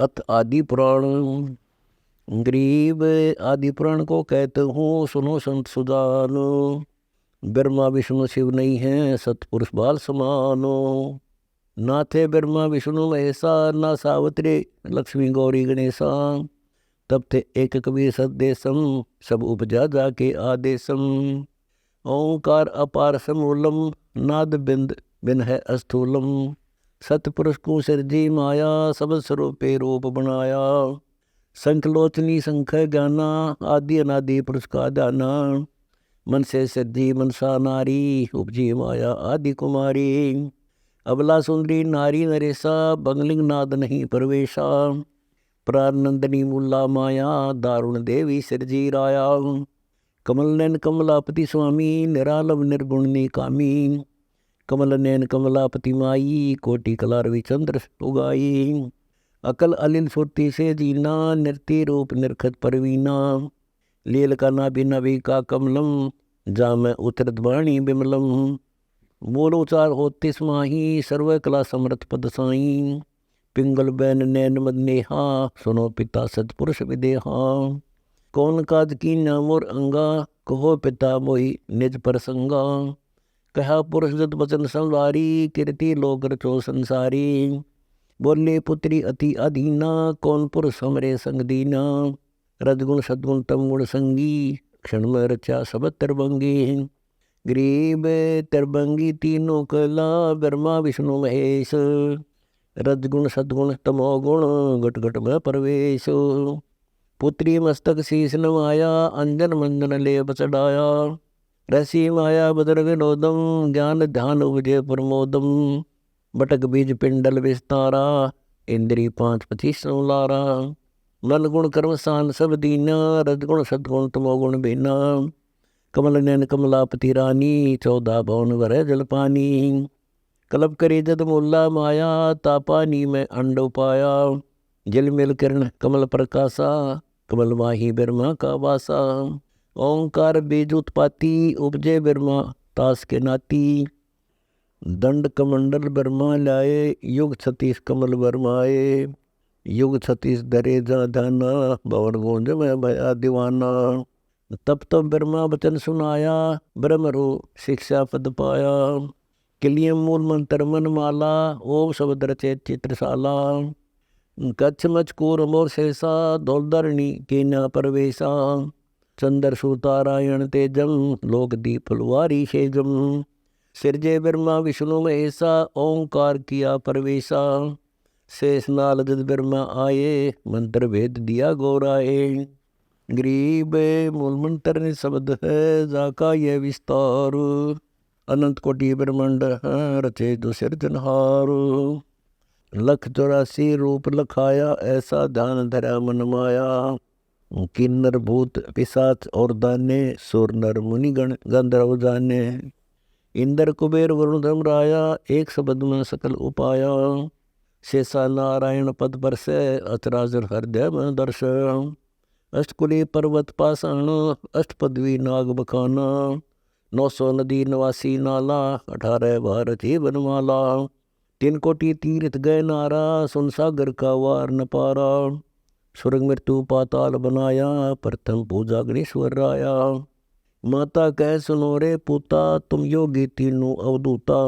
नाथ आदि पुराण। गरीब आदि पुराण को कहते हूँ, सुनो संत सुजानो। ब्रह्मा विष्णु शिव नहीं है, सतपुरुष बाल समानो। ना थे ब्रह्मा विष्णु महेशा, ना सावित्री लक्ष्मी गौरी गणेशा। तब थे एक कबीर सदेशम, सब उपजा जाके आदेशम। ओंकार अपार समूलम, नाद बिंद बिन है अस्थूलम। सतपुरुष को सिरजी माया, सब स्वरूपे रूप बनाया। संखलोचनी संख ज्ञाना, आदि अनादि पुरुष का दाना। मन से सिद्धि मनसा नारी, उपजी माया आदि कुमारी। अबला सुंदरी नारी नरेशा, बंगलिंग नाद नहीं प्रवेशा। प्रानंदनी मूला माया, दारुण देवी सिरजी राया। कमल नैन कमलापति स्वामी, निरालव निर्गुण निकामी। कमल नैन कमलापति माई, कोटि कलारवि चंद्र उगाई। अकल अलिल सुरती से जीना, नृत्य रूप निरखत परवीना। लील का नाभि नभि का कमलम, जाम उतरत वाणी बिमलम। मूल उचार होते समाही, सर्व कला समर्थ पद साई। पिंगल बैन नैन मद नेहा, सुनो पिता सतपुरुष विदेहा। कौन काज की नामोर अंगा, कहो पिता मोहि निज प्रसंगा। कहा पुरुष जत वचन संवारी, कीर्ति लोक रचो संसारी। बोले पुत्री अति अधीना, कौन पुरुष हमरे संग दीना। रजगुण सदगुण तम गुण संगी, क्षण में रचा सब तरबंगी। गरीब तरबंगी तीनों कला, ब्रह्मा विष्णु महेश। रजगुण सदगुण तमोगुण, घट घट में प्रवेश। पुत्री मस्तक शीश नवाया, अंजन मंजन लेप चढ़ाया। रसी माया बदर विनोदम, ज्ञान ध्यान उपजे प्रमोदम। बटक बीज पिंडल विस्तारा, इंद्री पांच पचीस लारा। मन गुण कर्म सान सब दीना, रजगुण सदगुण तमोगुण बीना। कमल नैन कमलापति रानी, 14 भवन भरे जल पानी। कलब करी जद मुल्ला माया, तापानी में अंड पाया। जल मिल किरण कमल प्रकाशा, कमल माही ब्रह्मा का वासा। ओंकार बीज उत्पाती, उपजे ब्रह्मा तास के नाती। दंड कमंडल ब्रह्मा लाए, युग 36 कमल बरमाए। युग 36 दरे जा धाना, भवन गूंज में भया दीवाना। तब तो ब्रह्मा वचन सुनाया, ब्रह्म रो शिक्षा पद पाया। किलियम मूल मंत्र मन माला, ओम शब्द रचे चित्रशाला। कच्छ मचकूर मोर शेषा, धौलधरणी के न प्रवेशा। चंद्र सुतारायण तेजम, लोक दीप फुलवारी शेजम। सिरजे ब्रह्मा विष्णु महेशा, ओंकार किया प्रवेशा। शेष नाल जद ब्रह्मा आए, मंत्र भेद दिया गौराए। गरीब मूल मंत्र ने शब्द है, जाका यह विस्तार। अनंत कोटि ब्रह्मांड है, रचे जो सिरजनहार। 184 रूप लखाया, ऐसा ध्यान धरा मन माया। किन्नर भूत पिशाच और दाने, सुर नर मुनिगण गंधर्व जाने। इंद्र कुबेर वरुण धर्मराया, एक शब्द में सकल उपाया। शेषा नारायण पद पर से, अचराचर हृदय में दर्श। अष्टकुली पर्वत पाषाण, अष्टपदवी नाग बखाना। 900 नदी 89 नाला, 18 बार जीवन माला। 3 कोटि तीर्थ गए नारा, सुन सागर का वार न पारा। स्वर्ग मृत्यु पाताल बनाया, प्रथम पूजा गणेश्वर राया। माता कह सुनो रे पूता, तुम योगी तीनों अवधूता।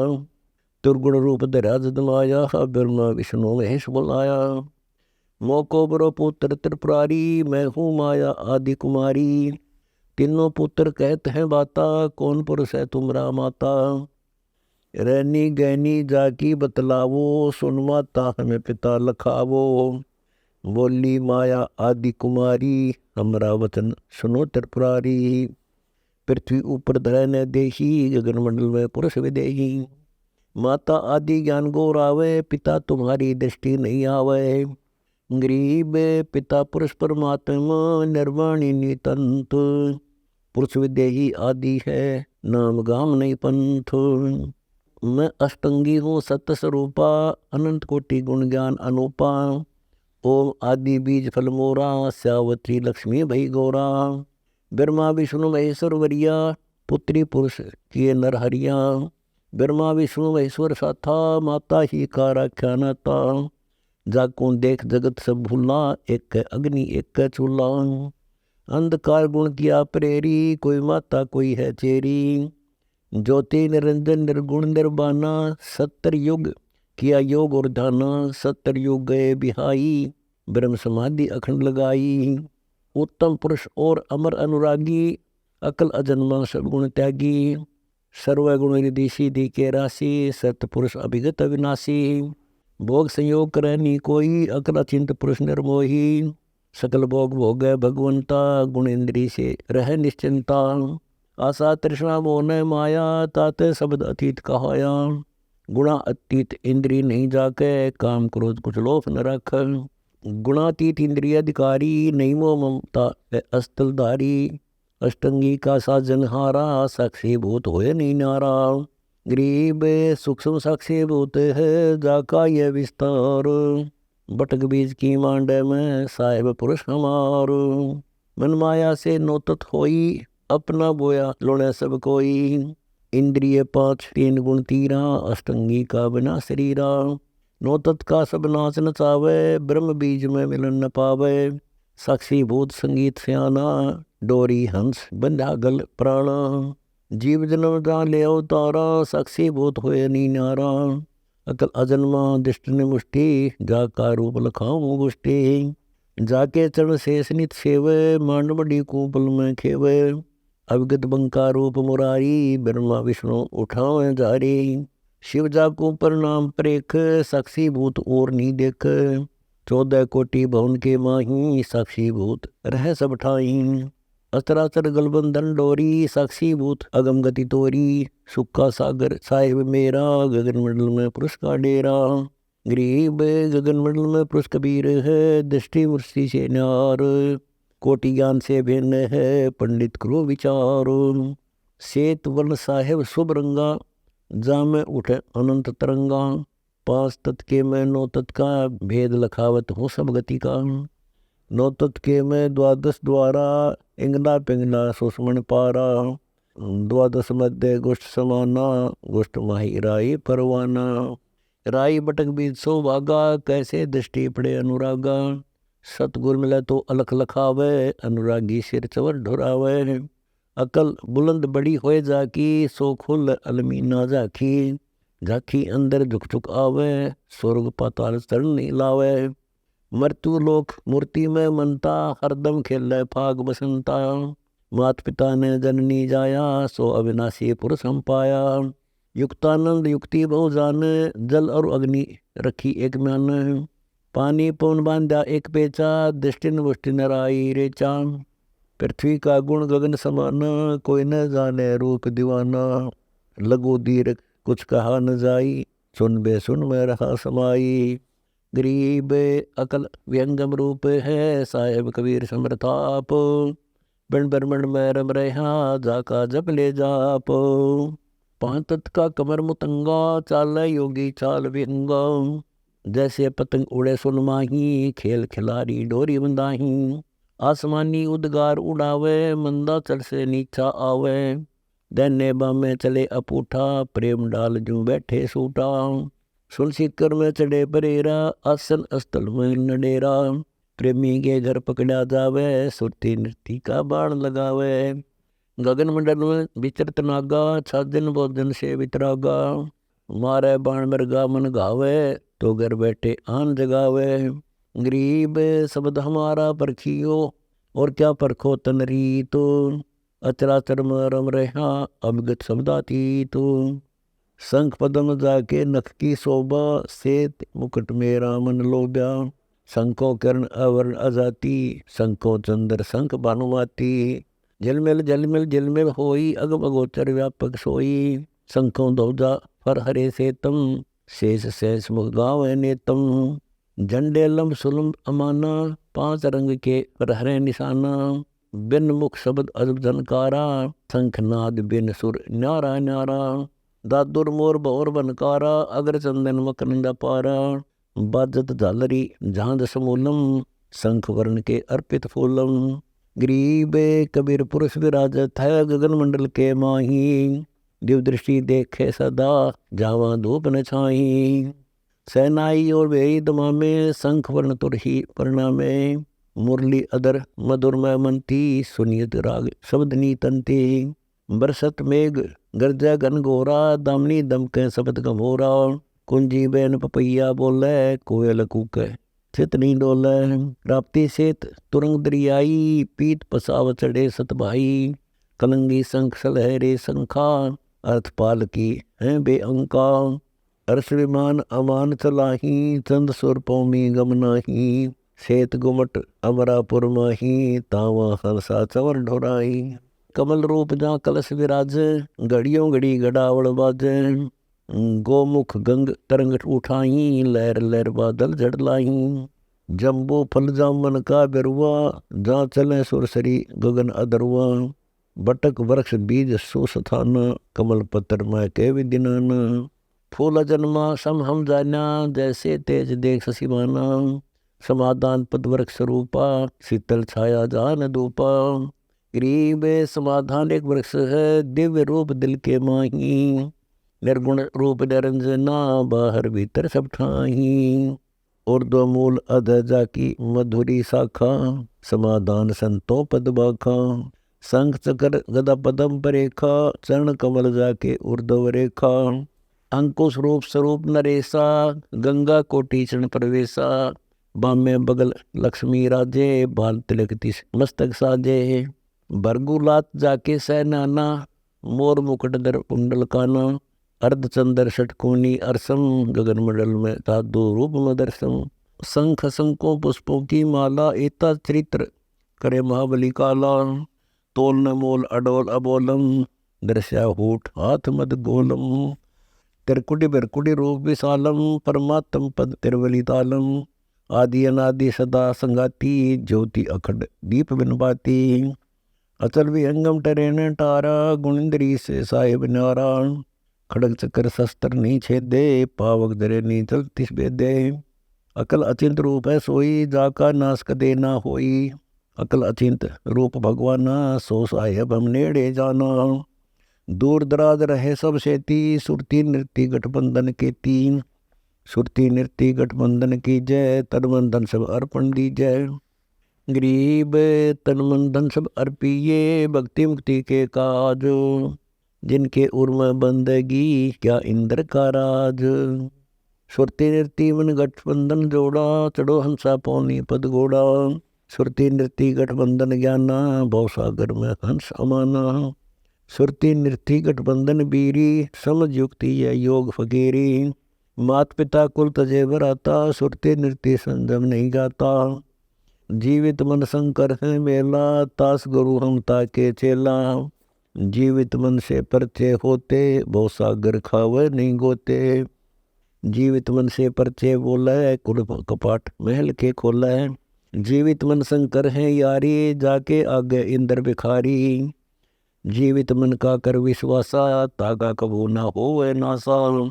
दुर्गुण रूप धरा जद माया, ब्रह्मा विष्णु महेश बुलाया। मोको बरो पुत्र त्रिपुरारी, मैं हूँ माया आदि कुमारी। तीनों पुत्र कहते हैं बाता, कौन पुरुष है तुमरा माता। रैनी गैनी जाकी बतलावो, सुन माता हमें पिता लखावो। बोली माया आदि कुमारी, हमरा वचन सुनो त्रिपुरारी। पृथ्वी ऊपर धरे न देही, गगन मंडल में पुरुष विदेही। माता आदि ज्ञान गौरावे, पिता तुम्हारी दृष्टि नहीं आवे। गरीब पिता पुरुष परमात्मा, निर्वाणी नितंत। पुरुष विदेही आदि है, नाम गाम नहीं पंथ। मैं अष्टंगी हूँ सत्य स्वरूपा, अनंत कोटि गुण ज्ञान अनूपा। ओम आदि बीज फल मोरा, श्यावत्री लक्ष्मी भई गौरा। ब्रह्मा विष्णु महेश्वर वरिया, पुत्री पुरुष किए नर हरिया। ब्रह्मा विष्णु महेश्वर साथा, माता ही का राख्या नाता। जाको देख जगत सब भूला, एक है अग्नि एक है चूल्हा। अंधकार गुण किया प्रेरी, कोई माता कोई है चेरी। ज्योति निरंजन निर्गुण निर्वाणा, 70 युग किया योग और ध्याना। 70 युग गए बिहाई, ब्रह्म समाधि अखंड लगाई। उत्तम पुरुष और अमर अनुरागी, अकल अजन्मा सब गुण त्यागी। सर्वगुण रिधि सीधि के राशि, सतपुरुष अभिगत अविनाशी। भोग संयोग करनी कोई, अकल अचिंत पुरुष निर्मोही। सकल भोग भोग भगवंता, गुण इंद्री से रह निश्चिंता। आशा तृष्णा मोह न माया, ताते शब्द अतीत कहाया। गुणा अतीत इंद्री नहीं जाके, काम क्रोध कुछ लोभ न रख। गुणातीत इंद्रिय अधिकारी, नहीं मोह ममता अस्तलधारी। अष्टंगी का साजन हारा, साक्षी भूत होए नहीं नारा। गरीब सूक्ष्म साक्षी भूत है, जाका यह विस्तार। बटक बीज की मांडे में, साहेब पुरुष हमार। मन माया से नोतत होई, अपना बोया लोणे सब कोई। इंद्रिय 5 3 गुण तीरा, अष्टंगी का बिना शरीरा। नोतत का सब नाच नचावे, ब्रह्म बीज में मिलन न पावे। साक्षी भूत संगीत स्याना, डोरी हंस बंधा गल प्राणा। जीव जन्म जा ले अवतारा, साक्षी भूत होए नी नारा। अकल अजन्मा दिष्ट ने मुष्टि, जाका रूप लखाऊं गुष्टि। जाके चरण शेष नित सेवे, मांड बड़ी कूपल में खेवे। अविगत बंका रूप मुरारी, ब्रह्मा विष्णु उठावे जारी। शिव जाको प्रणाम प्रेख, साक्षी भूत और नहीं देख। 14 कोटि भवन के माही, साक्षी भूत रह सब ठाई। अस्त्राचर गलबंधन डोरी, साक्षी भूत अगम गति तोरी। सुक्का सागर साहिब मेरा, गगन मंडल में पुरुष का डेरा। गरीब गगन मंडल में पुरुष कबीर है, दृष्टि मुष्टि से न्यार। कोटि ज्ञान से भिन्न है, पंडित करो विचार। श्वेत वर्ण साहेब शुभ रंगा, जामे उठे अनंत तरंगा। 5 तत् के में 9 तत् का, भेद लखावत हो सब गति का। 9 तत् के में 12 द्वारा, इंगना पिंगना सुषमण पारा। 12 मध्य गोष्ठ समाना, गोष्ठ माही राई परवाना। राई बटक बीज सो भागा, कैसे दृष्टि पड़े अनुरागा। सतगुर मिले तो अलख लखावे, अनुरागी सिर चवर ढुरावे। अकल बुलंद बड़ी होए जाकी, सो खुल अलमी ना जाखी। झाकी अंदर झुक झुक आवे, स्वर्ग पाताल चरण नहीं लावे। मृत्यु लोक मूर्ति में मनता, हरदम खेल फाग बसंता। मात पिता ने जननी जाया, सो अविनाशी पुरुष हम पाया। युक्तानंद युक्ति बहु जाने, जल और अग्नि रखी एक म्यान। पानी पवन बांधा एक पेचा, दृष्टि मुष्टि नराई रेचा। पृथ्वी का गुण गगन समान, कोई न जाने रूप दीवाना। लगो दीर्घ कुछ कहा न जाई, सुन बे सुन में रहा समाई। गरीब अकल व्यंगम रूप है, साहेब कबीर समरताप। बिन ब्रह्मण में रम रहा, जाका जप ले जाप। 5 तत् का कमर मुतंगा, चाल योगी चाल विहंगा। जैसे पतंग उड़े सुन माही, खेल खिलारी डोरी बंधाही। आसमानी उद्गार उड़ावे, मंदा चल से नीचा आवे। दैने बामे चले अपूठा, प्रेम डाल जू बैठे सूटा। सुन सीकर में चढ़े परेरा, आसन स्थल में नडेरा। प्रेमी के घर पकड़ा जावे, सुरती नृत्य का बाण लगावे। गगन मंडल में विचरत नागा, छाजन भोजन से वितरागा। मारे बाण मृगा मन गावे, तो घर बैठे आन जगावे। गरीब शब्द हमारा परखियो, और क्या परखो तन रीतो। अचराचर में रम रहा, अभिगत शब्दातीत। शंख पदम जाके नख की शोभा, श्वेत मुकुट मेरा मन लोभ्या। शंखों कर्ण अवर्ण अजाति, शंखों चंद्र शंख भानुमाती। झिलमिल झिलमिल झिलमिल होई, अगम अगोचर व्यापक सोई। शंखों ध्वजा फर हरे सेतम, शेष शेष मुख गावे नेतम। झंडे लंब सुलम अमाना, 5 रंग के पर हरे निशाना। बिन मुख शब्द अजब झनकारा, शंखनाद बिन सुर न्यारा न्यारा। दादुर मोर भौर बनकारा, अग्र चंदन मकरंदा पारा। बाजत झालरी झांझ समूलम, शंख वर्ण के अर्पित फूलम। गरीब कबीर पुरुष विराजत है, गगन मंडल के माही। दिव दृष्टि देखे सदा, जावा धूप न छाई। सेनाई और वेई दमामे, शंख वर्ण तुरही परिणामे। मुरली अदर मधुरमय मंती, सुनियत राग शब्द नीतंती। बरसत मेघ गर्जा घन घोरा, दामनी दमके शब्द गमोरा। कुंजी बैन पपैया बोले, कोयल कूके चित नहीं डोले। राप्ती सेत तुरंग दरियाई, पीत पसाव चढ़े सत भाई। कलंगी शंख सलहरे शंखा, अर्थ पाल की है बेअंका। अर्श विमान अमान चलाही, चंद सुर पौमी गम नाही। सेत गुमट अमरापुर माही, तावा हंसा चवर ढोराई। कमल रूप जा कलश विराज, घड़ियों घड़ी घड़ावड़ बाजे। गोमुख गंग तरंग उठाई, लहर लहर बादल जड़ लाई। जम्बू फल जामन का बेरुआ, जहाँ चले सुरसरी गगन अदरुआ। बटक वृक्ष बीज सुस्थाना, कमल पत्र मैं के विदिनाना। फूल जन्मा सम हम जाना, जैसे तेज देख ससिमाना। समाधान पद वृक्ष रूपा, शीतल छाया जान धूपा। गरीब समाधान एक वृक्ष है, दिव्य रूप दिल के माही। निर्गुण रूप निरंजना, बाहर भीतर सब ठाही। उर्ध्व मूल अध जाकी मधुरी शाखा, समाधान संतो पद बाखा। शंख चक्र गदा पदम परेखा, चरण कमल जाके ऊर्ध्व रेखा। अंकुश रूप स्वरूप नरेशा, गंगा कोटि चरण प्रवेशा। बामे बगल लक्ष्मी राजे, बाल तिलक तिस मस्तक साजे। भरगुलात जाके सैनाना, मोर मुकुट दर कुंडल काना। अर्धचंद्र षटकोनी अरसम, गगन मंडल में साधु रूप मदरसम। शंख शंकों पुष्पों की माला, एता चरित्र करे महाबली काला। तोल न मोल अडोल अबोलम, दृश्या होठ हाथ मद गोलम। तिरकुटी बिरकुटी रूप विशालम, परमात्म पद तिरवली तालम। आदि अनादि सदा संगाती, ज्योति अखंड दीप बिन बाती। अचल विहंगम टरेन टारा, गुणिंद्री से साहिब नारा। खड़ग चक्कर शस्त्र नहीं छेदे, पावक दरे नहीं चलती बेदे। अकल अचिंत रूप है सोई, जाका नाश कदे ना होई। अकल अचिंत रूप भगवाना, सो साहेब हम नेड़े जाना। दूर दराज रहे सब सेती, सुरती नृत्य गठबंधन के तीन। सुरती नृत्य गठबंधन की जय, तन मन धन सब अर्पण दी जय। गरीब तन मन धन सब अर्पिये, भक्ति मुक्ति के काज। जिनके उर्म बंदगी, क्या इंद्र का राज। सुरती नृत्य मन गठबंधन जोड़ा, चढ़ो हंसा पौनी पद घोड़ा। सुरती नृत्य गठबंधन ज्ञाना, भवसागर में हंस अमाना। सुरती नृत्य गठबंधन बीरी, समझ युक्ति यह योग फकीरी। मात पिता कुल तजे बराता, सुरती नृत्य संजम नहीं गाता। जीवित मन शंकर है मेला, तास गुरु हम ताके चेला। जीवित मन से परचे होते, बहु सागर खावे नहीं गोते। जीवित मन से परचे बोला है, कुल कपाट महल के खोला है। जीवित मन शंकर है यारी, जाके आगे इंद्र भिखारी। जीवित मन का कर विश्वासा, तागा कबू ना होवे नासा।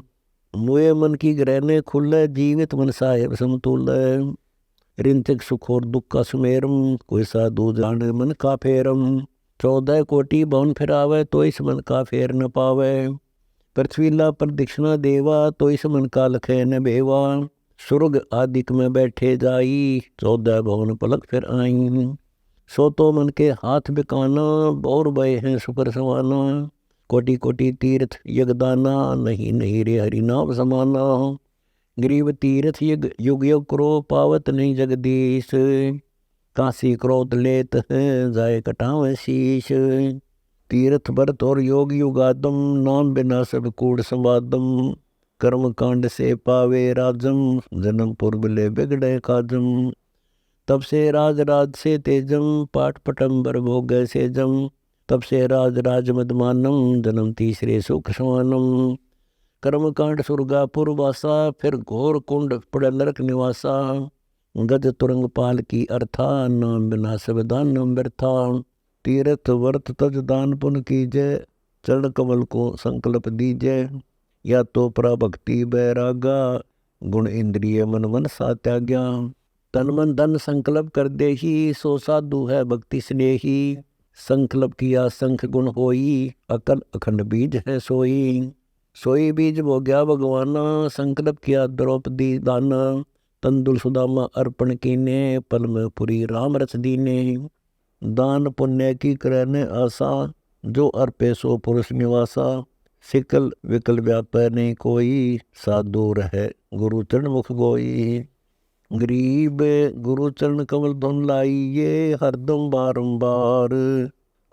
मुए मन की ग्रहने खुले, जीवित मन साहेब समतुल। रिंचक सुख और दुख का सुमेरम, कोई साधु जाने मन का फेरम। 14 कोटि भवन फिरावे, तो इस मन का फेर न पावे। पृथ्वीला प्रदक्षिणा देवा, तो इस मन का लखे न बेवा। सुर्ग आदिक में बैठे जाई, 14 भवन पलक फिर आई। सो तो मन के हाथ बिकाना, बौर बय हैं सुपर समाना। कोटि कोटि तीर्थ यगदाना, नहीं नहीं रे हरि नाम समाना। गरीब तीर्थ युग युग करो, पावत नहीं जगदीश। काशी क्रोध लेत हैं, जाए कटावे शीश। तीर्थ भरत और योग युगादम, नाम बिना सब कूड़ संवादम। कर्म कांड से पावे राजम, जन्म पूर्व ले बिगड़े काजम। तब से राज राज से तेजम, पाठ पटम्बर भोग से जम। तब से राज राज मदमानम, जन्म तीसरे सुख समानम। कर्म कांड सुरगापुर वासा, फिर घोर कुंड पड़ नरक निवासा। गज तुरंग पाल की अर्था, नाम बिना सब दान व्यर्था। तीर्थ वर्त तज दान पुन कीजय, चरण कमल को संकल्प दीजय। या तो प्रभक्ति बैरागा, गुण इंद्रिय मन मन सा त्याग्या। तन मन धन संकल्प कर दे ही, सो साधु है भक्ति स्नेही। संकल्प किया संख गुण होई, अकल अखंड बीज है सोई। सोई बीज भोग्या भगवाना, संकल्प किया द्रौपदी दाना। तंदुल सुदामा अर्पण कीने, पल में पुरी राम रच दीने। दान पुण्य की करने आशा, जो अर्पे सो पुरुष निवासा। सिकल विकल व्यापै नहीं कोई, साधु रहे गुरु चरण मुख गोई। गरीब गुरु चरण कमल धुन लाइए, हरदम बारंबार।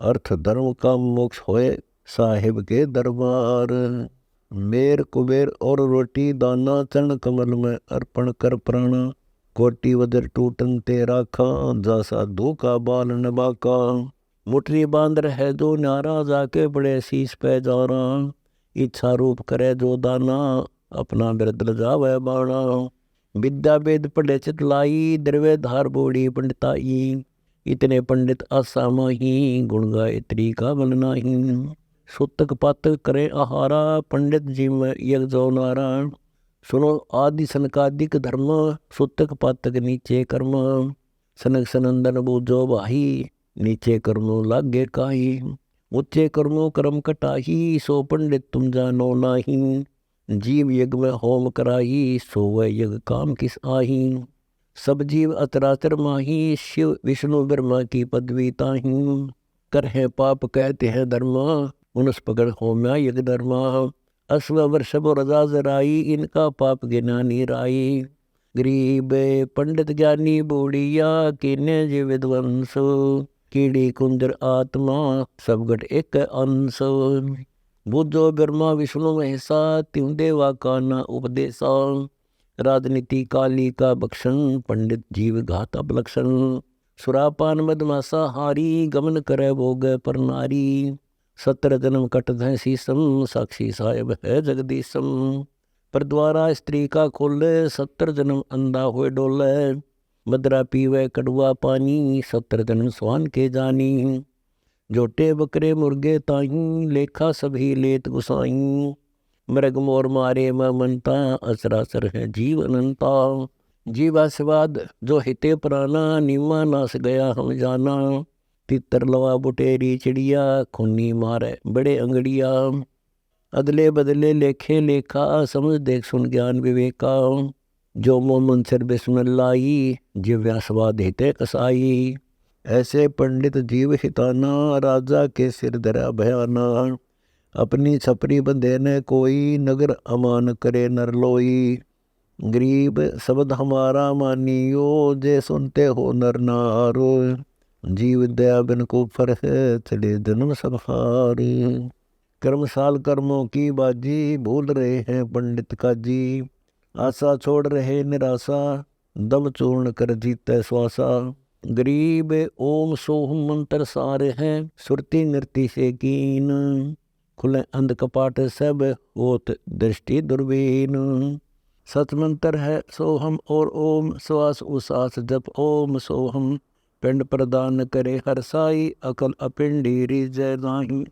अर्थ धर्म का मोक्ष होए, साहिब के दरबार। मेर कुबेर और रोटी दाना, चरण कमल में अर्पण कर प्राणा। कोटि वज्र टूटन ते राखा, जा साधु का बाल नबाका। मुठरी बांध रहे जो न्यारा, जाके बड़े शीश पे जारा। इच्छा रूप करे जो दाना, अपना बिरद जावे बाणा। विद्या वेद पढ़े चित लाई, द्रव्य धार बोड़ी पंडिताई। इतने पंडित आसा माही, गुण गाए त्री का बल नाही। सुतक पातक करे आहारा, पंडित जी में यज्ञ जो नारायण। सुनो आदि सनकादिक धर्म, सुतक पातक नीचे कर्म। सनक सनंदन बूझो भाई, नीचे कर्मो लागे काई। ऊंचे कर्मो कर्म कटाही, सो पंडित तुम जानो नाही। जीव यज्ञ में होम कराही, सो वह यज्ञ काम किस आही। सब जीव अतरातर माही, शिव विष्णु ब्रह्मा की पदवी ताही। कर है पाप कहते हैं धर्म, उनस पकड़ होम्या यज्ञ धर्मा। अश्व वर्षभ रजा जराई, इनका पाप गिना नीराई। गरीब पंडित ज्ञानी बूढ़िया, कीने जीव विद्वंस। कीड़ी कुंजर आत्मा, सब गट एक अंश। बुद्धो ब्रह्मा विष्णु महेशा, त्यों देवा का ना उपदेशा। राजनीति काली का बख्शन, पंडित जीव घात अपलक्षण। सुरापान मदमासा हारी, गमन करे भोग पर नारी। 17 जन्म कट धै शीसम, साक्षी साहेब है जगदीशम। पर द्वारा स्त्री का खोले, 70 जन्म अंधा हुए डोले। मदरा पीवे कड़वा पानी, 70 जन्म स्वान के जानी। जोटे बकरे मुर्गे ताही, लेखा सभी लेत गुसाई। मृग मोर मारे म मनता, असरासर है जीव अनंता। जीवास्वाद जो हिते प्राणा, नीमा नास गया हम जाना। तितर लवा बुटेरी चिड़िया, खूनी मारे बड़े अंगड़िया। अदले बदले लेखे लेखा, समझ देख सुन ज्ञान विवेका। जो मोह मंसर बिस्मिल लाई, जिव्यास्वाद हिते कसाई। ऐसे पंडित जीव हिताना, राजा के सिर धरा भयाना। अपनी छपरी बंधे न कोई, नगर अमान करे नर लोई। गरीब शब्द हमारा मानियो, जे सुनते हो नर नारो। जीव दया बिन को फर है, चले जन्म सब हार। कर्मशाल कर्मों की बाजी, भूल रहे हैं पंडित का जी। आशा छोड़ रहे निराशा, दम चूर्ण कर जीते श्वासा। गरीब ओम सोहम मंत्र सार है, सुरती नृति से कीन। खुले अंध कपाट सब, होत दृष्टि दुर्बीन। सच मंत्र है सोहम और ओम, श्वास उसास जप ओम सोहम। पिंड प्रदान करे हर साई, अकल अपिंडी रिजय नाही।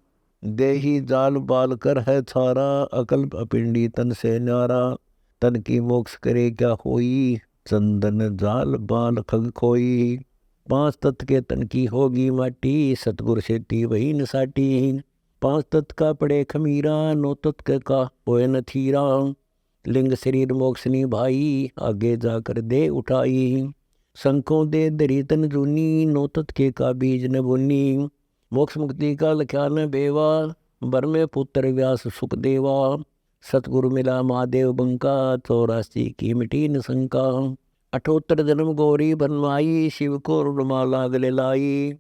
देही जाल बाल कर है छारा, अकल अपिंडी तन से न्यारा। तन की मोक्ष करे क्या होई, चंदन जाल बाल खग खोई। 5 तत्व के तन की होगी माटी, सतगुर सेती वही न साटी। 5 तत्व का पड़े खमीरा, 9 तत्व का होए न थीरा। लिंग शरीर मोक्ष भाई, आगे जाकर दे उठाई। शंखों दे दरी तन जूनी, 9 तत्व के का बीज न बुनी। मोक्ष मुक्ति का लख्या न बेवा, बर में पुत्र व्यास सुख देवा। सतगुरु मिला महादेव बंका, 84 की मिटी न शंका। 78 जन्म गौरी बनवाई, शिव को रुमाला गले लाई।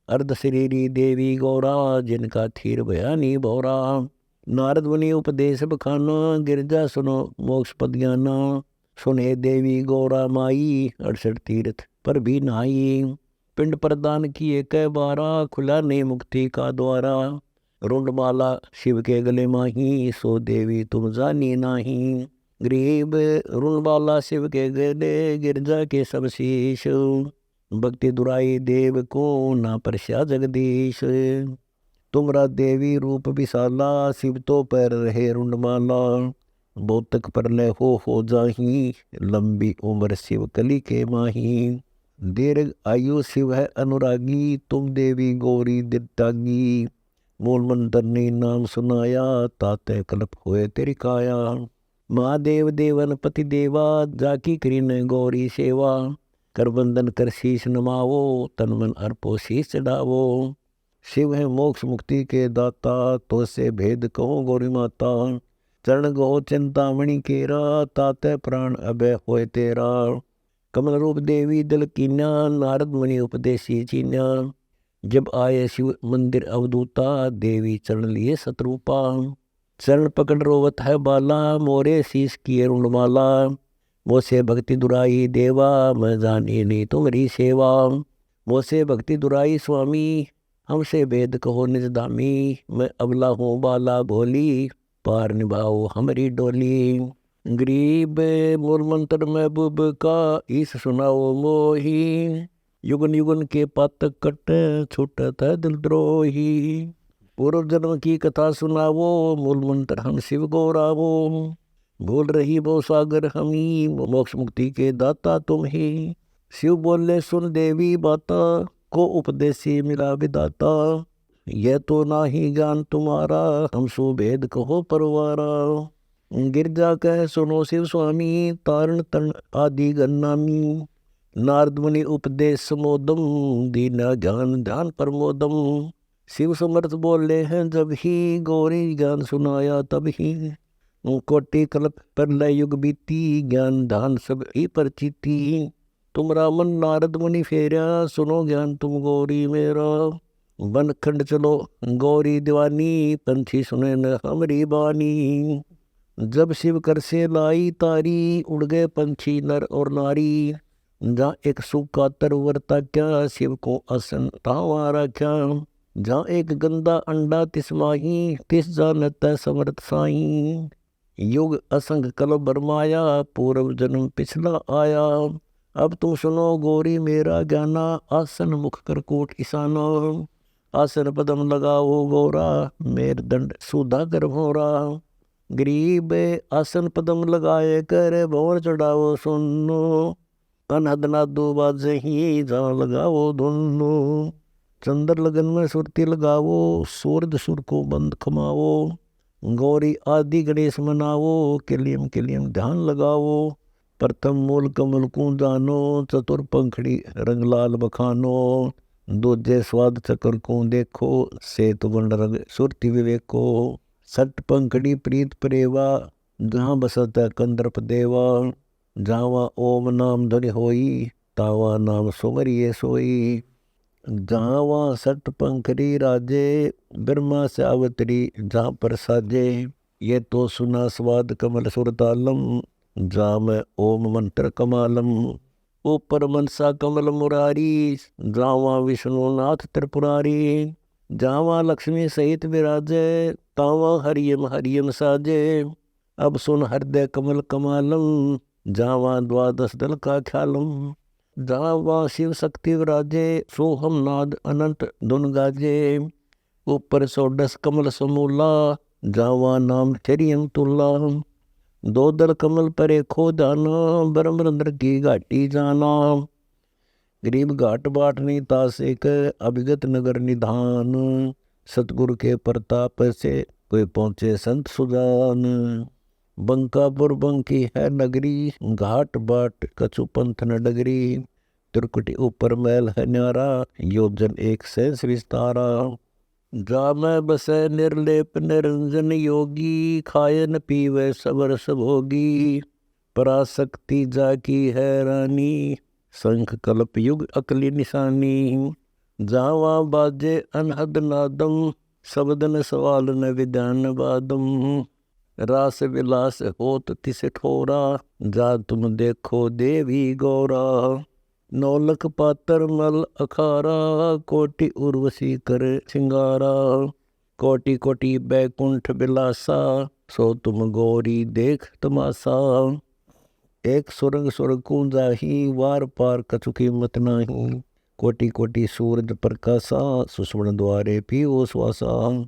अर्ध शरीरी देवी गौरा, जिनका थीर भयानी भौरा। नारद मुनि उपदेश बखाना, गिरजा सुनो मोक्ष पद ज्ञाना। सुने देवी गौरा माई, 68 तीर्थ पर भी नहाई। पिंड प्रदान किए कै बारा, खुला ने मुक्ति का द्वारा। रुंडमाला शिव के गले माही, सो देवी तुम जानी नाही। गरीब रुंडमाला शिव के गले, गिरजा के सब शीश। भक्ति दुराई देव को, ना परस्या जगदीश। तुमरा देवी रूप विशाला, शिव तो पैर रहे रुंडमाला। बहुतक परलय हो जाही, लंबी उम्र शिव कली के माही। दीर्घ आयु शिव है अनुरागी, तुम देवी गौरी दित्तागी। मूल मंत्र ने नाम सुनाया, ताते कल्प होए तेरी काया। महादेव देवन पति देवा, जाकी करीन गौरी सेवा। कर बंदन कर शीश नमावो, तन मन अर्पो शीश चढ़ावो। शिव है मोक्ष मुक्ति के दाता, तो से भेद कहो गौरी माता। चरण गो चिंतामणि केरा, ताते प्राण अभय होए तेरा। कमल रूप देवी दल कीन्या, नारद मुनि उपदेशी चीन्या। जब आए शिव मंदिर अवधूता, देवी चरण लिए शत्रुपा। चरण पकड़ रोवत है बाला, मोरे शीश किए रुणमाला। मोसे भक्ति दुराई देवा, मैं जानी नहीं तुम्हारी सेवा। मोसे भक्ति दुराई स्वामी, हमसे भेद कहो निज धामी। मैं अबला हूँ बाला भोली, पार निभाओ हमारी डोली। गरीब मूल मंत्र महबूब का, ईस सुनाओ मोही। युगन युगन के पातक कट, छूटत है दिल द्रोही। पूर्व जन्म की कथा सुनावो, मूल मंत्र हम शिव गौरावो। भूल रही वो सागर हमी, मोक्ष मुक्ति के दाता तुम ही। शिव बोले सुन देवी बाता, को उपदेशी मिला विदाता। यह तो ना ही ज्ञान तुम्हारा, हम सुभेद कहो परवारा। गिरजा कह सुनो शिव स्वामी, तारण तरण आदि गन्नामी। नारद मुनि उपदेश समोदम, दीना ज्ञान ध्यान प्रमोदम। शिव समर्थ बोले हैं जब ही, गौरी ज्ञान सुनाया तब ही। कोटि कल्प प्रलय युग बीती, ज्ञान ध्यान सब ही परचिति। तुम रामन नारद मुनि फेरा, सुनो ज्ञान तुम गौरी मेरा। वन खंड चलो गौरी दीवानी, पंछी सुने न हमारी बानी। जब शिव कर से लाई तारी, उड़ गए पंछी नर और नारी। जहाँ एक सूखा तरवरता क्या, शिव को आसन तावा रख्या। जहाँ एक गंदा अंडा तिस माही, तिस जानत समर्थ साई। युग असंग कल बरमाया, पूर्व जन्म पिछला आया। अब तुम सुनो गौरी मेरा ज्ञाना, आसन मुख कर कोट ईशाना। आसन पदम लगाओ गौरा, मेर दंड सुधा कर भोरा। गरीब आसन पदम लगाए कर, भौर चढ़ाओ सुनो। अनहद नादो बाजही, जहाँ लगाओ धुनो। चंद्र लगन में सुरती लगावो, सूरज सुर को बंद खमावो। गौरी आदि गणेश मनावो, किलियम ध्यान लगावो। प्रथम मूल कमल को जानो, चतुर पंखड़ी रंग लाल बखानो। दूजे स्वाद चक्र को देखो, सेत वर्ण रंग सुरती विवेको। सट पंखड़ी प्रीत प्रेवा, जहाँ बसत कंदर्प देवा। जावा ओम नाम ध्वनि होई, तावा नाम सुमरिये सोई। जावा सट पंखड़ी राजे, ब्रह्मा से अवतरी जहाँ पर साजे। ये तो सुना स्वाद कमल सुरतालम, जा में ओम मंत्र कमालम। ऊपर मनसा कमल मुरारी, जावा विष्णुनाथ त्रिपुरारी। जावा लक्ष्मी सहित विराजे, तावा हरियम हरियम साजे। अब सुन हृदय कमल कमालम, जावा द्वादश दल का ख्यालम। जावा शिव शक्ति विराजे, सोहम नाद अनंत धुन गाजे। ऊपर सोडस कमल समूला, जावा नाम चरियम तुला। दो दल कमल परे खो जाना, ब्रह्मरंद्र की घाटी जाना। गरीब घाट बाट नहीं तासिक, अभिगत नगर निधान। सतगुरु के प्रताप से कोई पहुँचे संत सुजान। बंकापुर बंकी है नगरी, घाट बाट कछु पंथ न डगरी। त्रिकुटी ऊपर महल है न्यारा, योजन एक सहस्र विस्तारा। जा मैं बसे निर्लेप निरंजन योगी, खाए न पीवे सबरस भोगी। पराशक्ति जाकी है रानी, शंख कल्प युग अकली निशानी। जावा बाजे अनहद नादम, शब्दन सवाल न विद्यान बादम। रास विलास होत तिस ठोरा, जा तुम देखो देवी गौरा। नौलख पातर मल अखारा, कोटि उर्वशी कर सिंगारा। कोटि कोटि बैकुंठ बिलासा, सो तुम गौरी देख तमाशा। एक सुरंग सुरग को जाही, वार पार कछु कीमत नाही। कोटि कोटि सूरज प्रकाशा, सुषुम्न द्वारे पियो श्वासा।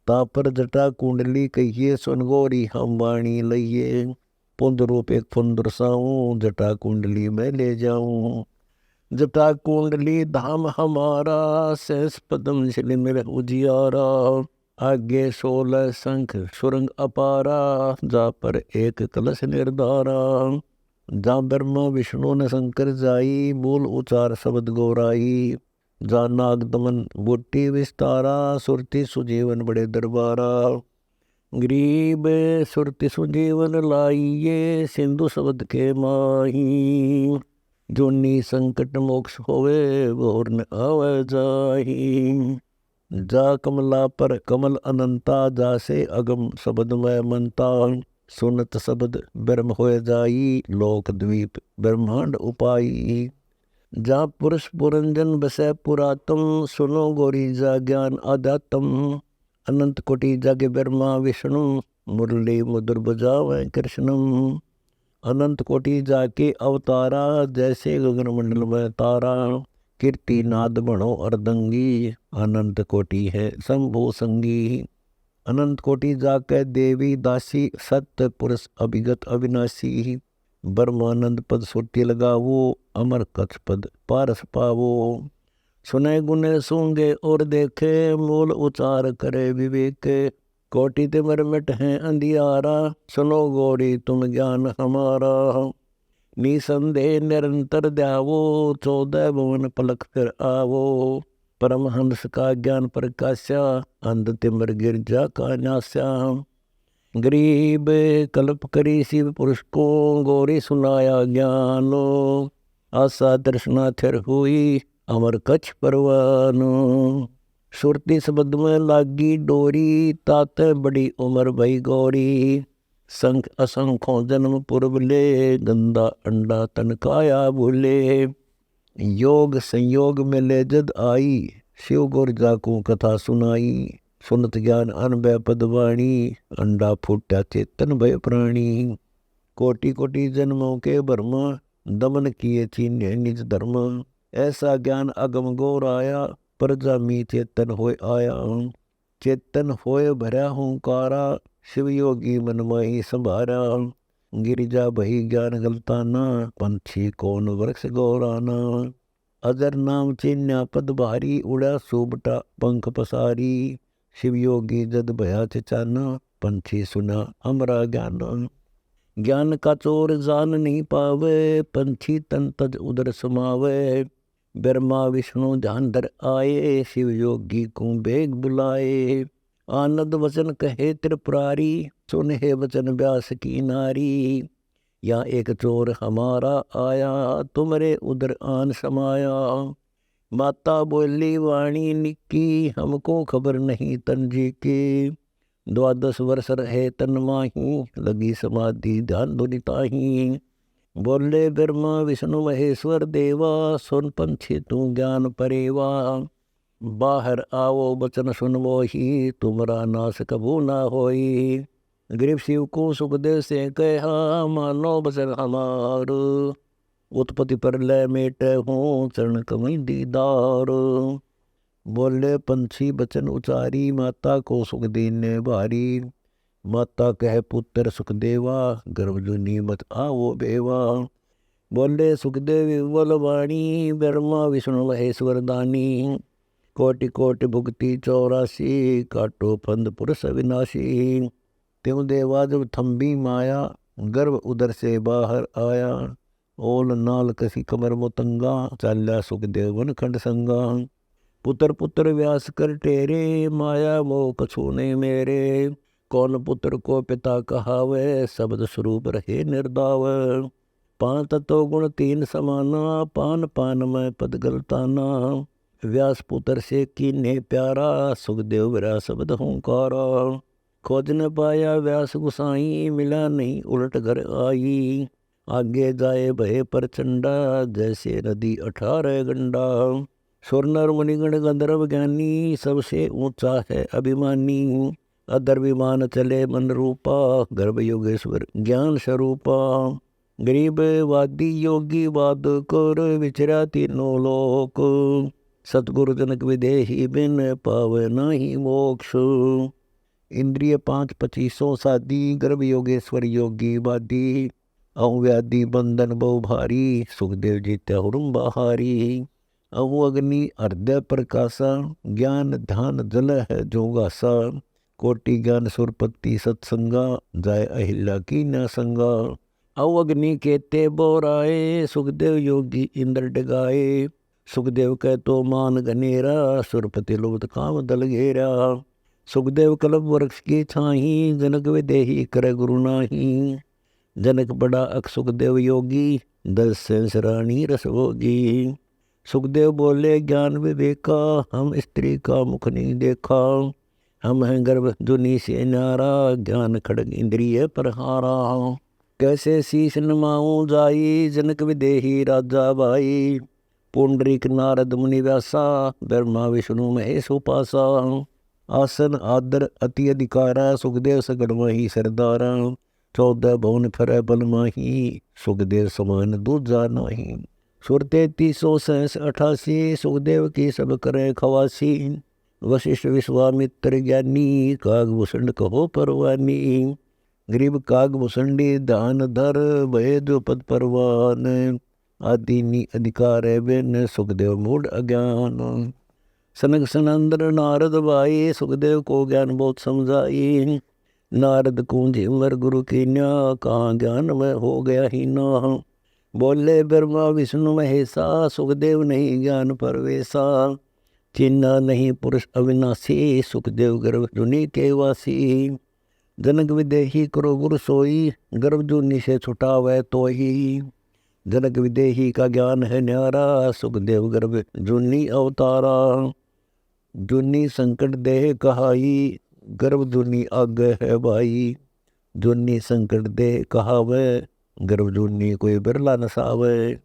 तापर जटा कुंडली कहिए, सुन गौरी हम वाणी लइए। पुंद रूप एक फुंदर साऊं, जटा कुंडली में ले जाऊं। जटा कुंडली धाम हमारा, सहस पदम शिल मेरे उजियारा। आगे 16 शंख सुरंग अपारा, जा पर एक कलश निर्धारा। जा ब्रह्मा विष्णु ने शंकर जाई, बोल उचार शब्द गौराई। जा नाग दमन बूटी विस्तारा, सुरति सुजीवन बड़े दरबारा। गरीब सुरति सुजीवन लाइये, सिंधु शब्द के माही। जोनी संकट मोक्ष होवे, घोर न आवे जाही। जा कमला पर कमल अनंता, जासे अगम शब्द में मनता। सुनत शब्द ब्रह्म होए जाई, लोक द्वीप ब्रह्मांड उपाई। जा पुरुष पुरंजन बसै पुरातम, सुनो गौरी जा ज्ञान आध्यात्म। अनंत कोटि जागे ब्रह्मा विष्णु, मुरली मधुर बजावे कृष्णम। अनंत कोटि जाके अवतारा, जैसे गगन मंडल में तारा। कीर्ति नाद बणो अर्दंगी, अनंत कोटि है शंभु संगी। अनंत कोटि जाके देवी दासी, सत्य पुरुष अभिगत अविनाशी। ब्रह्मानंद पद सुरति लगावो, अमर कच्छ पद पारस पावो। सुने गुने सूंगे और देखे, मूल उचार करे विवेक। कोटि ते मर मिट है अंधियारा, सुनो गौरी तुम ज्ञान हमारा। निसंदेह निरंतर द्यावो, 14 भुवन पलक फिर आवो। परमहंस का ज्ञान प्रकाश्या, अंध तिमर गिरजा का नास्या। गरीब कल्प करी शिव पुरुष को, गौरी सुनाया ज्ञानो। आशा तृष्णा थिर हुई, अमर कच्छ परवानो। सुरती शब्द में लागी डोरी, ताते बड़ी उम्र भई गौरी। संख असंखों जन्म पुरबले, गंदा अंडा तनकाया भूले। योग संयोग में ले जद आई, शिव गुर जाकू कथा सुनाई। सुनत ज्ञान अनभय पदवाणी, अंडा फूटा चेतन भय प्राणी। कोटि कोटि जन्मों के भरमा, दमन किए चीन्हे निज धर्म। ऐसा ज्ञान अगम गौराया, प्रजा मी चेतन होय आया। चेतन होय भरा हुंकारा, शिव योगी मन माही संभारा। गिरिजा बही ज्ञान गलताना, पंछी कौन वृक्ष गौराना। अजर नाम चिन्या पद भारी, उड़ा सुबटा पंख पसारी। शिव योगी जद भया चिचाना, पंछी सुना अमरा ज्ञान। ज्ञान का चोर जान नहीं पावे, पंछी तन तज उदर समावे। ब्रह्मा विष्णु ध्यान धर आए, शिव योगी को बेग बुलाए। आनंद वचन कहे त्रिपुरारी, सुन हे वचन व्यास की नारी। या एक चोर हमारा आया, तुमरे उदर आन समाया। माता बोली वाणी निकी, हमको खबर नहीं तंजी की। 12 वर्ष रहे तन माही, लगी समाधि ध्यान धुनिताही। बोले ब्रह्मा विष्णु महेश्वर देवा, सुन पंछी तू ज्ञान परेवा। बाहर आओ बचन सुन मोही, तुमरा नाश कबू ना होई। गरीब शिव को सुखदेव से कहा, मानो बचन हमार। उत्पत्ति पर लय मेटे हूँ, चरण कमल दीदार। बोले पंछी बचन उचारी, माता को सुख देने भारी। माता कह पुत्र सुखदेवा, गर्भ जुनी मत आओ बेवा। बोले सुखदेव विवल वाणी, ब्रह्मा विष्णु महेश्वर दानी। कोटि कोटि भुगति 84, काटो फंद पुरुष अविनाशी। त्यों देवा जब थम्बी माया, गर्भ उदर से बाहर आया। ओल नाल कसी कमर मोतंगा, चाल्या सुखदेव वन खंड संगा। पुत्र पुत्र व्यास कर टेरे, माया मोह कछु ने मेरे। कौन पुत्र को पिता कहावे, शब्द स्वरूप रहे निर्दाव। 5 तत्व गुण 3 समाना, पान पान में पद गलताना। व्यास पुत्र से कीन्हे प्यारा, सुखदेव विरा शब्द हुंकारा। खोज न पाया व्यास गुसाई, मिला नहीं उलट घर आई। आगे जाए भय प्रचंडा, जैसे नदी 18 गंडा। सुर नर मुनिगण गंधर्व ज्ञानी, सबसे ऊंचा है अभिमानी। अधर विमान चले मन रूपा, गर्भ योगेश्वर ज्ञान स्वरूपा। गरीब वादी योगी वाद कर, विचरा तीनों लोक। सतगुरु जनक विदेही, बिन पावे नाही मोक्ष। इंद्रिय 5 25 सादी, गर्भ योगेश्वर योगी वादी। अहु व्याधि बंधन बहु भारी, सुखदेव जी त्याहुरुम बहारी। अहु अग्नि हृदय प्रकाशा, ज्ञान ध्यान जल है जो गासा। कोटि ज्ञान सुरपति सत्संगा, जाय अहिल्या की न संगा। अहु अग्नि केते बोराए, सुखदेव योगी इंद्र डगाए। सुखदेव कह तो मान गनेरा, सुरपति लोभ काम दल घेरा। सुखदेव कल्प वृक्ष की छाही, जनक विदेही करे गुरु नाही। जनक बड़ा अक सुखदेव योगी, दस सेंस रानी रस भोगी। सुखदेव बोले ज्ञान विवेका, हम स्त्री का मुख नहीं देखा। हम हैं गर्भ जुनी से न्यारा, ज्ञान खड़ग इंद्रिय प्रहारा। कैसे शीश नमाऊं जाई, जनक विदेही राजा भाई। पुंडरीक नारद मुनि व्यासा, ब्रह्मा विष्णु महेश उपासा। आसन आदर अति अधिकारा, सुखदेव सगड़ माही सरदारा। 14 भुवन फिरै बल माही, सुखदेव समान दूजा नाही। सुर 3388, सुखदेव की सब करे खवासी। वशिष्ठ विश्वामित्र ज्ञानी, कागभूषण कहो परवानी। गरीब कागभूषणी दान धर, भय जो पद परवान। आदि अधिकार है बिन, सुखदेव मूढ़ अज्ञान। सनक सनंदन नारद भाई, सुखदेव को ज्ञान बहुत समझाई। नारद कुंज उमर गुरु की न्या, कहाँ ज्ञान में हो गया ही ना। बोले ब्रह्मा विष्णु महेशा, सुखदेव नहीं ज्ञान परवेशा। चिन्ह नहीं पुरुष अविनाशी, सुखदेव गर्भ जुनि के वासी। जनक विदेही करो गुरु सोई, गर्भ जुनि से छुटावे तो ही। जनक विदेही का ज्ञान है न्यारा, सुखदेव गर्भ जुनि अवतारा। जुनि संकट देह कहाई, गर्भ जुनि आगे है भाई। जुनि संकट देह कहावे, गर्भ जुनि कोई बिरला नसावे।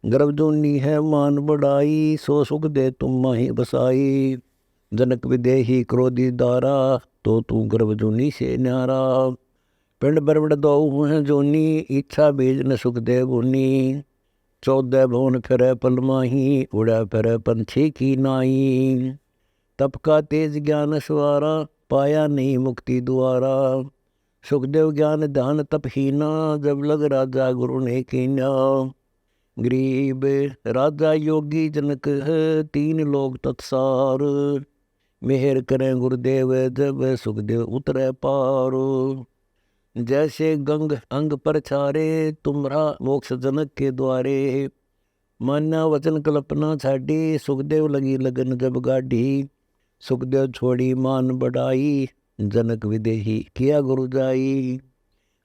गर्भ जुनि है मान बढ़ाई, सो सुख दे तुम माही बसाई। जनक विदेही क्रोधी दारा, तो तू गर्भ जुनि से न्यारा। पिंड बरबड़ दो है जोनी, इच्छा बीज न सुखदेव मुनि। 14 भुवन फिरै पल माही, उड़ा फिरै पंछी की नाई। तप का तेज ज्ञान सवारा, पाया नहीं मुक्ति द्वारा। सुखदेव ज्ञान ध्यान तप हीना, जब लग राजा गुरु ने कीना। गरीब राजा योगी जनक है, 3 लोग तत्सार। मेहर करें गुरुदेव, जब सुखदेव उतरे पार। जैसे गंग अंग पर छारे, तुम्हारा मोक्ष जनक के द्वारे। मान्या वचन कल्पना छाड़ी, सुखदेव लगी लगन जब गाढ़ी। सुखदेव छोड़ी मान बढ़ाई, जनक विदेही किया गुरु जाई।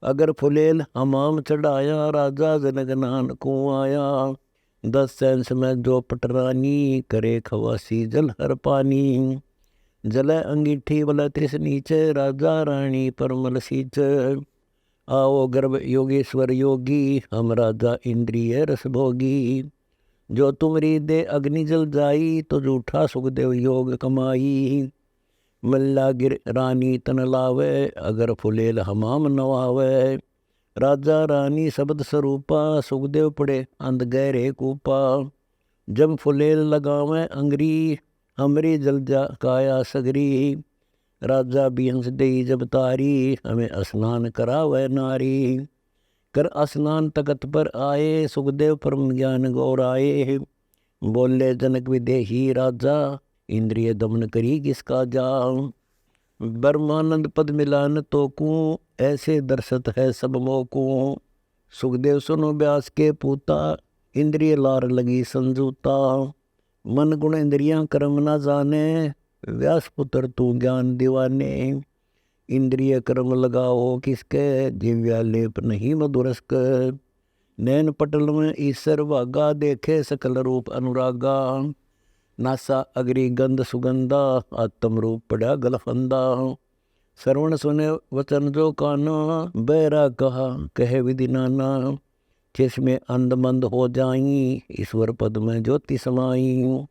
अगर फुलेल हमाम चढ़ाया, राजा जनक नान को आया। 10 सेंस में जो पटरानी, करे खवासी जल हर पानी। जल अंगीठी बल त्रिस नीचे, राजा रानी परमल सींच। आओ गर्भ योगेश्वर योगी, हम राजा इंद्रिय रस भोगी। जो तुमरी दे अग्नि जल जाई, तो जूठा सुखदेव योग कमाई। मल्ला गिर रानी तन लावे, अगर फुलेल हमाम नवावे। राजा रानी शब्द स्वरूपा, सुखदेव पड़े अंध गहरे कूपा। जब फुलेल लगावे अंगरी, हमरी जल जा काया सगरी। राजा बिहंस दई जब तारी, हमें स्नान करावे नारी। कर स्नान तकत पर आए, सुखदेव परम ज्ञान गौराए। बोले जनक विदेही राजा, इंद्रिय दमन करी किसका जा। ब्रह्मानंद पद मिलान तो को, ऐसे दर्शत है सब मोको। सुखदेव सुनो व्यास के पूता, इंद्रिय लार लगी संजूता। मन गुण इंद्रियां कर्म न जाने, व्यास पुत्र तू ज्ञान दीवाने। इंद्रिय कर्म लगाओ किसके, दिव्या लेप नहीं मधुरस्क। नैन पटल में ईश्वर भागा, देखे सकल रूप अनुरागा। नासा अग्रि गंध सुगंधा, आत्म रूप पड़ा गलफंदा। श्रवण सुने वचन जो काना, बैरा कहा कहे विधि नाना। जिसमें अंध मंद हो जाई, ईश्वर पद में ज्योति समाई।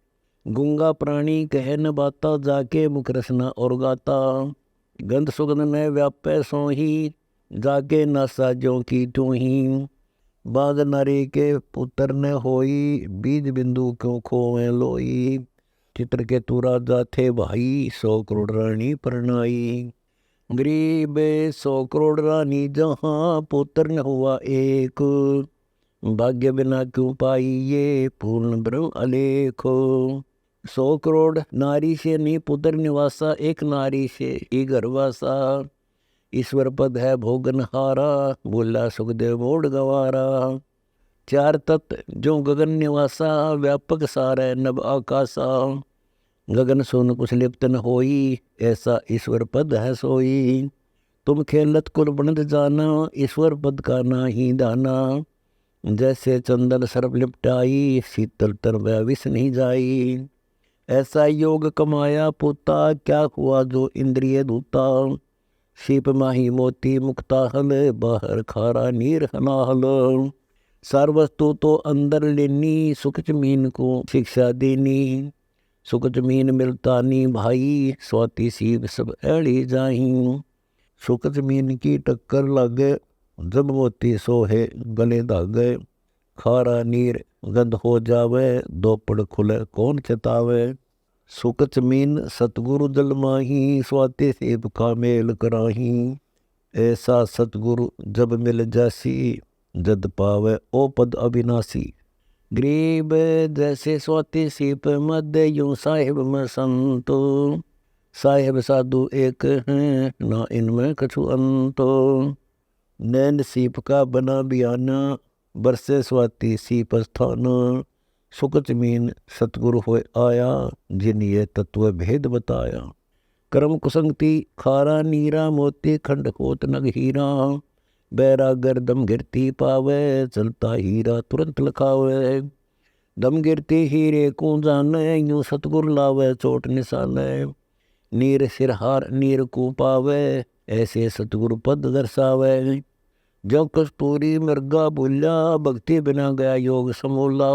गूंगा प्राणी कहे न बाता, जाके मुख रसना और गाता। गंध सुगंध न व्यापै सोही, जाके नासा ज्यों की त्यों ही। बाग नारी के पुत्र न होई, बीज बिंदु क्यों खोए लोई। चित्र के तू राजा थे भाई, 100 करोड़ रानी परनाई। गरीब 100 करोड़ रानी जहाँ पुत्र न हुआ एक, भाग्य बिना क्यों पाई ये पूर्ण ब्रह्म अलेखो। 100 करोड़ नारी से नहीं पुत्र निवासा, एक नारी से ही गर्वासा। ईश्वर पद है भोगन हारा, बोला सुखदेव मोड़ गवारा। 4 तत्व जो गगन निवासा, व्यापक सार नभ आकाशा। गगन सोन कुछ लिप्त न होई, ऐसा ईश्वर पद है सोई। तुम खेलत कुल बनत जाना, ईश्वर पद का नाही दाना। जैसे चंदन सर्प लिपटाई, शीतल तर वह विष नहीं जाई। ऐसा योग कमाया पोता, क्या हुआ जो इंद्रिय दूता। सीप माही मोती मुक्ता हल, बाहर खारा नीर हलाहल। सार वस्तु तो अंदर लेनी, सुख जमीन को शिक्षा देनी। सुख जमीन मिलता नी भाई, स्वाति सीप सब ऐड़ी जाही। सुख जमीन की टक्कर लागे, जब मोती सोहे गले धागे। खारा नीर गंध हो जावे, दोपड़ खुले कौन चेतावे। सुख जमीन सतगुरु जल माही, स्वाति सेब का मेल कराही। ऐसा सतगुरु जब मिल जासी, जद पावे ओ पद अविनाशी। गरीब जैसे स्वाति सीप मध्य, यूं साहिब में संतो। साहिब साधु एक हैं, ना इनमें कछु अंतो। नैन सीप का बना बियाना, बरसे स्वाति सीप स्थान। सुख जमीन सतगुरु होए आया, जिन ये तत्व भेद बताया। कर्म कुसंगति खारा नीरा, मोती खंड होत नग हीरा। बैरागर दम गिरती पावे, चलता हीरा तुरंत लखावे। दम गिरती हीरे को जाने, यूं सतगुरु लावे चोट निशाने। नीर सिरहार नीर को पावे, ऐसे सतगुरु पद दर्शावे। जो कस्तूरी मृगा बोल्या, भक्ति बिना गया योग समूला।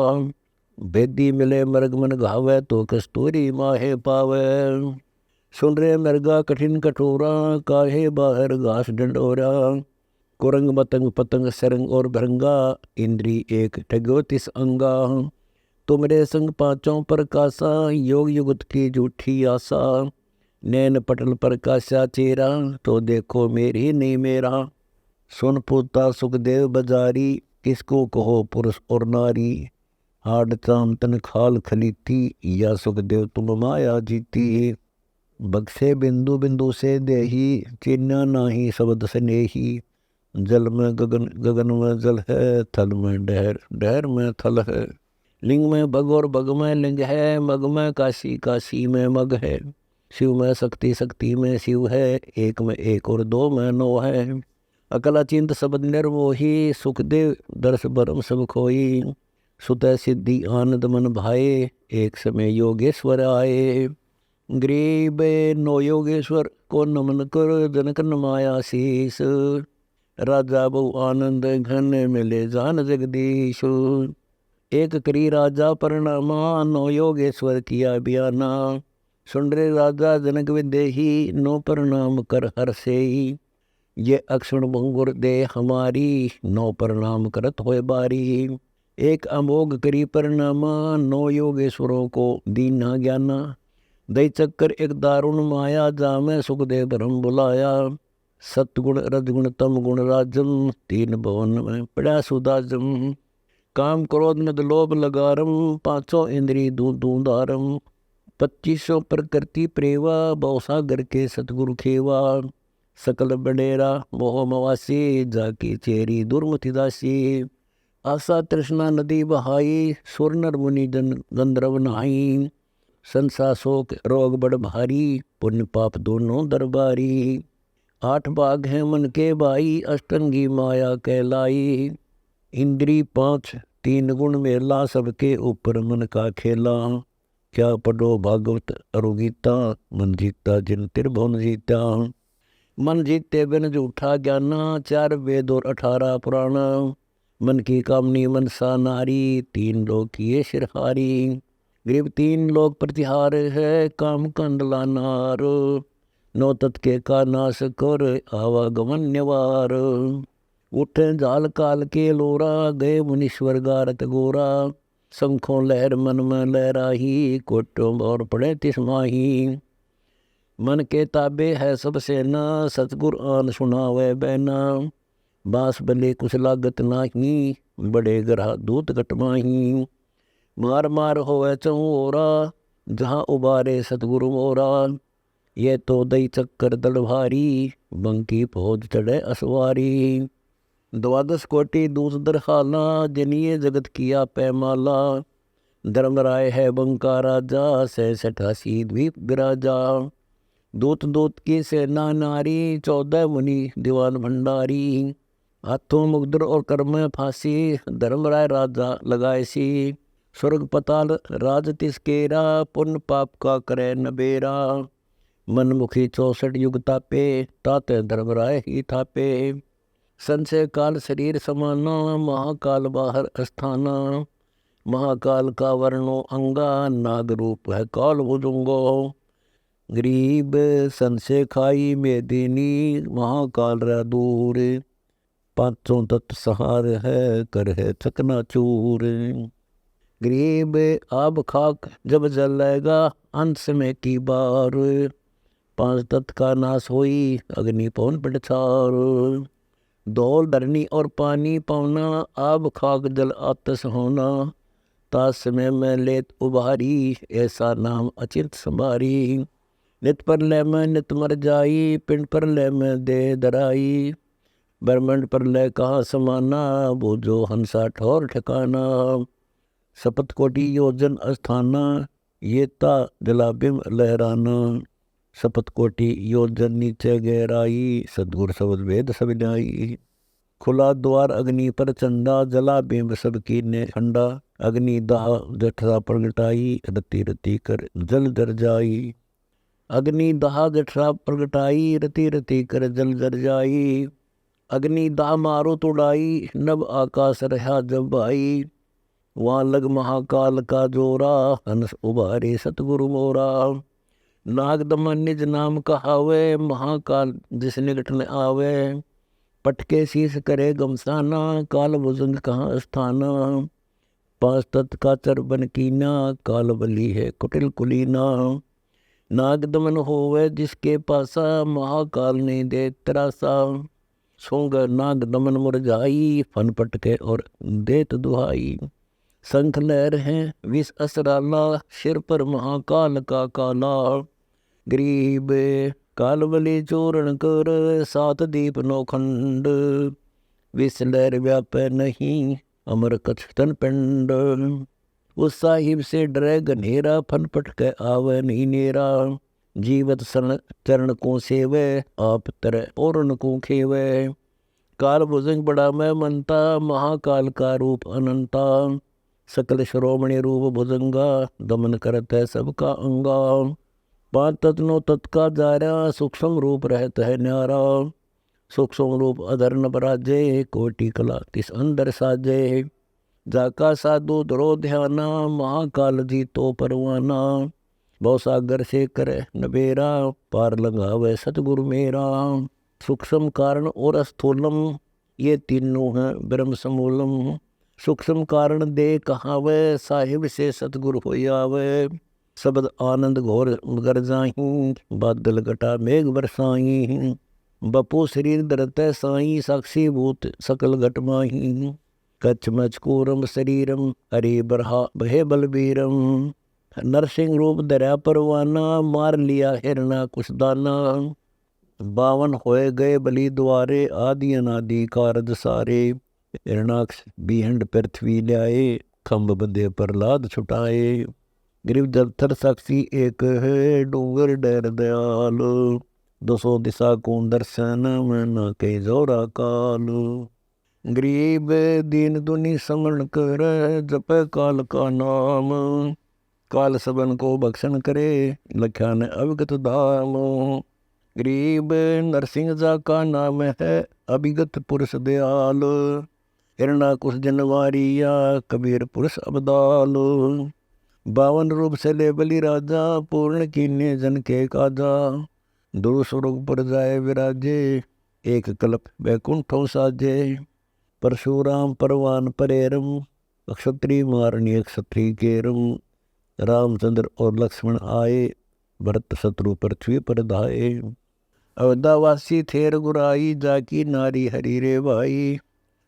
बेदी मिले मृग मन घावे, तो कस्तूरी माहे पावे। सुन रे मृगा कठिन कठोरा, काहे बाहर घास डंडोरा। कुरंग मतंग पतंग सरंग और भृंगा, इंद्री एक ठग्यो तिस अंगा। तुमरे संग पांचों प्रकाशा, योग युगत की झूठी आशा। नैन पटल प्रकाशा चेरा, तो देखो मेरी नहीं मेरा। सुन पूता सुखदेव बजारी, किसको कहो पुरुष और नारी। हाड चाम तन खाल खलीती, या सुखदेव तुम माया जीती। बक्से बिंदु बिंदु से देही, चिन्ह नाही शब्द स्नेही। जल में गगन गगन में जल है, थल में डहर डहर में थल है। लिंग में बग और बग में लिंग है, मग में काशी काशी में मग है। शिव में शक्ति शक्ति में शिव है, एक में एक और दो में नो है। अकला चिंत शब्द निर्मोही, सुखदेव दर्श बरम सब खोई। सुत सिद्धि आनंद मन भाए, एक समय योगेश्वर आए। गरीब नो योगेश्वर को नमन कर, जनक नमाया शीस। राजा बहु आनंद घन, मिले जान जगदीश। एक करी राजा परनामा, नो योगेश्वर किया बयाना। सुन रे राजा जनक विदेही, नो प्रणाम कर हर से। ये अक्षण भंगुर दे हमारी, नो प्रणाम करत होए बारी। एक अमोघ करी प्रणामा, नो योगेश्वरों को दीना ज्ञाना। दई चक्कर एक दारुण माया, जामे सुखदेव ब्रह्म बुलाया। सतगुण रजगुण तम गुण राजम, तीन भवन में पड़ा सुदाजम। काम क्रोध मद लोभ लगारम, पांचों इंद्री दूं दूं दारम। 2500 प्रकृति प्रेवा, बहुसागर के सतगुरु खेवा। सकल बडेरा मोह मवासी, जाकी चेरी दुर्मति दासी। आशा तृष्णा नदी बहाई, सुर नर मुनि जन गंधर्व नहाई। संसा शोक रोग बड़ भारी, पुण्य पाप दोनों दरबारी। 8 बाघ हैं मन के भाई, अष्टंगी माया कहलाई। इंद्री 5 3 गुण मेला, सबके ऊपर मन का खेला। क्या पढ़ो भागवत अरुगीता, मन जीता जिन त्रिभुवन जीता। मन जीते बिन झूठा ज्ञाना, 4 वेद और 18 पुराण। मन की कामनी मनसा नारी, 3 लोग किए सिरहारी। गरीब 3 लोग प्रतिहार है, काम कंडला नार। 9 तत् के का नाश कर, आवागमन निवार। उठे जाल काल के लोरा, गए मुनीश्वर गारत गोरा। शंखों लहर मन में लहराही, कोटों और पड़े तिसमाही। मन के ताबे है सब सेना, सतगुर आन सुनावे बैना। बास बले कुछ लागत नाही, बड़े ग्रह दूत कटमाही। मार मार होवे चौरा, जहाँ उबारे सतगुरु मोरा। ये तो दई चक्कर दल भारी, बंकी फौज चढ़े असवारी। द्वादश कोटि दूत दरहाला, जनिए जगत किया पैमाला। धर्मराय है बंका राजा, 86 द्वीप विराजा। दूत दूत की सेना नारी, 14 मुनि दीवान भंडारी। हाथों मुग्धर और कर में फांसी, धर्मराय राजा लगाए सी। स्वर्ग पताल राज तिसकेरा, पुण्य पाप का करे नबेरा। मनमुखी 64 युग तापे, ताते धर्मराय ही थापे। संशय काल शरीर समाना, महाकाल बाहर अस्थाना। महाकाल का वर्णो अंगा, नाग रूप है काल भुजंगो। गरीब संशय खाई मेदिनी, महाकाल रा दूर। पांचों तत्व सहार है, कर है चकना चूर। गरीब आब खाक जब जलेगा, अंत में की बार। 5 तत्व का नाश होई, अग्नि पवन पिटछार। धौल धरनी और पानी पावना, आब खाक जल आतस होना। तास समय में लेत उभारी, ऐसा नाम अचिंत संभारी। नित पर लय में नित मर जाई, पिंड पर लय में दे दराई। ब्रह्मंड पर लय कहाँ समाना, बूझो हंसा ठौर ठिकाना। सपत कोटि योजन अस्थाना, ये ता जलाबिम लहराना। सपत कोटि योजन नीचे गहराई, सदगुर शब्द वेद सब न्यायी। खुला द्वार अग्नि पर चंदा, जला बिंब सब कीने ठंडा। अग्नि दाह जठरा प्रगटाई, रति रति कर जल जर जाई। अग्नि दाह जठरा प्रगटाई, रति रति कर जल जर जाई। अग्नि दाह मारो तुड़ाई, नभ आकाश रहा जब भाई। वहाँ लग महाकाल का जोरा, हंस उबारे सतगुरु मोरा। नाग दमन निज नाम कहावे, महाकाल जिस निकट न आवे। पटके शीस करे गमसाना, काल भुजंग कहाँ स्थाना। 5 तत्व का चर बन कीना, काल बली है कुटिल कुलीना। नाग दमन होवे जिसके पासा, महाकाल ने दे त्रासा। सोंग नाग दमन मुरझाई, फन पटके और देत दुहाई। शंख लहर है विष असराला, सिर पर महाकाल का काला। गरीब काल बलि चूरण कर, 7 दीप 9 खंड। विष लहर व्यापै नहीं, अमर कछ तन पिंड। उस साहिब से डरे गनेरा, फन पटके आवे नहीं नेरा। जीवत शरण चरण को सेवे, आप तरह पूर्ण को खेवे। काल भुजंग बड़ा मैं मनता, महाकाल का रूप अनंता। सकल श्रोमणि रूप भुजंगा, दमन करत है सबका अंगा। 5 तत्व तत् का जारा, सूक्ष्म रूप रहता है न्यारा। सूक्ष्म रूप अधर न बराजे, कोटि कला तिस अंदर साजे। जाका साधु धरो ध्याना, महाकाल जी तो परवाना। भव सागर से करे नबेरा, पार लगावे सतगुरु मेरा। सूक्ष्म कारण और स्थूलम, ये तीनों हैं ब्रह्म समूलम। सूक्ष्म कारण दे कहावे, साहिब से सतगुरु हो आवे। शब्द आनंद घोर गर जाही, बादल घटा मेघ बरसाई। बपू शरीर धरते साई, साक्षी भूत सकल घट माही। कच्छ मचकूरम शरीरम, हरि बरहा भय बलबीरम। नरसिंह रूप धरा परवाना, मार लिया हिरना कुछ दाना। 52 होए गए बलि द्वारे, आदि अनादि कारज सारे। हिरणाक्ष बिहंड पृथ्वी ल्याए, खम्ब बंदे प्रहलाद छुटाए। गिरिव जलथर साक्षी एक है, डूंगर डर दयाल। 200 दिशा को दर्शन, में न कई जोरा काल। गरीब दीन दुनी समरण कर, जप काल का नाम। काल सबन को भक्षण करे, लख्या ने अविगत धाम। गरीब नरसिंह जा का नाम है, अभिगत पुरुष दयाल। हिरणा कुश जनवारिया, कबीर पुरुष अबदाल। 52 रूप से ले बलि राजा, पूर्ण कीन्य जन के काजा। दुरु स्वरूप पर जाए विराजे, एक कल्प वैकुंठों साजे। परशुराम परवान परेरम, क्षत्रिय मारणी क्षत्रिय केरम। रामचंद्र और लक्ष्मण आए, भरत शत्रु पृथ्वी पर धाये। अवधावासी थे रघुराई, जाकी नारी हरि रे भाई।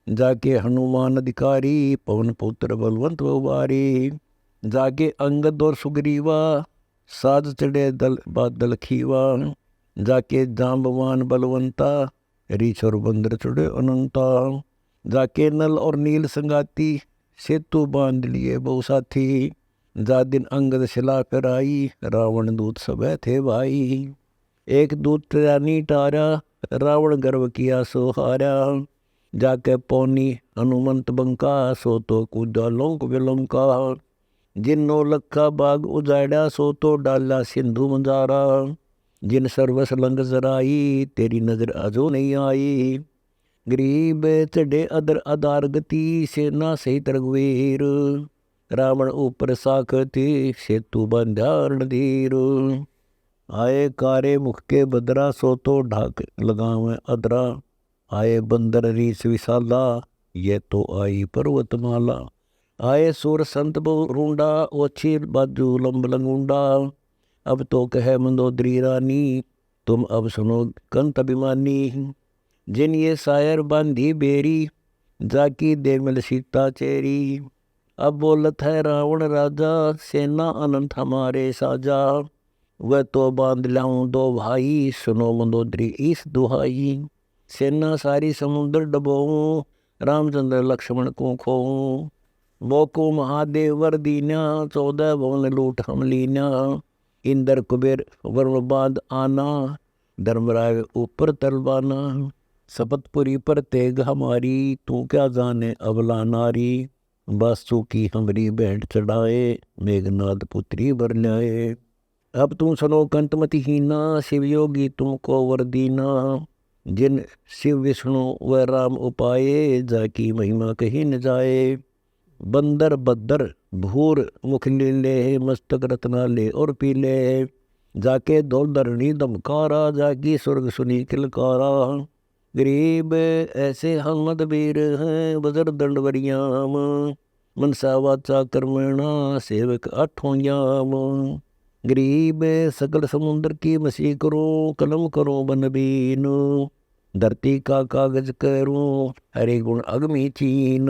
जाके हनुमान अधिकारी, पवन पुत्र बलवंत उबारी। जाके अंगद और सुग्रीवा, साज चढ़े दल बादल खीवा। जाके जाम्बवान बलवंता, रीछ और बंदर चढ़े अनंता। जाके नल और नील संगाती, सेतु बांध लिए बहु साथी। जा दिन अंगद शिला पर आई, रावण दूत सब थे भाई। एक दूत रानी टारा, रावण गर्व किया सो हारा। जाके पौनी हनुमंत बंका, सो तो कूदा लोक विलंका। जिन नौ लखा बाग उजाड़ा, सो तो डाला सिंधु मंजारा। जिन सर्वस लंग जराई, तेरी नजर अजो नहीं आई। गरीब चढ़े अदर आधार गति, सेना सहित रघुवीर। रावण ऊपर साखती, सेतु बांधा रणधीर। आए कारे मुख के बदरा, सो तो ढाक लगावे अदरा। आए बंदर रीस विशाला, ये तो आई पर्वतमाला। आए सुर संत रूंडा, ओछी बाजू लंब लंगुंडा। अब तो कहे मंदोदरी रानी, तुम अब सुनो कंत अभिमानी। जिन ये सायर बांधी बेरी, जाकी देवल सीता चेरी। अब बोलत है रावण राजा, सेना अनंत हमारे साजा। वह तो बांध लाऊं दो भाई, सुनो मंदोदरी इस दुहाई। सेना सारी समुद्र डबोऊं, रामचंद्र लक्ष्मण को खोऊं। मोको महादेव वर दीना, 14 भवन लूट हम लीना। इंद्र कुबेर वरुण बांध आना, धर्मराय ऊपर तरबाना। शपथपुरी पर तेग हमारी, तू क्या जाने अबला नारी। बासुकी हमरी भेंट चढ़ाए, मेघनाद पुत्री बर ल्याए। अब तुम सुनो कंतमति हीना, शिव योगी तुमको वर दीना। जिन शिव विष्णु व राम उपाये, जाकी महिमा कही न जाए। बंदर बद्दर भूर मुख लीले, मस्तक रत्नाले और पीले। जाके दौल धरणी दमकारा, जाकी स्वर्ग सुनी किलकारा। गरीब ऐसे हमद वीर हैं, बजर दंड वरियाम। मनसा वाचा कर्मणा, सेवक आठों याम। गरीब सकल समुद्र की मसी करूं, कलम करूं बन बीन। धरती का कागज करूं, हरे गुण अगमी चीन।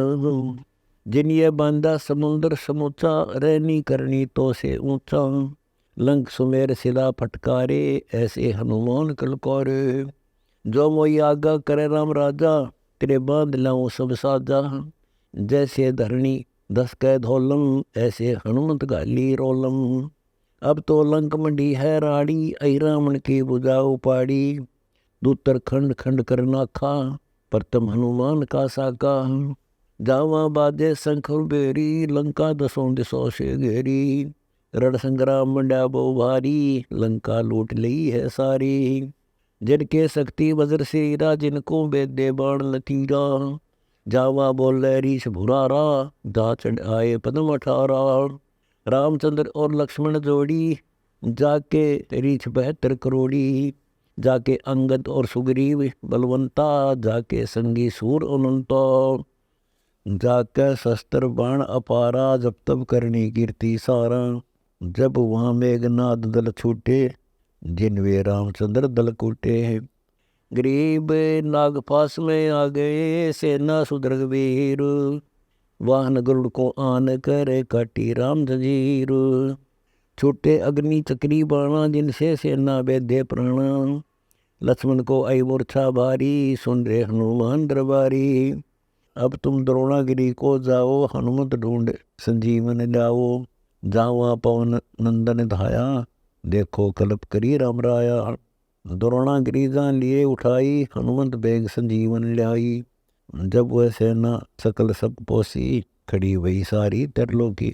जिन ये बांधा समुद्र समूचा, रहनी करनी तो से ऊंचा। लंक सुमेर शिला फटकारे, ऐसे हनुमान कलकारे। जो मोई आगा करे राम राजा, तेरे बांध लाऊं सब साजा। जैसे धरणी दस कै धोलम, ऐसे हनुमत गाली रोलम। अब तो लंक मंडी है राड़ी, आई रावण की बुझा उपाड़ी। दूतर खंड खंड कर नाखा, प्रथम हनुमान का साका। जावा बाजे शंख बेरी, लंका दसों दिशों से घेरी। रण संग्राम मंडा बहु भारी, लंका लूट ली है सारी। जिनके शक्ति वज्र सीरा, जिनको वेदे बाण लतीरा। जावा बोले रीछ भुरारा, जा चढ़ आए पद्म 18। रामचंद्र और लक्ष्मण जोड़ी, जाके रीछ 72 करोड़ी। जाके अंगद और सुग्रीव बलवंता, जाके संगी सूर अनंता। जाके शस्त्र बाण अपारा, जब तब करनी कीर्ति सारा। जब वहाँ मेघनाद दल छूटे, जिन वे रामचंद्र दल कूटे। गरीब नागपास में आ गए, सेना सुदृढ़ वीर। वाहन गरुड़ को आन कर, काटी राम जंजीर। छूटे अग्नि चक्री बाणा, जिनसे सेना बेधे प्राणा। लक्ष्मण को आई मूर्छा भारी, सुन रे हनुमान दरबारी। अब तुम द्रोणागिरी को जाओ, हनुमत ढूंढ संजीवन लाओ। जावा पवन नंदन धाया, देखो कल्प करी राम राया। द्रोणागिरी जान लिए उठाई, हनुमंत बेग संजीवन ल्याई। जब वह सेना सकल सब पोसी, खड़ी वही सारी तरलोकी।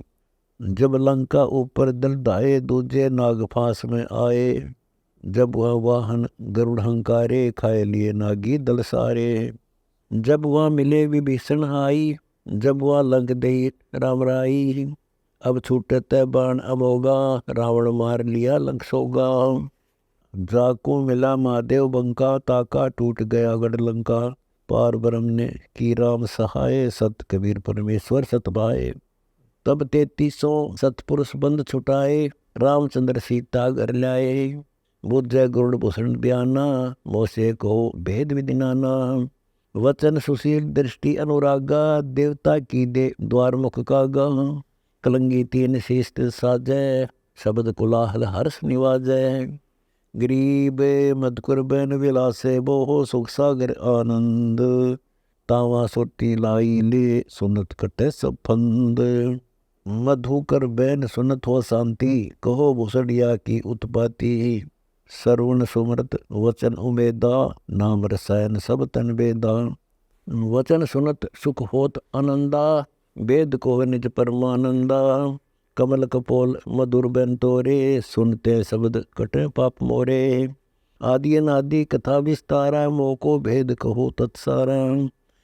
जब लंका ऊपर दल धाये, दूजे नागफास में आए। जब वह वाहन गरुड़ हंकारे, खाए लिए नागी दल सारे। जब वह मिले विभीषण आई, जब वह लंक दई राम राई। अब छूटत बाण अमोगा, रावण मार लिया लंक सोगा। जाको मिला महादेव बंका, ताका टूट गया गढ़ लंका। पार ब्रह्म ने की राम सहाय, सत कबीर परमेश्वर सत भाए। तब 3300 सतपुरुष बंद छुटाए, रामचंद्र सीता घर लाए, बुझे गुरुड़ भूषण बयाना, मोसे को भेद विधि नाना। वचन सुशील दृष्टि अनुरागा, देवता की दे द्वार मुख कागा। कलंगी तीन शीष साजै, शब्द कुलाहल हर्ष निवाजै। गरीब मधुकर बैन विलासे, बोहो सुख सागर आनंद। तावा सोटी लाई ले, सुनत कटे सब फंद। मधुकर बैन सुनत हो शांति, कहो भूषणिया की उत्पत्ति। सरवण सुमृत वचन उमेदा, नाम रसायन सब तन वेदा। वचन सुनत सुख होत आनंदा, वेद को निज परमानंदा। कमल कपोल मधुर बैन तोरे, सुनते शब्द कटे पाप मोरे। आदि अनादि कथा विस्तारा, मोको भेद कहो तत्सारा।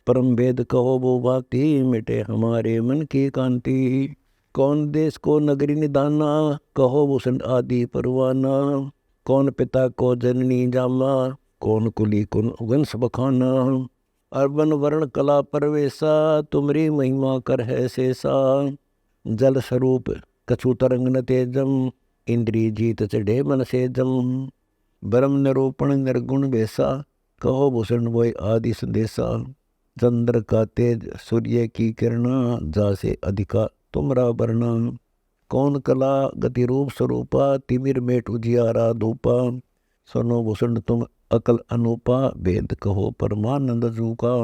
परम भेद कहो वो भांति, मिटे हमारे मन की कांति। कौन देश को नगरी निदाना, कहो भूषण आदि परवाना। कौन पिता को जननी जामा, कौन कुली कौन वंश बखाना। अर्बन वर्ण कला परवेशा, तुमरी महिमा कर है शेषा। जल स्वरूप कछु तरंग न तेजम, इंद्री जीत चढ़े मन से जम। ब्रह्म निरूपण निर्गुण बेसा, कहो भूषण वोय आदि संदेशा। चंद्र का तेज सूर्य की किरणा, जासे अधिका तुमरा वर्णा। कौन कला गति रूप स्वरूपा, तिमिर मेट उजियारा धूपा। सुनो भूषण तुम अकल अनूपा, भेद कहो परमानंद जूका।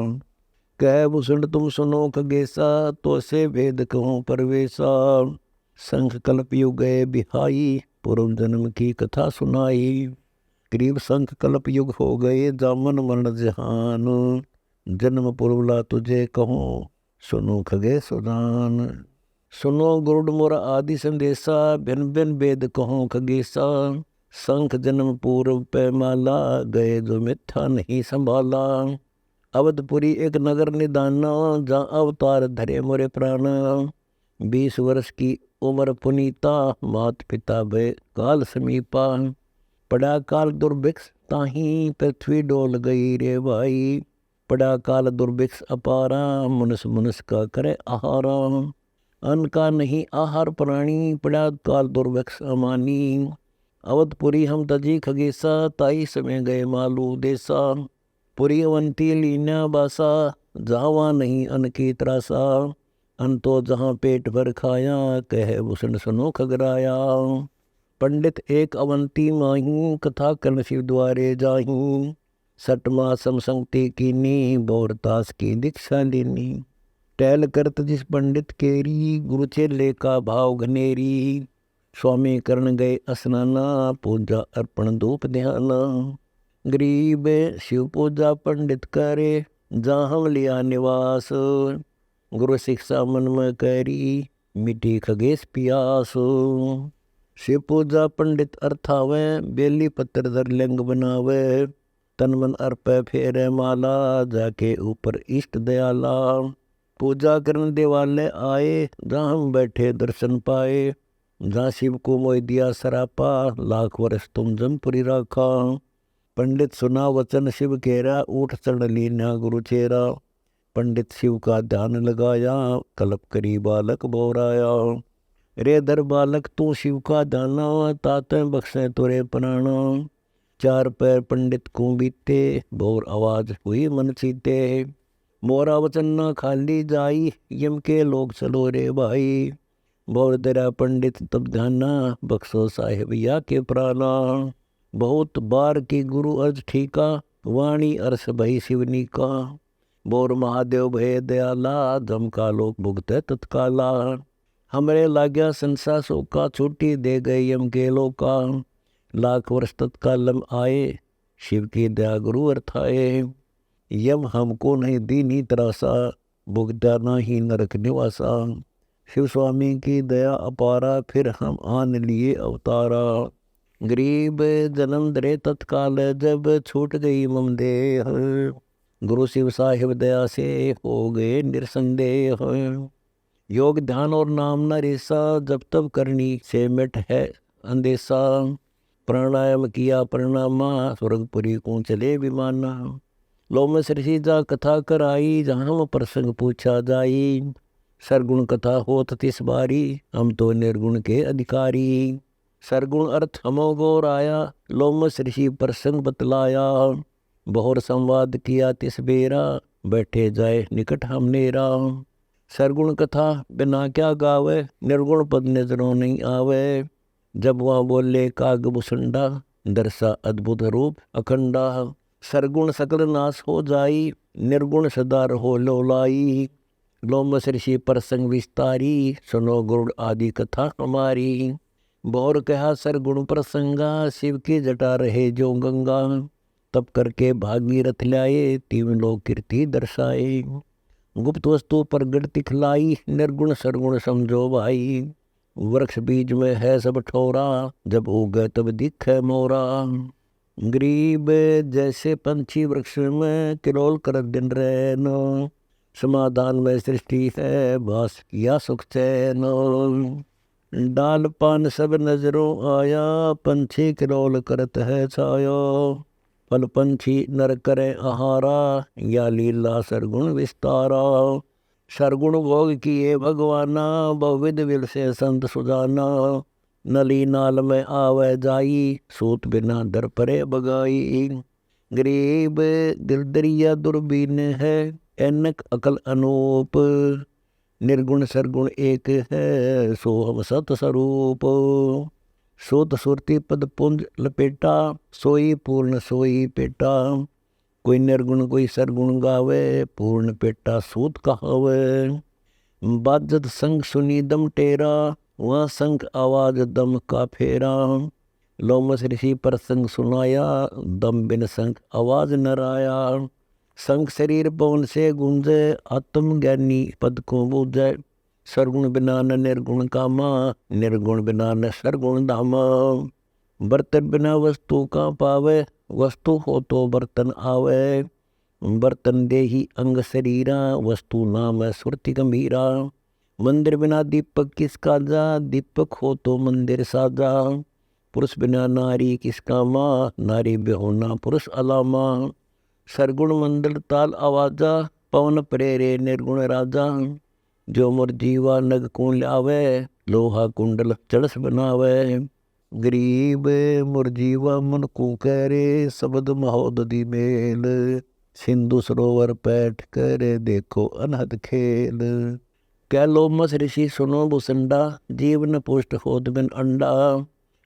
कह भूषण तुम सुनो खगेसा, तो से भेद कहो परवेशा। संख कल्प युग गए बिहाई, पूर्व जन्म की कथा सुनाई। करीब संख कल्प युग हो गए, जामन मरण जहान। जन्म पूर्वला तुझे कहूँ, सुनो खगे सुजान। सुनो गुरुड मोर आदि संदेशा, भिन भिन वेद कहूँ खगेसा। संख जन्म पूर्व पैमाला, गए जो मिथ्या नहीं संभाला। अवधपुरी एक नगर निदाना, जहाँ अवतार धरे मोरे प्राण। 20 वर्ष की उम्र पुनीता, मात पिता भय काल समीपा। पड़ा काल दुर्भिक्ष ताही, पृथ्वी डोल गई रे भाई। पड़ा काल दुर्भिक्ष अपारा, मनुष्य मनुष्य का करे आहारा। अन्न का नहीं आहार प्राणी, पड़ा काल दुर्भिक्ष अमानी। अवधपुरी हम तजी खगेसा, ताई समय गए मालू देसा। पुरी अवंती लीना बासा, जावा नहीं अन्न की त्रासा। अन्न तो जहाँ पेट भर खाया, कहे भूषण सुनो खगराया। पंडित एक अवंती माही, कथा कर्ण शिव द्वारे जाही। सटमा समसंगति कीनी, बोरतास की दीक्षा लीनी। टहल करत जिस पंडित केरी, गुरु चेले का भाव घनेरी। स्वामी करण गए स्नाना, पूजा अर्पण धूप ध्याना। गरीब शिव पूजा पंडित करे, जहाँ लिया निवास। गुरु शिक्षा मन में करी, मिटी खगेश पियास। शिव पूजा पंडित अर्थावे, बेली पत्र धर लिंग बनावे। तन मन अर्पे फेरे माला, जाके ऊपर इष्ट दयाला। पूजा करन देवालय आए, जहाँ हम बैठे दर्शन पाए। जहाँ शिव को मोह दिया सरापा, लाख वर्ष तुम जमपुरी राखा। पंडित सुना वचन शिव केरा, ऊठ चढ़ लीना गुरु चेरा। पंडित शिव का ध्यान लगाया, कल्प करी बालक बोराया। रे दर बालक तू शिव का दाना, ताते बख्शे तुरे प्राणा। 4 पैर पंडित को बीते, बोर आवाज हुई मन चीते। मोरा वचन न खाली जाई, यम के लोग चलो रे भाई। बोर दरा पंडित तब ध्याना, बख्शो साहेब या के प्राणा। बहुत बार की गुरु अर्ज ठीका, वाणी अरस भई शिवनी का। बोर महादेव भय दयाला, जम का लोक भुगते तत्काला। हमरे लाग्या संसा सोका, छुट्टी दे गए यम के लोका। लाख वर्ष तत्कालम आए, शिव की दया गुरु अर्थाए। यम हमको नहीं दीनी त्रासा, भुगता नहीं नरक निवासा। शिव स्वामी की दया अपारा, फिर हम आन लिए अवतारा। गरीब जन्म दरे तत्काल, जब छूट गई मम देह। गुरु शिव साहिब दया से हो गए निरसंदेह। योग ध्यान और नाम न रेसा, जब तब करनी से मिट है अंदेशा। प्राणायाम किया प्रणामा, स्वर्गपुरी को चले विमाना। लो में ऋषि जा कथा कराई, जहाँ हम प्रसंग पूछा जाई। सरगुण कथा होत तिस बारी, हम तो निर्गुण के अधिकारी। सरगुण अर्थ हमो गौर आया, लोमस ऋषि प्रसंग बतलाया। बहुर संवाद किया तिस बेरा, बैठे जाए निकट हम नेरा। सरगुण कथा बिना क्या गावे, निर्गुण पद नजरों नहीं आवे। जब वहाँ बोले काग बुसंडा, दर्शा अद्भुत रूप अखंडा। सरगुण सकल नाश हो जाई, निर्गुण सदा रहो लोलाई। लोमस ऋषि प्रसंग विस्तारी, सुनो गुरुड़ आदि कथा हमारी। बहुर कहा सरगुण प्रसंगा, शिव की जटा रहे जो गंगा। तब करके भागीरथ लाए, तीन लोक कीर्ति दर्शाए। गुप्त वस्तु प्रगट दिखलाई, निर्गुण सरगुण समझो भाई। वृक्ष बीज में है सब ठोरा, जब उगे तब दिखे मोरा। गरीब जैसे पंछी वृक्ष में, किरोल कर दिन रैनो। समाधान में सृष्टि है, वास किया सुख चैन। डाल पान सब नजरों आया, पंछी किरोल करत है छायो। फल पंछी नर करे आहारा, या लीला सरगुण विस्तारा। सरगुण भोग किए भगवाना, बहुविध विल से संत सुजाना। नली नाल में आवे जाई, सूत बिना दर परे बगाई। गरीब दिल दरिया दुर्बीन है, ऐनक अकल अनूप। निर्गुण सरगुण एक है, सो हम सत स्वरूप। सोत सुरती पद पुंज लपेटा, सोई पूर्ण सोई पेटा। कोई निर्गुण कोई सरगुण गावे, पूर्ण पेटा सूत कहावे। बाजत संग सुनी दम टेरा, वहाँ संग आवाज दम का फेरा। लोमस ऋषि प्रसंग सुनाया, दम बिन संग आवाज न राया। संग शरीर पवन से गूंजे, आत्म ज्ञानी पद को बूझे। सरगुण बिना न निर्गुण कामा, निर्गुण बिना न सरगुण धामा। बर्तन बिना वस्तु का पावे, वस्तु हो तो बर्तन आवे। बर्तन देही अंग शरीरा, वस्तु नाम सुरति गंभीरा। मंदिर बिना दीपक किसका जा, दीपक हो तो मंदिर साजा। पुरुष बिना नारी किसका माँ, नारी बेहोना पुरुष अलामा। सरगुण मंडल ताल आवाजा, पवन प्रेरे निर्गुण राजा। जो मोर जीवा नग को लावे, लोहा कुंडल चड़स बनावे। गरीब मोर जीवा मन को करे, शब्द महोदधि मेल। सिंधु सरोवर पैठ कर, देखो अनहद खेल। क्या लोमस ऋषि सुनो बुसंडा, जीवन पुष्ट होत बिन अंडा।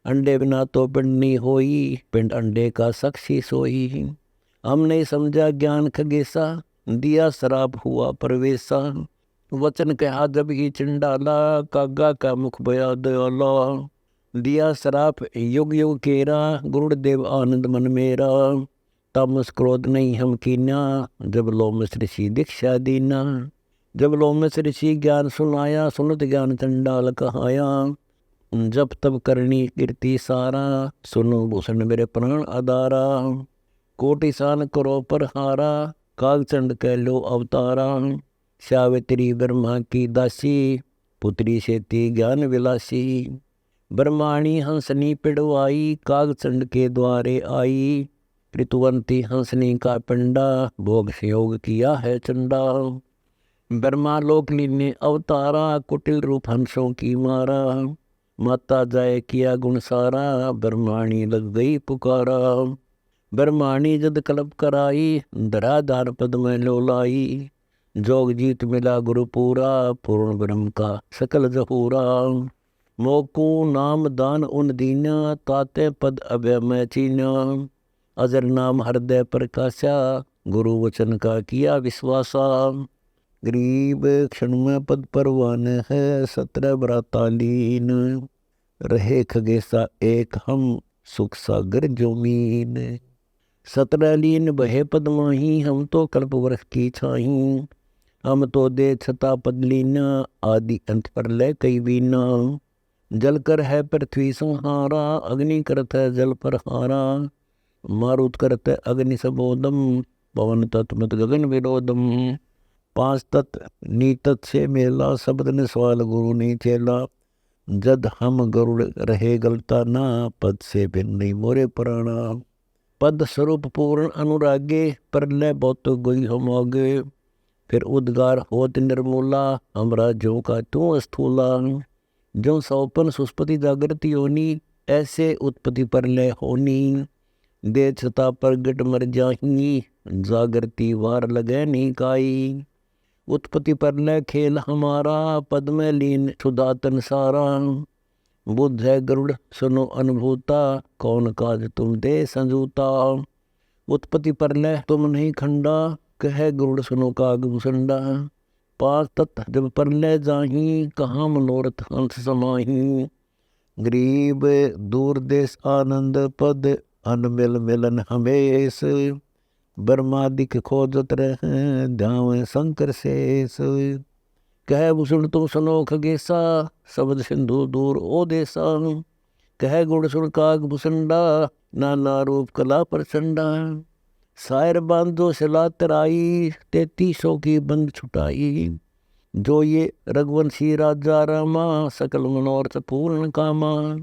अंडे बिना तो पिंड नहीं होई, पिंड अंडे का साक्षी सोई। हम नहीं समझा ज्ञान खगेसा, दिया शराब हुआ प्रवेशा। वचन कहा जब ही चंडाला, कागा का मुख बया दयाला। दिया शराप युग युग केरा, गुरुदेव आनंद मन मेरा। तामस क्रोध नहीं हम कीना, जब लोमस ऋषि दीक्षा दीना। जब लोमस ऋषि ज्ञान सुनाया, सुनत ज्ञान चंडाल कहाया। जब तब करनी कीर्ति सारा, सुनो भूषण मेरे प्राण आधारा। कोटि सान करो पर हारा, कागचंड कह लो अवतारा। सावित्री ब्रह्मा की दासी, पुत्री सेती ज्ञान विलासी। ब्रह्माणी हंसनी पिड़वाई, कागचंड के द्वारे आई। ऋतुवंती हंसनी का पिंडा, भोग संयोग किया है चंडा। ब्रह्मा लोकनी ने अवतारा, कुटिल रूप हंसों की मारा। माता जाए किया गुण सारा, ब्रह्माणी लग गई पुकारा। ब्रह्माणी जद कल्प कराई, धराधार पद में लोलाई। जोग जीत मिला गुरु पूरा, पूर्ण ब्रह्म का सकल जहूरा। मोकू नाम दान उन दीना, ताते पद अभय में चीना। अजर नाम हृदय प्रकाशा, गुरु वचन का किया विश्वासा। गरीब क्षण में पद परवान है, 17 बरातालीन। रहे खगेसा एक हम, सुख सागर जोमीन। 17 लीन बहे पद माही, हम तो कल्प वृक्ष की छाही। हम तो दे छता पद लीना, आदि अंत पर ले कई बीना। जल कर है पृथ्वी संहारा, अग्नि करत है जल पर हारा। मारुत करत है अग्नि सबोदम, पवन तत्मत गगन विरोधम। 5 तत्व नीतत से मेला, शब्द ने सवाल गुरु नहीं चेला। जद हम गरुड़ रहे गलता ना, पद से भिन्न नहीं मोरे प्राणा। पद स्वरूप पूर्ण अनुरागे, परलय बहुत गोई हम आगे। फिर उद्गार होत निर्मूला, हमरा जो का तू स्थूला। जो सौपन सुस्पति जागृति योनी, ऐसे उत्पत्ति प्रलय होनी, दे छता प्रगट मर जाही, जागृति वार लगे नहीं काई। उत्पत्ति प्रलय खेल हमारा, पद में लीन सुदातन सारा। बुद्ध है गरुड़ सुनो अनुभूता, कौन काज तुम दे संजूता। उत्पत्ति प्रलय तुम नहीं खंडा, कह गरुड़ सुनो काग भूसंडा। पांच तत्व जब प्रलय जाही, कहाँ मनोरथ हंस समाही। गरीब दूर देश आनंद पद, अनमिल मिलन हमेश। ब्रह्मादिक खोजत रहे, ध्यान शंकर शेष। कह भूषण तुम सुनो खगेसा, शब्द सिंधु दूर ओ देसा। कह गुण सुन काग भूसंडा, नाना रूप कला प्रचंडा। शायर बांधो सिला तराई, 3300 की बंद छुटाई। जो ये रघुवंशी राजा रामा, सकल मनोरथ पूर्ण कामा।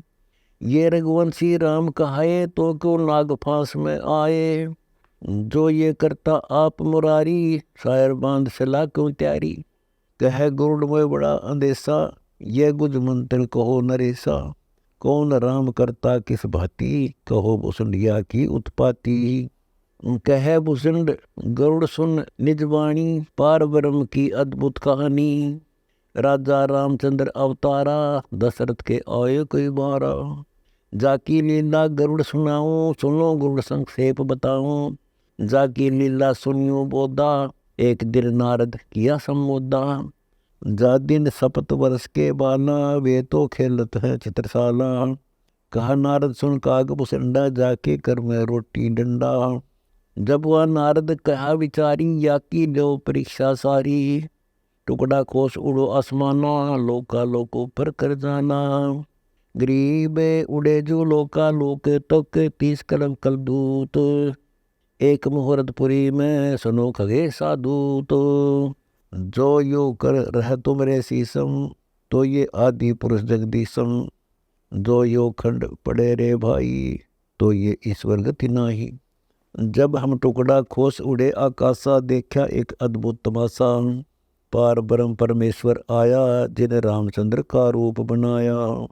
ये रघुवंशी राम कहाए, तो क्यों नाग फांस में आए। जो ये करता आप मुरारी, शायर बांध सिला क्यों त्यारी। कह गुरुड़ में बड़ा अंदेशा, ये गुज मंत्र कहो नरेसा। कौन राम करता किस भांति, कहो भुसंडिया की उत्पाती। कह भुसंड गरुड़ सुन निजवाणी, पार ब्रह्म की अद्भुत कहानी। राजा रामचंद्र अवतारा, दशरथ के आये कोई बारा। जाकी लीला गरुड़ सुनाऊं, सुनो गरुड़ संक्षेप बताऊं। जाकी लीला सुनियो बोधा, एक दिन नारद किया संबोधा। जा दिन सपत वर्ष के बाला, वे तो खेलत है चित्रशाला। कहा नारद सुन काग भूसंडा, जाके कर में रोटी डंडा। जब वह नारद कहा विचारी, या की लो परीक्षा सारी। टुकड़ा खोस उड़ो आसमाना, लोका लोको पर कर जाना। गरीब उड़े जो लोका लोक तक, 30 कलम कल दूत। एक मुहूर्तपुरी में सुनो खगे साधूत। जो यो कर रह तुमरे शीसम, तो ये आदि पुरुष जगदीशम। जो यो खंड पड़े रे भाई, तो ये ईश्वर गति नाही। जब हम टुकड़ा खोस उड़े आकाशा, देखा एक अद्भुत तमाशा। पार ब्रह्म परमेश्वर आया, जिन रामचंद्र का रूप बनाया।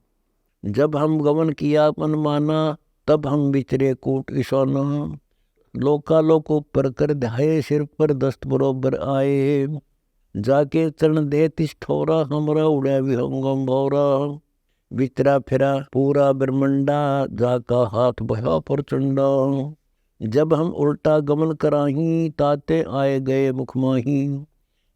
जब हम गमन किया मन माना, तब हम विचरे कूट ईशाना। लोका लोको पर कर ध्याये, सिर पर दस्त बरोबर आए। जाके चरण दे तिस ठोरा, हमरा उड़े विहंगम भौरा। विचरा फिरा पूरा ब्रह्मंडा, जाका हाथ बहा प्रचंडा। जब हम उल्टा गमन कराही, ताते आए गए मुखमाही।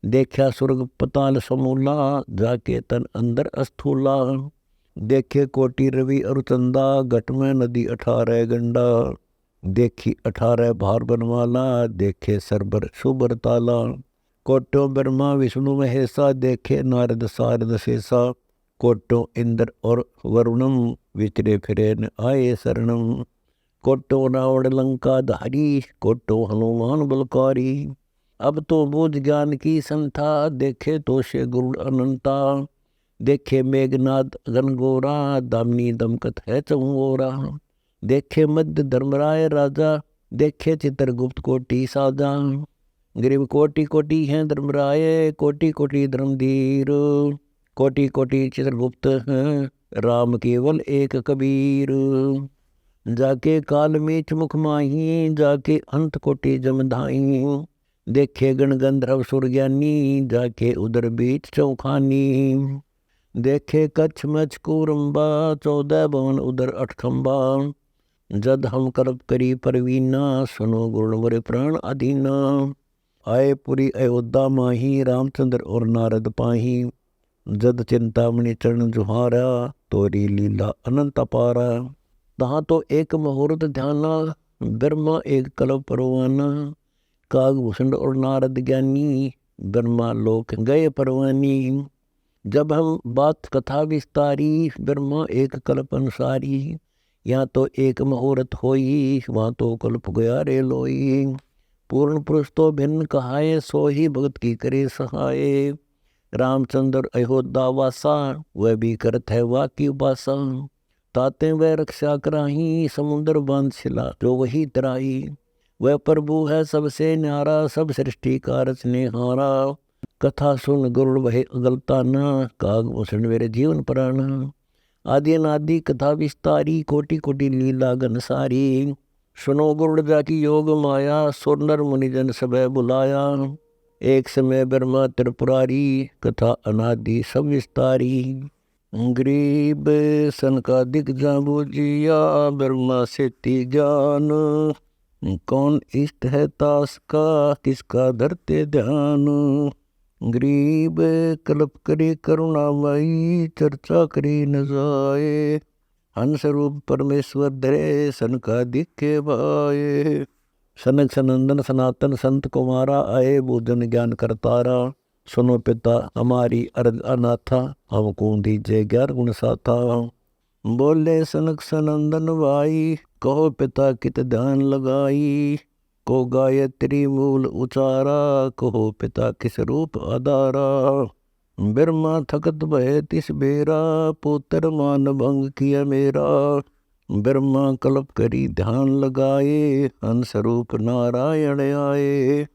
देखा स्वर्ग पताल समूला, जाके तन अंदर अस्थूला। देखे कोटि रवि और चंदा, घट में नदी 18 गंडा। देखी 18 भार बनवाला, देखे सरबर सुबर ताला। कोटो ब्रह्मा विष्णु महेशा, देखे नारद सारद शेषा। कोटो इंद्र और वरुणम, विचरे फिरे न आए शरणम। कोटो रावण लंका धारी, कोटो हनुमान बलकारी। अब तो बोध ज्ञान की संथा, देखे तो से गुरुड़ अनंता। देखे मेघनाद गनगोरा, दामिनी दमकत है चौरा। देखे मध्य धर्मराय राजा, देखे चित्रगुप्त कोटि साजा। गरीब कोटि कोटि हैं धर्मराय, कोटि कोटि धर्मधीर। कोटि कोटि चित्रगुप्त हैं, राम केवल एक कबीर। जाके काल मीच मुख माही, जाके अंत कोटि जमधाई। देखे गण गंधर्व सुर ज्ञानी, जाके उदर बीच चौखानी। देखे कच्छ मच्छ कूरम्बा, 14 भवन उदर 8 खंबा। जद हम करब करी परवीना, सुनो गुण मरे प्राण अधीना। आए पुरी अयोध्या माही, रामचंद्र और नारद पाही। जद चिंतामणि चरण जुहारा, तोरी लीला अनंत अपारा। तहाँ तो एक मुहूर्त ध्याना, ब्रह्मा एक कल्प परवाना। काग भूषण और नारद ज्ञानी, ब्रह्मा लोक गए परवानी। जब हम बात कथा विस्तारी, ब्रह्मा एक कल्प अनुसारी। यहाँ तो एक मुहूर्त होई, वहाँ तो कल्प गया रे लोई। पूर्ण पुरुष तो भिन्न कहाए, सो ही भगत की करे सहाय। रामचंद्र अयोध्या वासा, वह भी करत है वाकी उपासा। ताते वह रक्षा कराही, समुद्र बांध शिला जो वही तराई। वह प्रभु है सबसे न्यारा, सब सृष्टि का रचनेहारा। कथा सुन गुरुड़ वह अगलताना, काग भूषण मेरे जीवन प्राणा। आदि अनादि कथा विस्तारी, कोटि कोटि लीला घनसारी। सुनो गुरुदा की योग माया, सुर नर मुनिजन सबे बुलाया। एक समय ब्रह्मा त्रिपुरारी, कथा अनादि सब विस्तारी। गरीब सनकादिक जाबू जिया, ब्रह्मा सेती ज्ञान। कौन इष्ट है तास का, किसका धरते ध्यान। गरीब कल्प करे करुणामयी, चर्चा करी न जाए। हंस रूप परमेश्वर धरे, सनकादिक के भाए। सनक सनंदन सनातन संत कुमारा, आए भोजन ज्ञान करतारा। सुनो पिता हमारी अर्ज अनाथा, हमको दीजिए ज्ञान गुण साथा। बोले सनक सनंदन भाई, कहो पिता कित ध्यान लगाई। को गायत्री मूल उचारा, कहो पिता किस रूप आधारा। ब्रह्मा थकत भय तिस बेरा, पुत्र मान भंग किया मेरा। ब्रह्मा कल्प करी ध्यान लगाए, हंस रूप नारायण आए।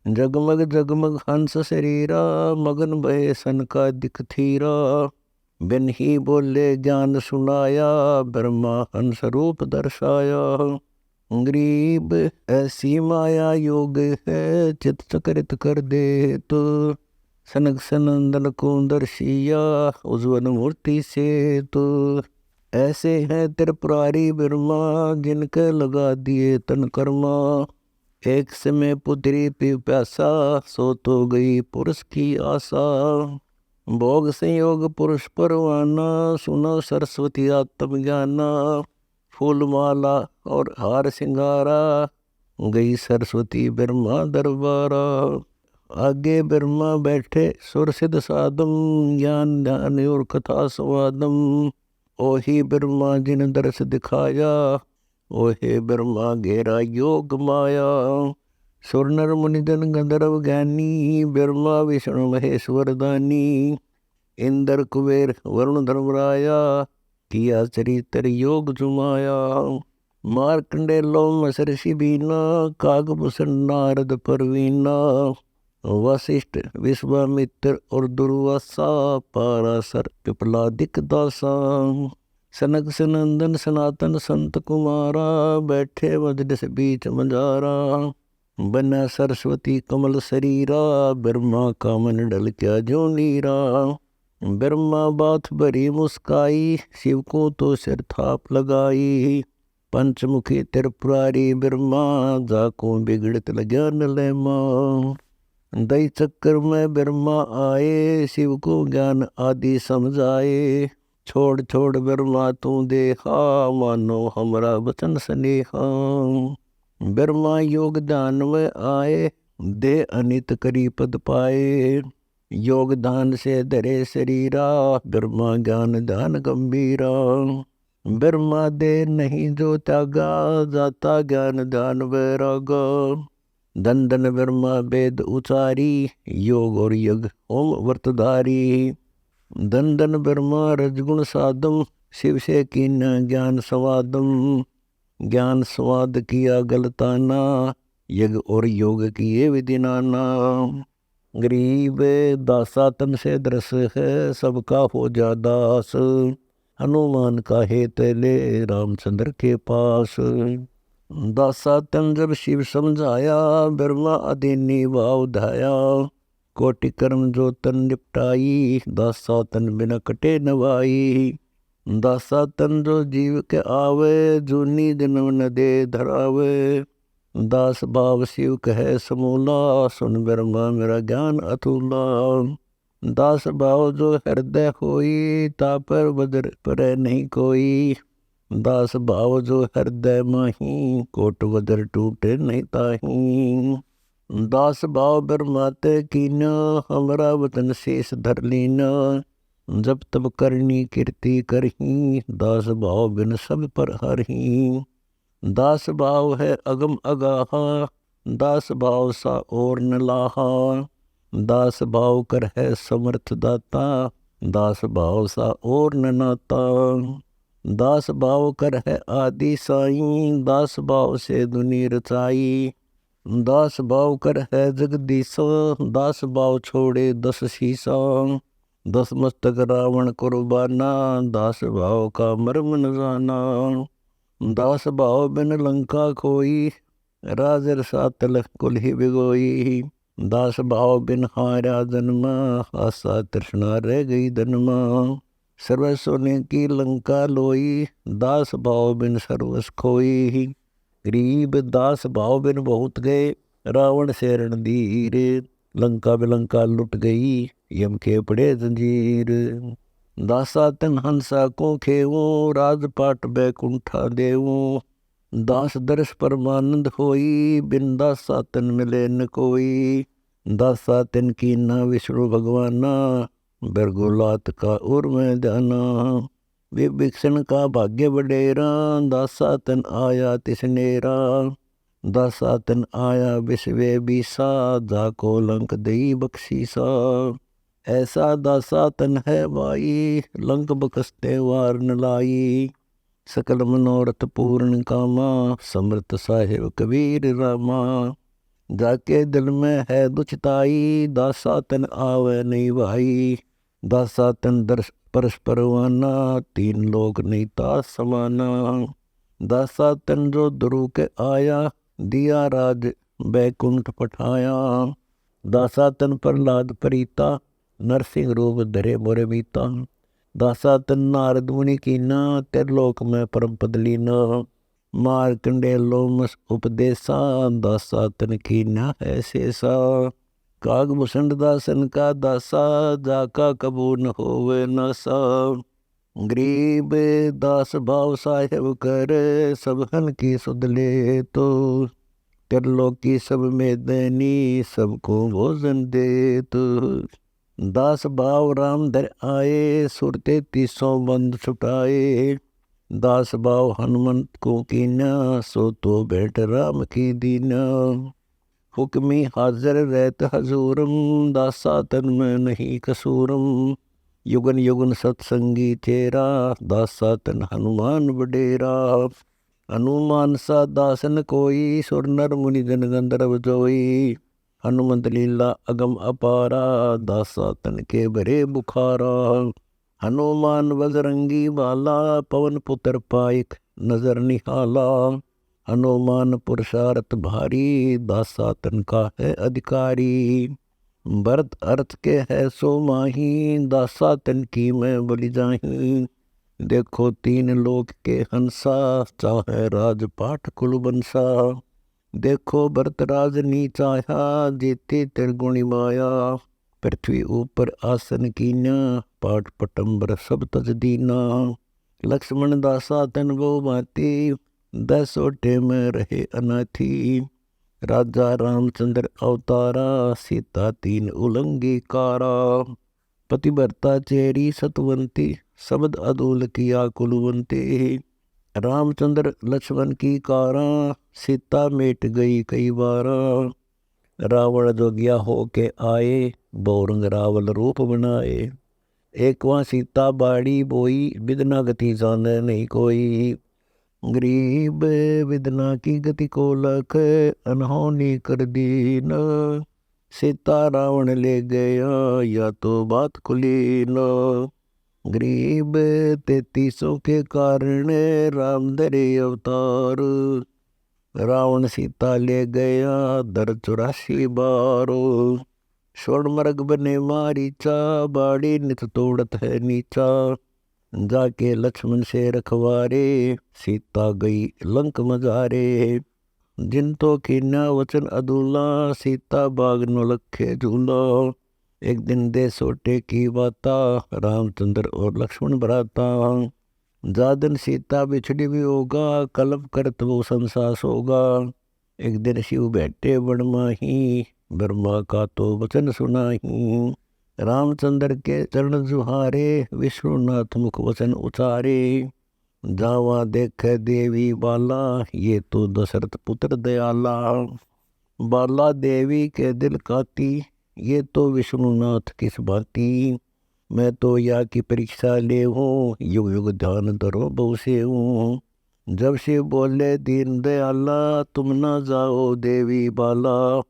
जगमग जगमग हंस शरीरा, मगन भय सन का दिख थीरा। बिन ही बोले ज्ञान सुनाया, ब्रह्मा हंस रूप दर्शाया। गरीब ऐसी माया योग है, चित चक्रित कर दे तो। सनक सनंदन को दर्शिया, उज्ज्वल मूर्ति से तो। ऐसे हैं त्रिपुरारी ब्रह्मा, जिनके लगा दिए तन कर्मा। एक समय पुत्री पिपासा, सो तो गई पुरुष की आशा। भोग संयोग पुरुष परवाना, सुनो सरस्वती आत्म ज्ञाना। फूल माला और हार सिंगारा, गई सरस्वती ब्रह्मा दरबारा। आगे ब्रह्मा बैठे सुर सिद्ध साधम, ज्ञान ध्यान और कथा स्वादम। ओही ब्रह्मा जिन दर्श दिखाया, ओहे ब्रह्मा घेरा योग माया। सुर नर मुनिजन गंधर्व ज्ञानी, ब्रह्मा विष्णु महेश्वर दानी। इंद्र कुबेर वरुण धर्मराया, किया चरित्र योग जुमाया। मार्कंडे लोम सरसी बीना, कागभूषण नारद परवीना। वशिष्ठ विश्वामित्र और दुर्वासा, पाराशर पिपलादिक दासा। सनक सनंदन सनातन संत कुमारा, बैठे मजलिस बीच मंजारा। बना सरस्वती कमल शरीरा, ब्रह्मा का मन डल क्या जो नीरा। ब्रह्मा बात भरी मुस्काई, शिव को तो सिर थाप लगाई। पंचमुखी त्रिपुरारी ब्रह्मा, जाको बिगड़त लग्या नलैमा। दई चक्कर में ब्रह्मा आए, शिव को ज्ञान आदि समझाए। छोड़ छोड़ ब्रह्मा तू देखा, मानो हमरा वचन स्नेहा। ब्रह्मा योग दान में आए, दे अनित करी पद पाए। योग दान से धरे शरीरा, ब्रह्मा ज्ञान दान गंभीरा। ब्रह्मा दे नहीं जो त्यागा, जाता ज्ञान दान वैरागा। धन धन ब्रह्मा वेद उचारी, योग और यज्ञ ओम व्रतधारी। धन धन ब्रह्मा रजगुण साधम, शिव से कीन्या ज्ञान स्वादम। ज्ञान स्वाद किया गलताना, यज्ञ और योग किए विधि नाना। गरीब दासा तन से दरस है, सबका हो जा दास। हनुमान का हेत ले, रामचंद्र के पास। दासा तन जब शिव समझाया, ब्रह्मा अधीनी भाव धाया। कोटि कर्म जो तन निपटाई, दासा तन बिना कटे नवाई। दासा तन जो जीव के आवे, जूनी जन्म न दे धरावे। दास भाव शिव कहे समूला, सुन ब्रह्मा मेरा ज्ञान अतुला। दास भाव जो हृदय होई, तापर बदर पर नहीं कोई। दास भाव जो हृदय माही, कोट वदर टूटे नहीं ताही। दास भाव ब्रह्मा ते कीना, हमरा वतन शेष धर लीना। जब तब करनी कीर्ति करही, दास भाव बिन सब पर हरही। दास भाव है अगम अगाहा, दास भाव सा और न लाहा। दास भाव कर है समर्थ दाता, दास भाव सा और न नाता। दास भाव कर है आदि साई, दास भाव से दुनि रचाई। दास भाव कर है जगदीशा, दास भाव छोड़े दस शीसा। दस मस्तक रावण कुर्बाना, दास भाव का मर्म न जाना। दास भाव बिन लंका कोई, राज रसा तिलक कुल ही बिगोई। दास भाव बिन हारा जन्म, आशा तृष्णा रह गई जन्मा। सर्वस सोने की लंका लोई, दास भाव बिन सर्वस खोई। गरीब दास भाव बिन बहुत गए, रावण से रणधीर। लंका बिलंका लुट गई, यम के पड़े जंजीर। दासा तन हंसा को खेवो, राजपाट बैकुंठा देवो। दास दर्श परमानंद होई, बिन दासा तन मिले न कोई। दासा तन की ना विष्णु भगवाना, बरगुलात का उर में जाना। विभीषण का भाग्य बडेरा, दासा तन आया तिसनेरा। दासा तन आया विश्वे बीसा, जाको लंक दई बख्शीसा। ऐसा दासा तन है भाई, लंक बकसते वार न लाई। सकल मनोरथ पूर्ण कामा, समर्थ साहिब कबीर रामा। जाके दिल में है दुचिताई, दासा तन आवे नहीं भाई। दासा तन दर्श परस्पर वाना, तीन लोक नहीं तास समाना। दासा तन जो ध्रुव के आया, दिया राज बैकुंठ पठाया। दासा तन प्रहलाद प्रीता, नरसिंह रूप धरे मोरे मीता। दासा तन नारद मुनि कीना, त्रिलोक में परम पद लीना। मारकंडे लोमस उपदेशा, दासा तन कीना है शेषा। कागभूषण दासन का दासा, जाका कबू न होवे नासा। गरीब दास भाव साहेब कर, सबहन की सुध ले तो। त्रिलोकी सब में देनी, सबको भोजन दे तो। दास भाव राम धर आए, सुरते 300 बंद छुटाए। दास भाव हनुमंत को कीना, सो तो भेंट राम की दीना। हुक्मी हाजिर रहत हजूरम, दासा तन में नहीं कसूरम। युगन युगन सत्संगी तेरा, दासा तन हनुमान बडेरा। हनुमान सा दासन कोई, सुर नर मुनि जन गंधर्व जोई। हनुमंत लीला अगम अपारा, दासा तन के भरे बुखारा। हनुमान बजरंगी बाला, पवन पुत्र पाइक नजर निहाला। हनुमान पुरुषार्थ भारी, दासा तन का है अधिकारी। भरत अर्थ के है सो माही, दासा तन की मैं बलि जाही। देखो 3 लोक के हंसा, चाहे राजपाट कुल बंसा। देखो भरत राज नी चाहा, जीती त्रिगुणी माया। पृथ्वी ऊपर आसन कीना, पाट पटम्बर सब तज दीना। लक्ष्मण दासा तन वो भांति, 10 ओटे में रहे अनाथी। राजा रामचंद्र अवतारा, सीता 3 उलंगी कारा। पतिव्रता चेरी सतवंती, शब्द अदूल किया कुलवंती। रामचंद्र लक्ष्मण की कारा, सीता मेट गई कई बारा। रावण जोगिया हो के आए, बहुरंग रावल रूप बनाए। एक वहाँ सीता बाड़ी बोई, विदना गति जाने नहीं कोई। गरीब विदना की गति को लख, अनहोनी कर दीन। सीता रावण ले गया, या तो बात खुली न। गरीब 33 के कारण, राम धरे अवतार। रावण सीता ले गया, दर 84 बारो। स्वर्ण मर्ग बने मारीचा, बाड़ी नित तोड़त है नीचा। जाके लक्ष्मण से रखवारे, सीता गई लंक मजारे। जिन तो कीन्या वचन अदूला, सीता बाग नो लखे झूला। एक दिन दे सोटे की बाता, रामचंद्र और लक्ष्मण भराता। जादन सीता बिछड़ी भी होगा, कलप करत वो संसास होगा। एक दिन शिव बैठे बन माही, ब्रह्मा का तो वचन सुनाही। रामचंद्र के चरण जुहारे, विष्णुनाथ मुख वचन उचारे। जावा देखे देवी बाला, ये तो दशरथ पुत्र दयाला। बाला देवी के दिल काती, ये तो विष्णुनाथ किस भांति। मैं तो या की परीक्षा ले हूँ, युग युग ध्यान धरो बहु से हूँ। जब शिव बोले दीन दयाला, तुम ना जाओ देवी बाला।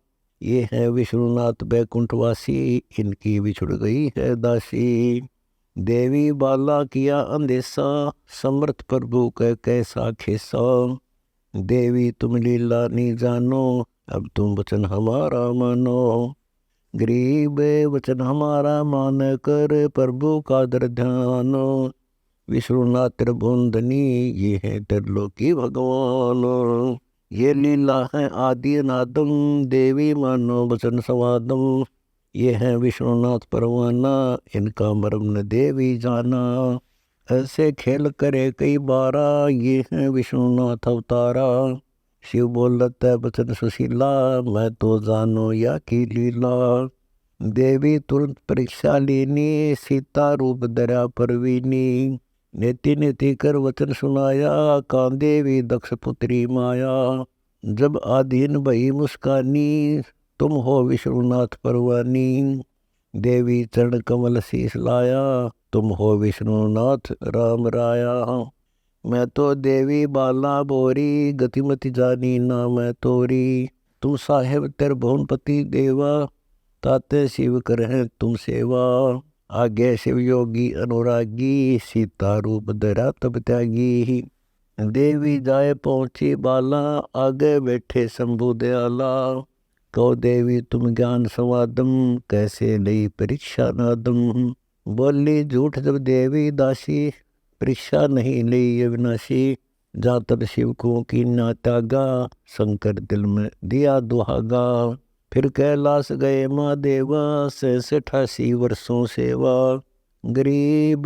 ये है विष्णुनाथ बैकुंठवासी, इनकी बिछुड़ गई है दासी। देवी बाला किया अंदेशा, समर्थ प्रभु का कैसा खेसा। देवी तुम लीला नहीं जानो, अब तुम वचन हमारा मानो। गरीब वचन हमारा मान कर, प्रभु का दर ध्यान। विष्णुनाथ त्रिभुवनधनी, ये है त्रिलोकी भगवान। ये लीला है आदि अनादम, देवी मानो वचन संवादम। ये है विष्णुनाथ परवाना, इनका मर्म न देवी जाना। ऐसे खेल करे कई बारा, ये है विष्णुनाथ अवतारा। शिव बोलत है वचन सुशीला, मैं तो जानो या की लीला। देवी तुरंत परीक्षा लीनी, सीता रूप दरा परवीनी। नेति नेति कर वचन सुनाया, कांदेवी दक्ष पुत्री माया। जब आधीन भई मुस्कानी, तुम हो विष्णुनाथ परवानी। देवी चरण कमल शीस लाया, तुम हो विष्णुनाथ राम राया। मैं तो देवी बाला बोरी, गतिमति जानी ना मैं तोरी। तुम साहेब त्रिभुवनपति देवा, ताते शिव करहे तुम सेवा। आगे शिव योगी अनुरागी, सीता रूप धरा तब त्यागी। देवी जाए पहुँची बाला, आगे बैठे शंभु दयाला। कहो देवी तुम ज्ञान संवादम, कैसे लई परीक्षा नादम। बोली झूठ जब देवी दासी, परीक्षा नहीं ली अविनाशी। जहाँ तब शिव को की ना त्यागा, शंकर दिल में दिया दुहागा। फिर कैलाश गए महादेवा, 86 वर्षों सेवा। गरीब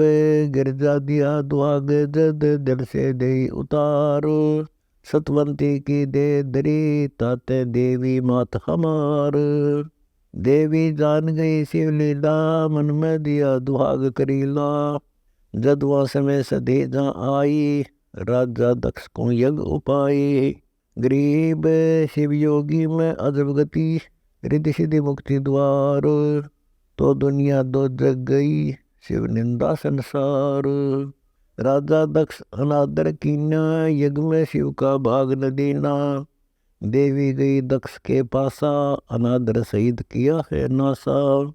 गिरजा दिया दुआग, जद दिल से दे उतारो। सतवंती की दे दरी, ताते देवी मात हमार। देवी जान गई शिव लीला, मन में दिया दुहाग करीला। जद वहाँ समय सदे जहाँ आई, राजा दक्ष को यज्ञ उपाय। गरीब शिव योगी में अजब गति, रिद्धि सिद्धि मुक्ति द्वार। तो दुनिया दो जग गई, शिव निंदा संसार। राजा दक्ष अनादर कीना, यज्ञ में शिव का भाग न देना। देवी गई दक्ष के पासा, अनादर शहीद किया है नासा।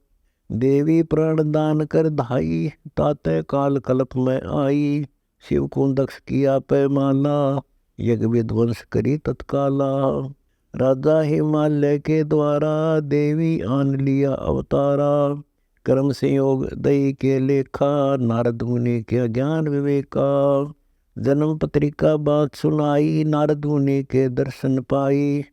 देवी प्राण दान कर धाई, ताते काल कल्प में आई। शिव को दक्ष किया पैमाला, यज्ञ विध्वंस करी तत्काला। राजा हिमालय के द्वारा, देवी आन लिया अवतारा। कर्म संयोग दई के लेखा, नारद मुनि के ज्ञान विवेका। जन्म पत्रिका बात सुनाई, नारद मुनि के दर्शन पाई।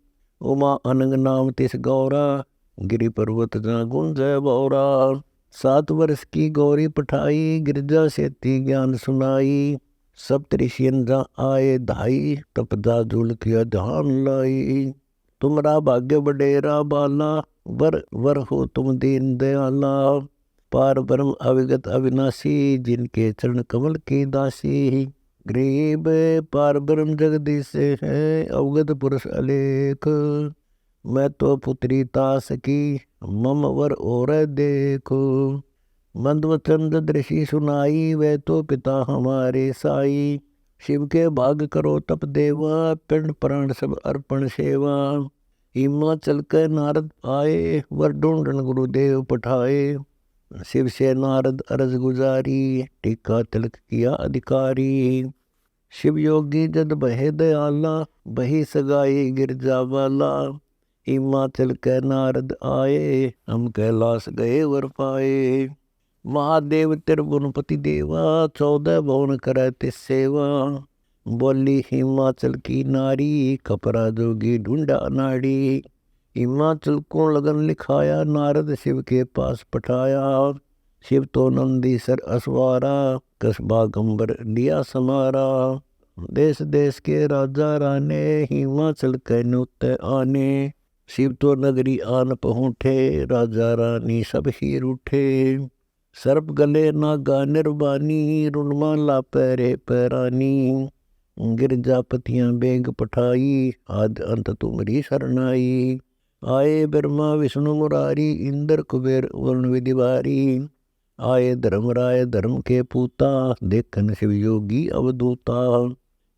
उमा अनंग नाम तिस गौरा, गिरि पर्वत जा गुंजय बौरा। 7 वर्ष की गौरी पठाई, गिरजा सेती ज्ञान सुनाई। सप्तऋषियन जा आए धाई, तप जा जुल किया ध्यान लाई। तुमरा भाग्य बडेरा बाला, वर वर हो तुम दीन दयाला। पार ब्रह्म अविगत अविनाशी, जिनके चरण कमल की दासी। गरीब पार ब्रह्म जगदीश है, अवगत पुरुष अलेख। मैं तो पुत्री तास की, मम वर और देखो। मंदवचन दृषि सुनाई, वे तो पिता हमारे साई। शिव के भाग करो तप देवा, पिंड प्राण सब अर्पण सेवा। हिमाचल के नारद आए, वर ढूंढन गुरुदेव पठाए। शिव से नारद अरज गुजारी, टीका तिलक किया अधिकारी। शिव योगी जद बहे दयाला, बही सगाई गिरजा वाला। हिमाचल के नारद आए, हम कैलाश गए वर पाए। महादेव त्रिभुवनपति देवा, 14 भुवन करे तिस सेवा। बोली हिमाचल की नारी, कपरा जोगी ढूंढा नाड़ी। हिमाचल को लगन लिखाया, नारद शिव के पास पठाया। शिव तो नंदीसर असवारा, कसबा गंबर लिया समारा। देश देश के राजा राने, हिमाचल के न्योते आने। शिव तो नगरी आन पहुँचे, राजा रानी सब ही रूठे। सर्प गले नागा निर्वाणी, रुणमाला पैरे पैरानी। गिरजापतियाँ बेग पठाई, आद अंत तुमरी शरणाई। आए ब्रह्मा विष्णु मुरारी, इंद्र कुबेर वरुण विधिवारी। आए धर्मराय धर्म के पूता, देखन शिव योगी अवधूता।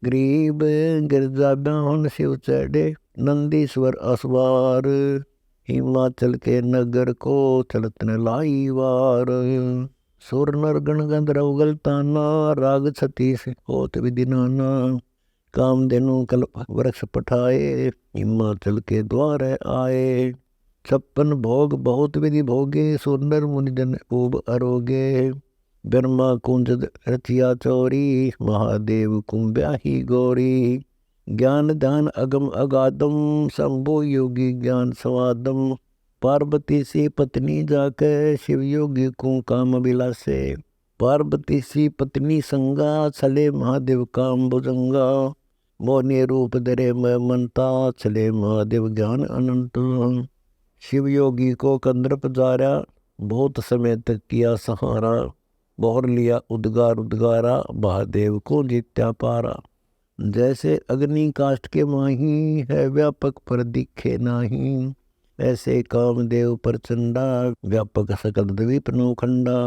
गरीब गिरजा ब्याहन शिव चढ़े, नंदीश्वर असवार। हिमाचल के नगर को चलत न लाई वार। सुर नर गण गंधर्व गलताना राग छत्तीस होत विधि नाना। कामधेनु कल्प वृक्ष पठाए हिमाचल के द्वार आए। 56 भोग बहुत विधि भोगे सुंदर मुनिजन खूब अरोगे। ब्रह्मा कुंज रचिया चौरी महादेव कुंब्याही गौरी। ज्ञान ध्यान अगम अगाधम शंभो योगी ज्ञान स्वादम। पार्वती सी पत्नी जाके शिव योगी को काम विलासे। पार्वती सी पत्नी संगा चले महादेव काम भुजंगा। मोहनी रूप धरे मैं मनता चले महादेव ज्ञान अनंत। शिव योगी को कंदर पधारा बहुत समय तक किया सहारा। बोहर लिया उद्गार उद्गारा महादेव को जीत्या पारा। जैसे अग्नि काष्ठ के माही है व्यापक पर दिखे नाही। ऐसे कामदेव प्रचंडा व्यापक सकल द्वीप नौखंडा।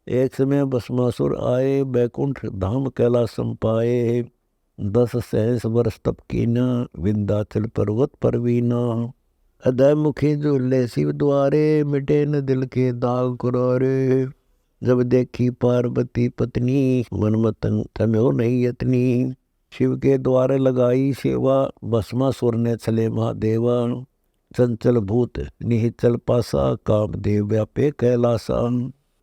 एक समय भस्मासुर आए बैकुंठ धाम कैलासम पाए। 10 सहस वर्ष तप कीना विंध्याचल पर्वत पर वीना। अदय मुखी झूले शिव द्वारे मिटे न दिल के दाग कुरारे। जब देखी पार्वती पत्नी मन मतन थम्यो नहीं यतनी। शिव के द्वारे लगाई सेवा भस्मासुर ने चले महादेवा। चंचल भूत निहिचल पासा कामदेव व्यापे कैलासा।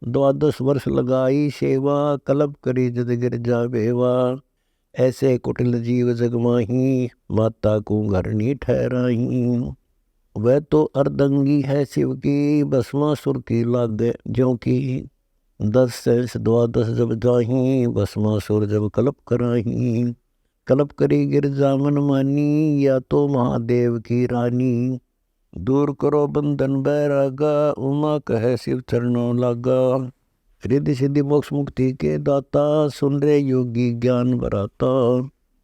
12 वर्ष लगाई सेवा कलब करी जद गिरजा बेवा। ऐसे कुटिल जीव जगमाही माता को घरनी ठहराही। वह तो अर्धंगी है शिव की भस्मासुर की लागे ज्यों की। 10 सहस 12 जब जाही भस्मासुर जब कल्प कराही। कल्प करी गिरजा मन मानी या तो महादेव की रानी। दूर करो बंधन बैरागा उमा कहे शिव चरणों लागा। रिद्धि सिद्धि मोक्ष मुक्ति के दाता सुन रे योगी ज्ञान बराता।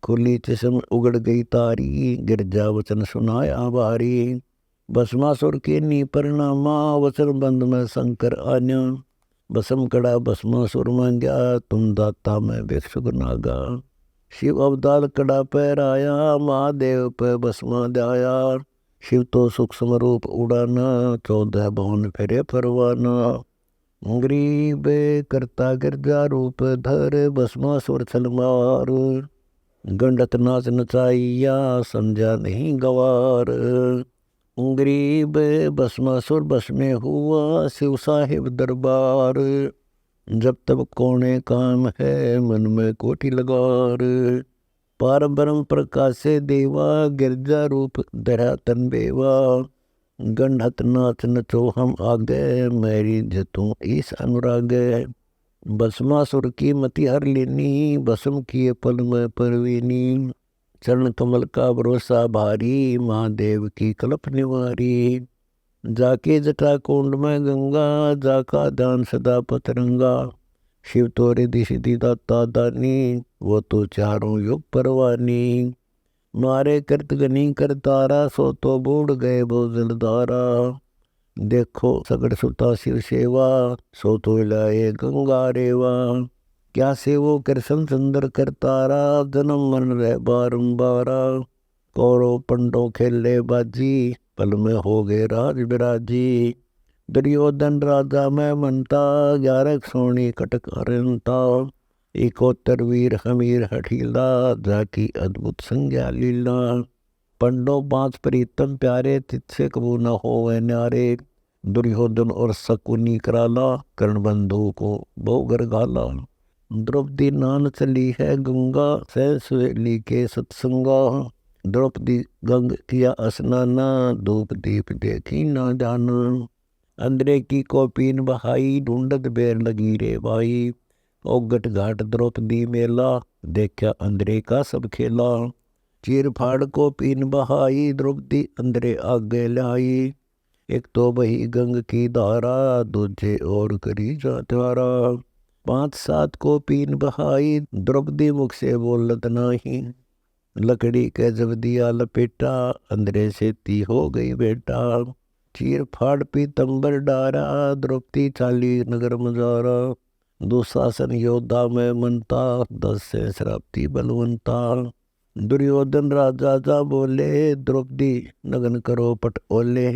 खुली चश्म उगड़ गई तारी गिरजा वचन सुनाया भारी। भस्मासुर के नी परिणामा वचन बंद में शंकर आन्या। भस्म कड़ा भस्मासुर मांग्या तुम दाता में भिक्षुक नागा। शिव अवतार कड़ा पैर आया महादेव पे भस्मा दया। शिव तो सूक्ष्म रूप उड़ाना 14 भवन फेरे परवाना। गरीब करता गिरजा रूप धर भस्मासुर छल मार। गंडत नाच नचाइया समझा नहीं गवार। गरीब भस्मासुर बस में हुआ शिव साहिब दरबार। जब तब कोने काम है मन में कोटि लगार। पार ब्रह्म प्रकाश से देवा गिरजा रूप धरा तन बेवा। गंडत नाच नचो हम आगे मेरी जतों ईस अनुरागे। भस्मासुर की मति हर लेनी भस्म किए पल में परवीनी। चरण कमल का भरोसा भारी महादेव की कल्प निवारी। जाके जटा कुंड में गंगा जाका ध्यान सदा पतरंगा। शिव तो रिद्धि सिद्धि दाता दानी वो तो चारों युग परवानी। मारे कृतगनी करतारा सो तो बूढ़ गए वो जलधारा। देखो सगड़ सुता शिव सेवा सो तो लाए गंगा रेवा। क्या सेवो कृष्ण चंद्र करतारा जन्म मन रह बारंबारा। कौरव पंडो खेले बाजी पल में हो गए राज बिराजी। दुर्योधन राजा में मनता 11 सोनी कटक अरंता। 71 वीर हमीर हठीला जाकी अद्भुत संज्ञा लीला। पंडो 5 प्रीतम प्यारे तिथ्य कबू न हो न्यारे। दुर्योधन और शकुनी कराला कर्ण बंधु को बहुगर घाला। द्रौपदी नान चली है गंगा सहसवेली के सत्संगा। द्रौपदी गंग किया स्नाना धूप दीप देखी ना जाना। अंदरे की कोपीन बहाई ढूंढत बेर लगी रे भाई। ओगट घाट द्रौपदी मेला देखा अंदरे का सब खेला। चीर फाड़ को पीन बहाई द्रौपदी अंदरे आगे लाई। एक तो बही गंग की धारा दूजे और करी जात्यारा। 5-7 को पीन बहाई द्रौपदी मुख से बोलत नाही। लकड़ी के जब दिया लपेटा अंदरे से ती हो गई बेटा। चीर फाड़ पीतंबर डारा द्रौपदी चाली नगर मजारा। दुशासन योद्धा में मनता 10 से शराब्दी बलवंता। दुर्योधन राजा जा बोले द्रौपदी नगन करो पट ओले।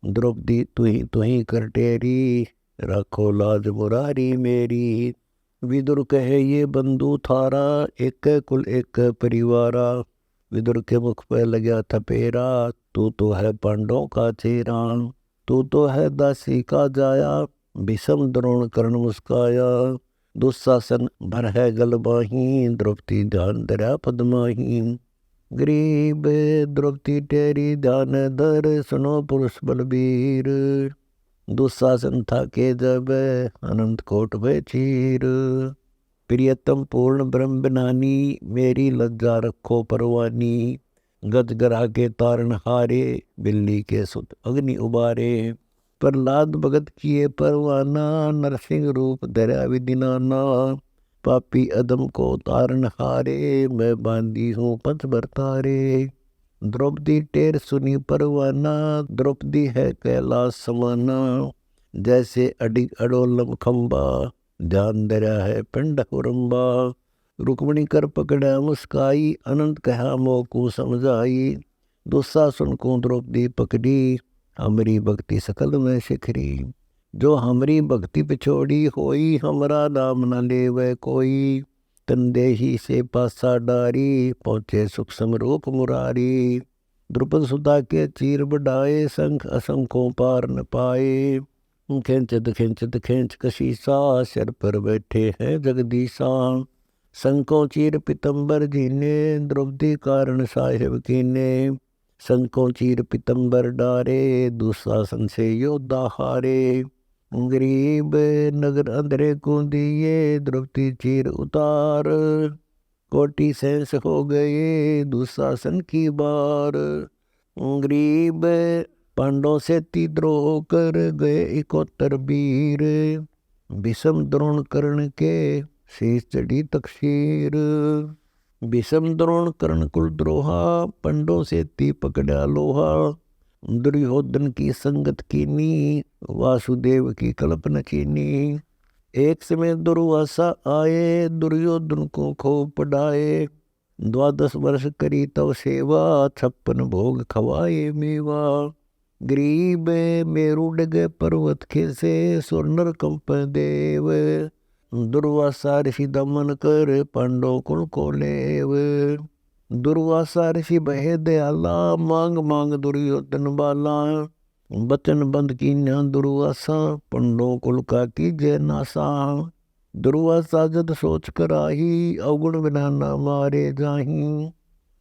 द्रौपदी तू ही कर टेरी, राखो लाज मुरारी मेरी। विदुर कहे ये बंधु थारा, एक कुल एक परिवारा। विदुर के मुख पे लगा था पेरा, तू तो है पांडवों का चेरा। तू तो है दासी का जाया, भीषम द्रोण कर्ण मुस्काया। दुशासन भर है गलबाही, द्रौपदी ध्यान धरा पद्माही। गरीब द्रौपदी तेरी ध्यान धर, सुनो पुरुष बलबीर। दुशासन था के जब, अनंत कोट में चीर। प्रियतम पूर्ण ब्रह्म बनानी, मेरी लज्जा रखो परवानी। गज गरा के तारण हारे, बिल्ली के सुत अग्नि उबारे। प्रहलाद भगत किए परवाना, नरसिंह रूप धरा विदिनाना। पापी अदम को तारण हारे, मैं बांधी हूँ पंच बरतारे। द्रौपदी टेर सुनी परवाना, द्रौपदी है कैलाश समाना। जैसे अडिग अडोलम खंबा, ध्यान धरा है पिंड हुरम्बा। रुक्मणी कर पकड़ा मुस्काई, अनंत कहा मोकू समझाई। दुशासन को द्रौपदी पकड़ी, हमारी भक्ति सकल में शिखरी। जो हमारी भक्ति पिछोड़ी होई, हमारा नाम न लेवे कोई। तंदेही से पासा डारी, पहुँचे सूक्ष्म रूप मुरारी। द्रुपद सुधा के चीर बढ़ाए, संख असंखों पार न पाए। खिंचत खिंचत खिंच कशीसा, सिर पर बैठे हैं जगदीशा। संकों चीर पितंबर जीने, द्रौपदी कारण साहेब कीने। संकों चीर पितंबर डारे, दुशासन से योद्धा हारे। गरीब नगर अंधेरे को दिए, द्रौपदी चीर उतार। कोटि सहस हो गए, दुशासन की बार। गरीब पांडवों से तिद्रोह कर गए 71 वीर। भीषम द्रोण कर्ण के शीश चढ़ी तकसीर। भीषम द्रोण कर्ण कुल द्रोहा, पंडों से ती पकड़ा लोहा। दुर्योधन की संगत कीनी, वासुदेव की कल्पना कीनी। एक समय दुर्वासा आए, दुर्योधन को खूब पढ़ाए। 12 वर्ष करी तव सेवा, 56 भोग खवाए मेवा। गरीब मेरु डगे पर्वत खेसे, सुरनर कंप देव। दुर्वासा ऋषि दमन कर, पांडव कुल को लेव। दुर्वासा ऋषि बहे दयाला, मांग मांग दुर्योधन बाला। बचन बंद की न्या दुर्वासा, पंडों कुल का कीजय नासा। दुर्वासा जद सोच कर आही, अवगुण बिना न मारे जाही।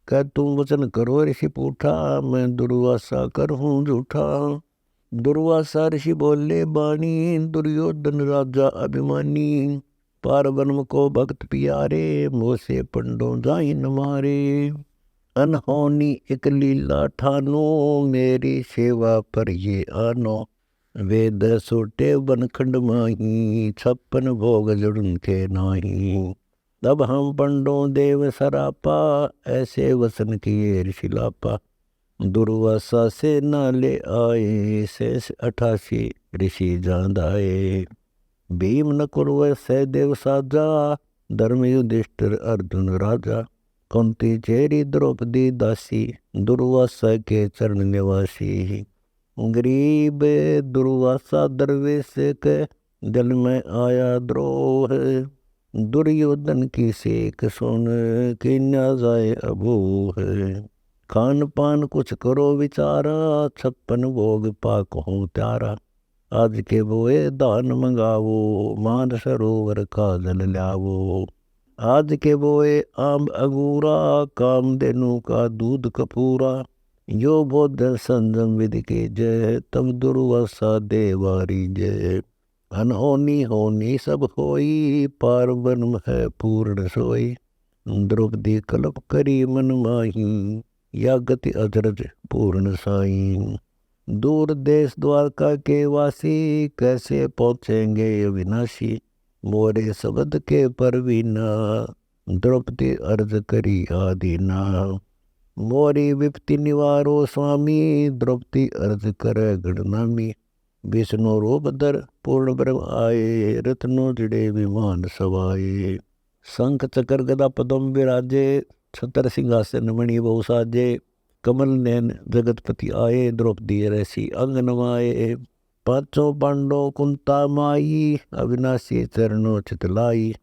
कह तुम वचन करो ऋषि पूठा, मैं दुर्वासा करहूँ झूठा। दुर्वासा ऋषि बोले बाणी, दुर्योधन राजा अभिमानी। पार ब्रह्म को भक्त पियारे, मोह से पंडों जाहि न मारे। अनहोनी एक लीला ठानो, मेरी सेवा पर ये आनो। वेद सोटे बनखंड माही, 56 भोग जुड़न के नाही। तब हम पंडों देव सरापा, ऐसे वसन किए ऋषिलापा। दुर्वासा से नाले आए, शेष 88 ऋषि जांदाए। भीम नकुल व सहदेव साजा, धर्म युधिष्ठिर अर्जुन राजा। कुंती चेरी द्रौपदी दासी, दुर्वासा के चरण निवासी। गरीब दुर्वासा दरवेश के, दिल में आया द्रोह। दुर्योधन की सेक सुन, कि न जाए अबोह। खान पान कुछ करो विचारा, 56 भोग पाक हो त्यारा। आज के बोए दान मंगावो, मान सरोवर का जल लावो। आज के बोए आम अंगूरा, कामधेनु का दूध कपूरा। यो बोध संजम विधि के जय, तब दुर्वासा देवारी जय। अनहोनी होनी सब होई, पार ब्रह्म है पूर्ण सोई। द्रौपदी कल्प करी मन माही, या गति अजरज पूर्ण साई। दूर देश द्वारका के वासी, कैसे पहुँचेंगे अविनाशी। मोरे शब्द के परवीना, द्रौपदी अर्ज करी आदीना। मोरी विपत्ति निवारो स्वामी, द्रौपदी अर्ज करे गणनामी। विष्णु रूप धर पूर्ण ब्रह्म आए, रत्नो जड़े विमान सवाए। शंख चक्र गदा पदम विराजे, छतर सिंहासन मणि बहु साजे। कमल नैन जगतपति आए, द्रौपदी रैसी अंग नवाए। पांचों पांडव कुंता माई, अविनाशी चरणों चितलाई।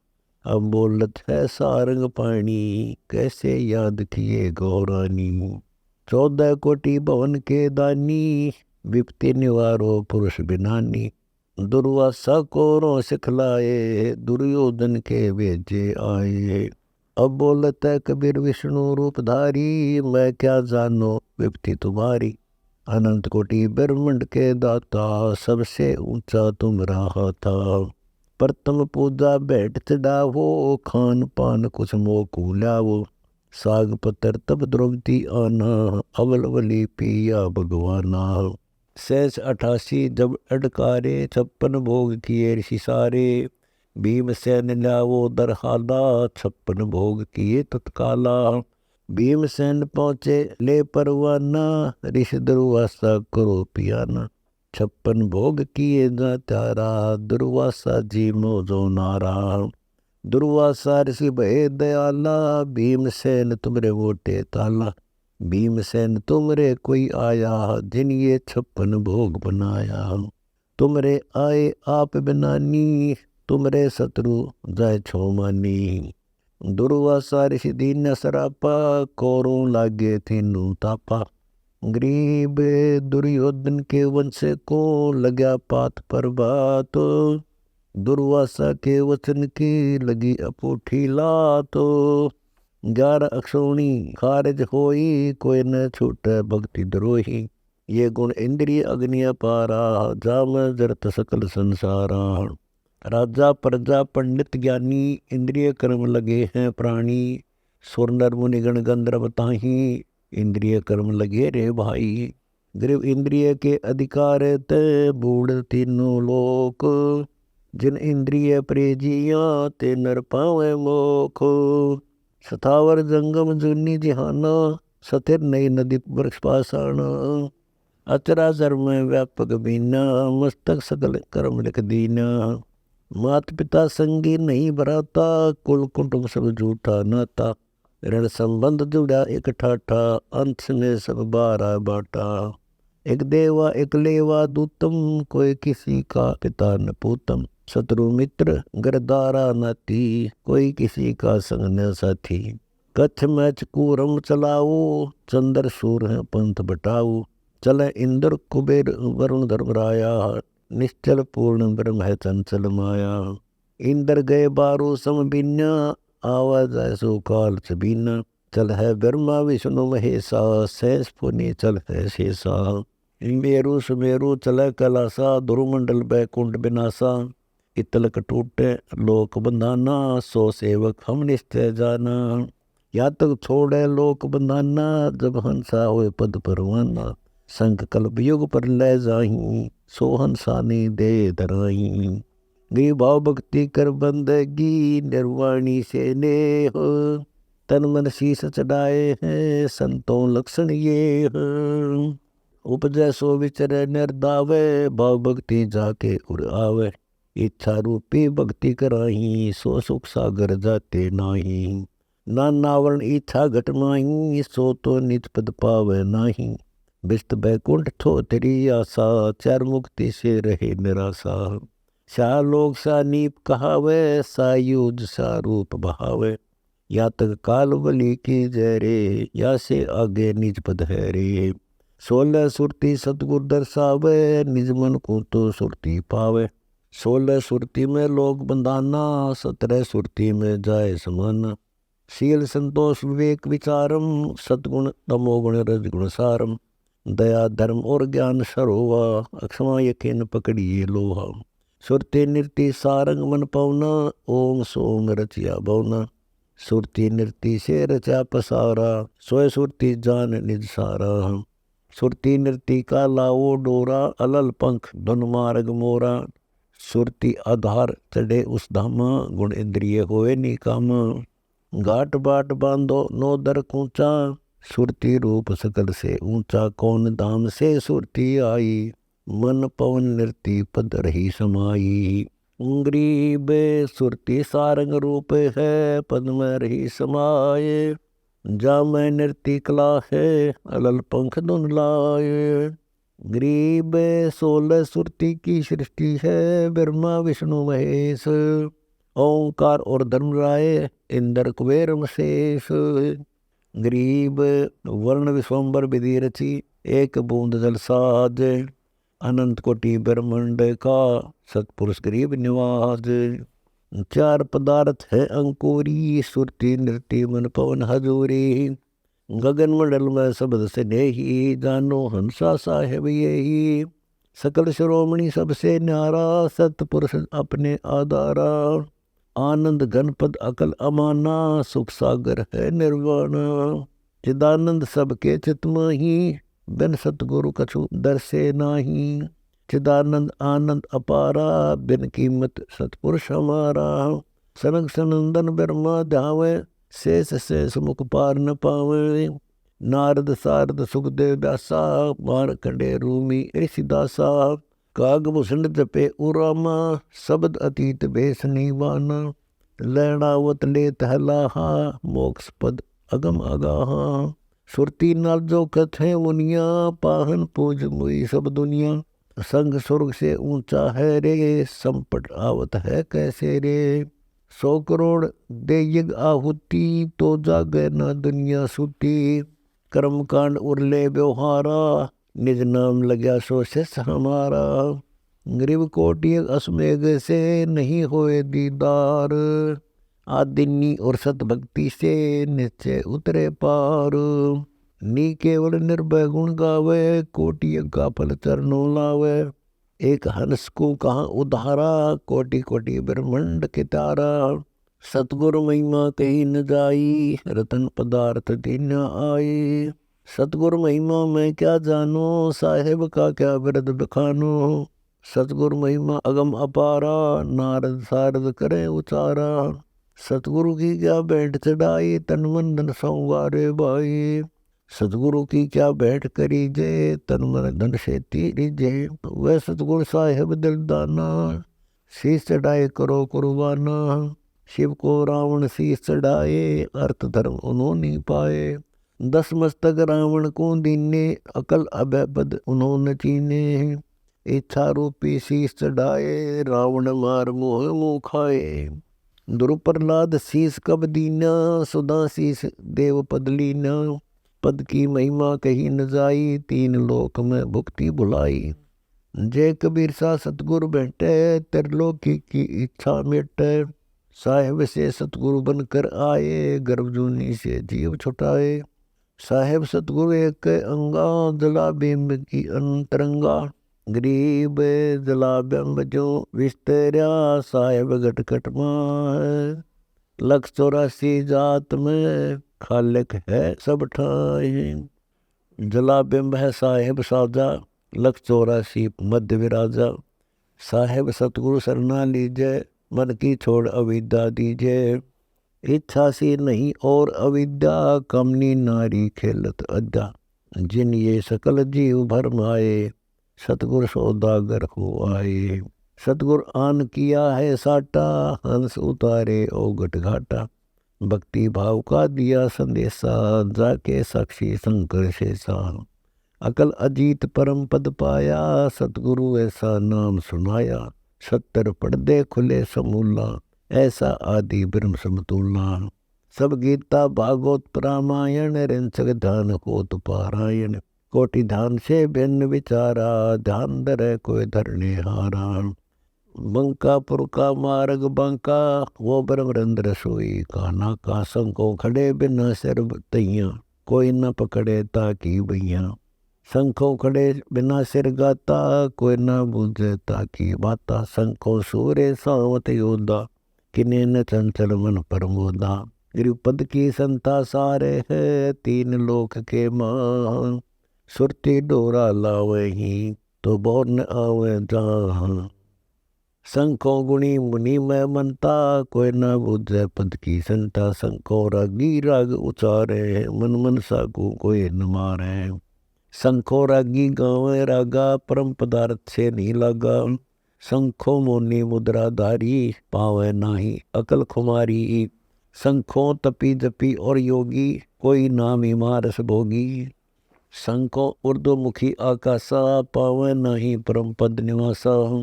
अब बोलत है सारंग पाणी, कैसे याद किए गौरानी। 14 कोटि भवन के दानी, विपत्ति निवारो पुरुष बिनानी। दुर्वासा को रो सिखलाए, दुर्योधन के भेजे आए। अब बोलत है कबीर विष्णु रूपधारी, मैं क्या जानो विपत्ति तुम्हारी। अनंत कोटि ब्रह्मांड के दाता, सबसे ऊंचा तुम रहा था। प्रथम पूजा भेंट चढ़ावो, खान पान कुछ मोकू लावो। साग पत्र तब द्रौपदी आना, अवलवली पिया भगवाना। शेष 88 जब अडकारे, 56 भोग किए ऋषि सारे। भीमसेन लावो दरहाला, 56 भोग किए तत्काला। भीमसेन पहुँचे ले परवाना, ऋषि दुर्वासा करो पियाना। 56 भोग किए जा त्यारा, दुर्वासा जी मोजो नारा। दुर्वासा ऋषि भय दयाला, भीमसेन तुमरे वोटे ताला। भीमसेन तुमरे कोई आया, जिन ये 56 भोग बनाया। तुमरे आए आप बिनानी, तुमरे शत्रु जाय छोमानी। दुर्वासा ऋषि दीन सरापा, कोरों लागे थीनु तापा। गरीब दुर्योधन के वंश को, लगा पात पर बात। दुर्वासा के वचन की, लगी अपूठी लात। 11 अक्षौणी खारिज होई, कोई न छूटे भक्ति द्रोही। ये गुण इंद्रिय अग्नि अपारा, जाम जरत सकल संसारा। राजा प्रजा पंडित ज्ञानी, इंद्रिय कर्म लगे हैं प्राणी। सुर नर मुनिगण गंधर्व ताही, इंद्रिय कर्म लगे रे भाई। गरीब इंद्रिय के अधिकार ते, बूढ़ तीनों लोक। जिन इंद्रिय प्रेजिया, ते नर पावे मोख। सतावर जंगम जूनी जिहाना, सतिर नई नदी वृक्ष पाषाण। अचराचर में व्यापक बीना, मस्तक सकल कर्म लिख दीना। मात पिता संगी नहीं भराता, कुल कुटुंब सब झूठा नाता। ऋण संबंध जुड़ा एक ठाठा, अंत में सब 12 बाटा। एक देवा एक लेवा दूतम, कोई किसी का पिता न पूतम। शत्रु मित्र गरदारा नाती, कोई किसी का संग न साथी। कच्छ मैच कूरम चलाओ, चंद्र सूर है पंथ बटाओ। चले इंद्र कुबेर वरुण धर्मराया, निश्चल पूर्ण ब्रह्म है चंचल माया। इंद्र गए 12 सम बिन्या, आवाज ऐसो काल छबीना। चल है ब्रह्मा विष्णु महेशा, शेष पुनि चल है शेषा। मेरु सुमेरु चले कैलासा, दुर्मंडल बैकुंठ बिनासा। इतलक टूटे लोक बंधाना, सो सेवक हम निश्चय जाना। या तक छोड़े लोक बंधाना, जब हंसा होए पद परवाना। संक कल्प युग पर ले जाही, सो हंसा ने दे धराही। गई भाव भक्ति कर बंदगी, निर्वाणी से नेह। तन मन शीस चढ़ाए हैं, संतों लक्षण ये हैं। उपजय सो विचरे निर्दावे, भाव भक्ति जाके उर आवे। इच्छा रूपी भक्ति कराही, सो सुख सागर जाते नाही। नानावरण इच्छा घट माही, सो तो निज पद पावे नाही। विष्ट बैकुंठ थो तेरी आशा, चार मुक्ति से रहे निराशा। सा लोक सा नीप कहावे, सा युज सा रूप बहावे। या तक काल बलि की जय रे, या से आगे निज पद है रे। 16 सुरती सतगुर दर्शावे, निज मन को तो सुरती पावे। 16 सुरती में लोक बंधाना, 17 सुरती में जाए समाना। शील संतोष विवेक विचारम, सतगुण तमोगुण रजगुण सारम। दया धर्म और ज्ञान सरोवा, अक्षमा यकीन पकड़िए लोहा। सुरती नृत्य सारंग मन पवना, ओम सोम रचिया भवना। सुरती नृत्य से रचा पसारा, सोए सुरती जान निज सारा। सुरती नृत्य का लाओ डोरा, अलल पंख धुन मार्ग मोरा। सुरती आधार चढ़े उस धामा, गुण इंद्रिय होए निकाम। घाट बाट बांधो नो दर कूचा, सुरती रूप सकल से ऊंचा। कौन धाम से सुरती आई, मन पवन नृत्य पद रही समाई। ग्रीब सुरती सारंग रूप है, पद में रही समाये। जा मैं नृत्य कला है, अलल पंख धुन लाए। ग्रीब 16 सुरती की सृष्टि है, ब्रह्मा विष्णु महेश, ओंकार और धर्मराय, इंद्र कुबेर मशेष। ग्रीब वर्ण विश्वम्बर विधि रची, एक बूंद जल साज, अनंत कोटि ब्रह्मांड का, सतपुरुष गरीब निवाज। चार पदार्थ है अंकुरी, सुरती नृत्य मन पवन हजूरी। गगन मंडल में शब्द से नेही, जानो हंसा साहेब यही। सकल शिरोमणि सबसे न्यारा, सतपुरुष अपने आधारा। आनंद गणपद अकल अमाना, सुख सागर है निर्वाणा। चिदानंद सबके चित माही, बिन सतगुरु कछु दर्शे नाही। चिदानंद आनंद अपारा, बिन कीमत सतपुरुष हमारा। सनक सनंदन ब्रह्मा ध्यावे, शेष शेष मुख पार न पावे। नारद सारद सुखदेव व्यासा, मारकंडे रूमी ऋषिदासा। कागभूषण जपे उरामा, शब्द अतीत भेष निवाना। लैणावत लेत है लाहा, मोक्ष पद अगम अगाहा। सुरती नाल जो कथे मुनिया, पाहन पूज मुई सब दुनिया। संग स्वर्ग से ऊंचा है रे, संपट आवत है कैसे रे। 100 करोड़ दे यज्ञ आहुति, तो जागे न दुनिया सुती। कर्म कांड उरले व्यवहारा, निज नाम लग्या सो शिष हमारा। गरीब कोटि असमेघ से, नहीं होए दीदार। आदिनी और सत भक्ति से, निश्चय उतरे पार। नी केवल निर्भय गुण गावे, कोटि का फल चरणों लावे। एक हंस को कहा उधारा, कोटि कोटि ब्रह्मांड के तारा। सतगुरु महिमा कही न जाई, रतन पदार्थ दीन आई। सतगुरु महिमा मैं क्या जानो, साहेब का क्या बिरद बखानो। सतगुरु महिमा अगम अपारा, नारद सारद करे उचारा। सतगुरु की क्या भेंट चढ़ाई, तन मन धन संवारे भाई। सतगुरु की क्या भेंट करी जे, तन मन धन से तीरी जे। वह सतगुरु साहेब दिलदाना, शीश चढ़ाए करो कुर्बाना। शिव को रावण शीश चढ़ाए, अर्थ धर्म उन्होंने पाए। 10 मस्तक रावण को दीने, अकल अभय पद उन्होंने चीने। इच्छा रूपी शीश चढ़ाए, रावण मार मोह मुँह खाए। दुरु प्रहलाद शीश कब दीना, सुधा शीश देव पद लीना। पद की महिमा कही न जाई, 3 लोक में भुक्ति बुलाई। जय कबीर सा सतगुरु बैठे, त्रिलोकी की इच्छा मिटे। साहेब से सतगुरु बनकर आए, गर्भजूनी से जीव छुटाए। साहेब सतगुरु एक अंगा, जला बिंब की अंतरंगा। गरीब जला बिंब जो विस्तरा, साहेब घट घट माह। 184 जात में, खालिक है सब ठाई। जला बिंब है साहेब साजा, 184 मध्य विराजा। साहेब सतगुरु सरना लीजे, मन की छोड़ अविद्या दीजे। इच्छा से नहीं और अविद्या, कमनी नारी खेलत अद्या। जिन ये सकल जीव भरमाए, सतगुरु सौदागर हो आए। सतगुरु आन किया है साटा, हंस उतारे ओगट घाटा। भक्ति भाव का दिया संदेशा, जाके साक्षी शंकर शेषा। अकल अजीत परम पद पाया, सतगुरु ऐसा नाम सुनाया। 70 पर्दे खुले समूला, ऐसा आदि ब्रह्म समतुलना। सब गीता भागवत रामायण, रिंचक ध्यान होत पारायण। कोटि ध्यान से भिन्न विचारा, ध्यान धरे कोई धरने हारा। बंकापुर का मार्ग बंका, वो ब्रह्मरंद्र सोई काना का। शंखों खड़े बिना सिर तैया, कोई न पकड़े ताकि भैया। शंखों खड़े बिना सिर गाता, कोई न बूझे ताकि बाता। शंखों सूरे सावत योद्धा, किने न चंचल मन प्रमोदा। गिरिपद की संता सारे है, 3 लोक के मां। सुरती डोरा लावे ही, तो बोर न आवे जहां। शंखों गुणी मुनि में मनता, कोई न बुझे पद की संता। शंखों रागी राग उचारे, मन मनसा को कोई न मारे। शंखों रागी गावे रागा, परम पदार्थ से नहीं लगा। शंखों मोनी मुद्राधारी, पावे नाही अकल खुमारी। संखों तपी जपी और योगी, कोई नाम इमारस भोगी। संखों उर्दुमुखी आकाशा, पावे नहीं परम पद निवासा।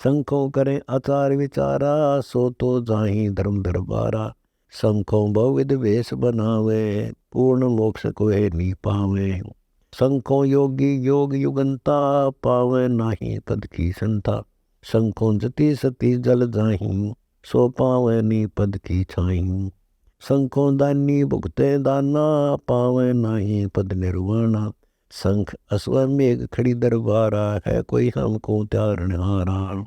संखों करें आचार विचारा, सो तो जाहि धर्म दरबारा। संखों बहुविध वेश बनावे, पूर्ण मोक्ष कोई नहीं पावे। संखों योगी योग युगंता, पावे नाही पद की संता। संखों जति सती जल जाहि, सो पावे नी पद की छाई। संखों दानी भुगते दाना, पावे नाही पद निर्वाणा। संख अश्वमेघ खड़ी दरबारा, है कोई हमको त्यारण हारा।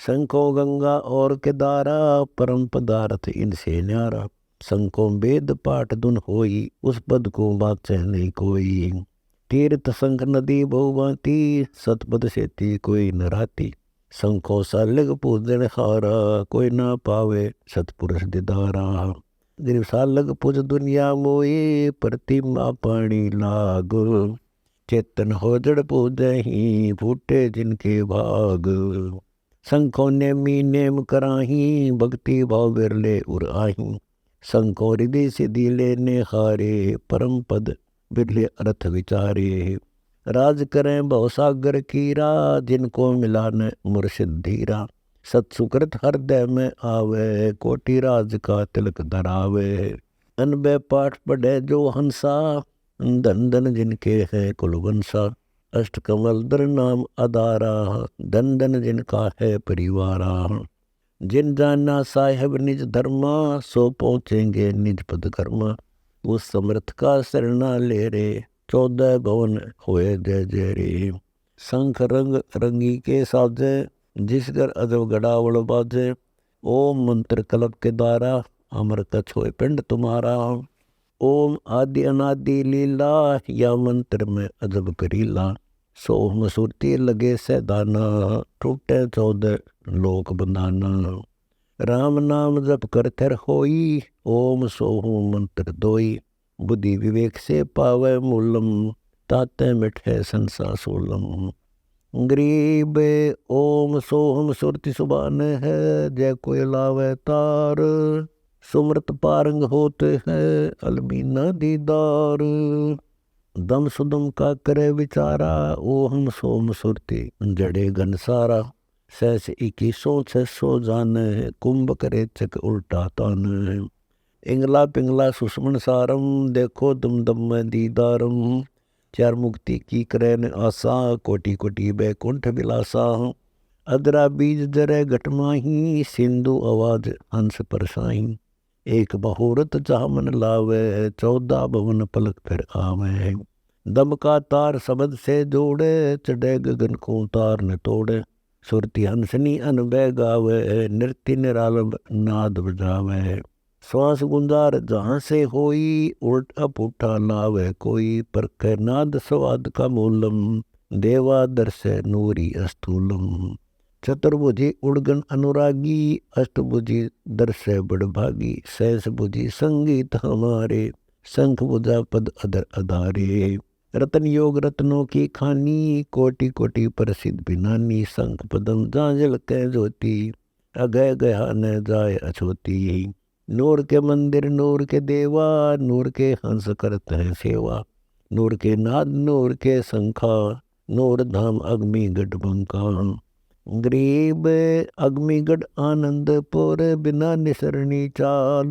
संखों गंगा और केदारा, परम पदार्थ इनसे न्यारा। संखों वेद पाठ धुन होई, उस पद को बाचे नहीं कोई। तीर्थ संख नदी बहुभांति, सतपद सेती कोई न राती। संखों सालग पूजन हारा, कोई ना पावे सतपुरुष दिदारा। सालग पूज दुनिया मोए, प्रतिमा पाणी लाग। चेतन हो जड़ पूजहि, फूटे जिनके भाग। संखों नेमी नेम कराही, भक्ति भाव बिरले उर आही। संखों हृदय सिद्धि लेने हारे, परम पद बिरले अर्थ विचारे। राज करें भवसागर कीरा, जिनको मिला न मुर्शिद धीरा। सत्सुकृत हृदय में आवे, कोटि राज का तिलक धरावे। अनबे पाठ पढ़े जो हंसा, धन धन जिनके है कुलवंशा। अष्ट कमल दर नाम अदारा, धन धन जिनका है परिवारा। जिन जाना साहेब निज धर्मा, सो पहुँचेंगे निज पद कर्मा। उस समर्थ का शरणा ले रे, 14 भवन होए जय जय रे। शंख रंग रंगी के साजे, जिस घर अजब गड़ावड़ बाजे। ओम मंत्र कलप के द्वारा, अमर कछ होए पिंड तुम्हारा। ओम आदि अनादि लीला, या मंत्र में अजब करीला। सोहम सुरती लगे से दाना, टूटे 14 लोक बंधाना। राम नाम जप कर थर होई, ओम सोहू मंत्र दोई। बुद्धि विवेक से पावे मूलम, ताते मिठे संसा सोलम। गरीब ओम सोहम सुरति सुबान है, जय कोई लावे तार। सुमृत पारंग होते हैं, अलमीना दीदार। दम सुदम का करे विचारा, ओहम सोम सुरति जड़े घन सारा। सहस 21 600 जाने, कुंभ करे चक उल्टा तान। इंगला पिंगला सुषमन सारम, देखो दम दम में दीदारम। चार मुक्ति की करेन आशा, कोटि कोटि बैकुंठ विलासा। अदरा बीज जरे घटमाही, सिंधु आवाज हंस परसाई। एक बहुरत चामन लावे, 14 भवन पलक फिर आवे। दम का तार शब्द से जोड़े, चढ़े गगन को तार न तोड़े। सुरती हंसनी अनबे गावे, नृत्य निरालंब नाद बजावे। श्वास गुंजार जहाँ से होई, उल्टा पुठा लावे कोई। परख नाद स्वाद का मूलम, देवा दर्श नूरी अस्थूलम। चतुर्भुजी उड़गन अनुरागी, अष्टभुजी दर्श बड़भागी। सहस बुझी संगीत हमारे, शंख बुझा पद अदर अधारे। रतन योग रत्नों की खानी, कोटि कोटि प्रसिद्ध बिनानी। शंख पदम जांजल कै ज्योति, अगय गया न जाय अछोती। नूर के मंदिर नूर के देवा, नूर के हंस करते हैं सेवा। नूर के नाद नूर के शंखा, नूर धाम अग्निगढ़ बंका। गरीब अग्निगढ़ आनंदपुर, बिना निसरणी चाल।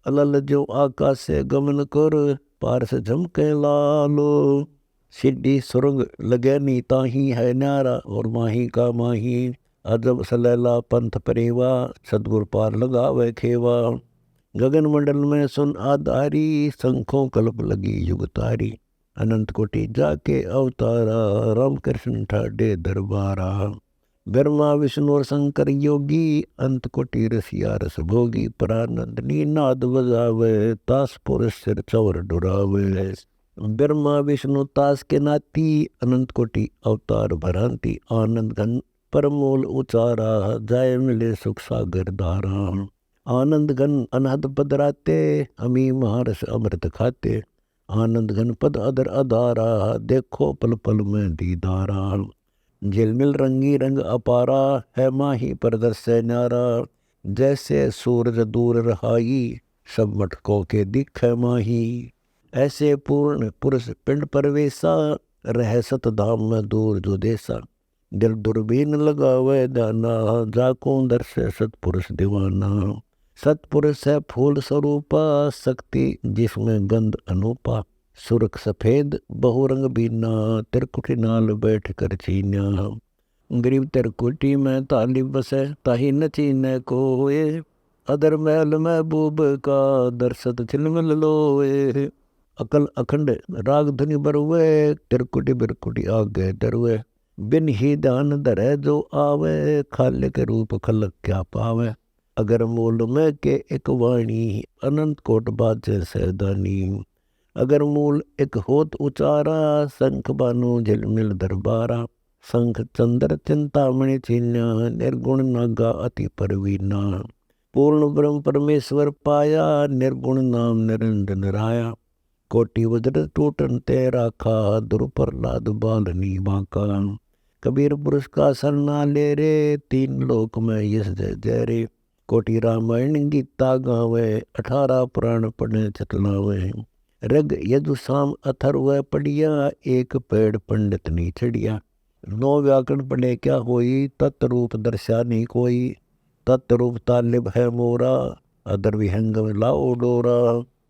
अलल जो आकाश से गमन कर, पारस झमके लालो। सिद्धि सुरंग लगे नी ताही, है न्यारा और माही का माही। अजब सलैला पंथ परेवा, सदगुर पार लगावे खेवा। गगन मंडल में सुन आधारी, शंखों कल्प लगी युग तारी। अनंत कोटि जाके अवतारा, राम कृष्ण ठाडे दरबारा। ब्रह्मा विष्णु और शंकर योगी, अंत कोटि रसिया रस भोगी। परानंदनी नाद बजावे, तास पुरुष सिर चौर डुरावे। ब्रह्मा विष्णु तास के नाती, अनंत कोटि अवतार भरांति। आनंद घन परमूल उचारा, जाय मिले सुख सागर धारा। आनंद घन अनहद पद राते, अमी महारस अमृत खाते। आनंद घन पद अदर अधारा, देखो पल पल में दीदारा। झिलमिल रंगी रंग अपारा, है माही प्रदर्श न्यारा। जैसे सूरज दूर रहाई, सब मटकों के दिखे माही। ऐसे पूर्ण पुरुष पिंड परवेसा, रह सत धाम में दूर जो देसा। दिल दुर्बीन लगावे दाना, जाको दर्श सतपुरुष दीवाना। सतपुरुष है फूल स्वरूपा, शक्ति जिसमें गंध अनूपा। सुरख सफेद बहुरंग बीना, त्रिकुटी नाल बैठ कर चीन्या। गरीब त्रिकुटी में ताली बसे, ताही न चीने कोए। अदर महल महबूब का, दर्शत छिलमिल लोए। अकल अखंड राग धुनि बरुए, त्रिकुटी बिरकुटी आगे डरुए। बिन ही ध्यान धरे जो आवे, खाले के रूप खलक क्या पावे। अगर मूल में के एक वाणी, अनंत कोट बाजे सैदानी। अगर मूल एक होत उचारा, शंख बानु झिलमिल दरबारा। शंख चंद्र चिंतामणि चिन्या, निर्गुण नागा अति परवीना। पूर्ण ब्रह्म परमेश्वर पाया, निर्गुण नाम निरंजन राया। कोटि वज्र टूटन ते राखा, दुर प्रहलाद बालनी बांका। कबीर पुरुष का सरना ले रे, तीन लोक में यश जय जय रे। कोटि रामायण गीता गावे, 18 पुराण पढ़े चतलावे। रग यदु साम अथर्व पढ़िया, एक पेड़ पंडित नी चढ़िया। 9 व्याकरण पढ़े क्या होई, तत्रूप दर्शा नहीं कोई। तत्रूप तालिब है मोरा, अदर विहंग में लाओ डोरा।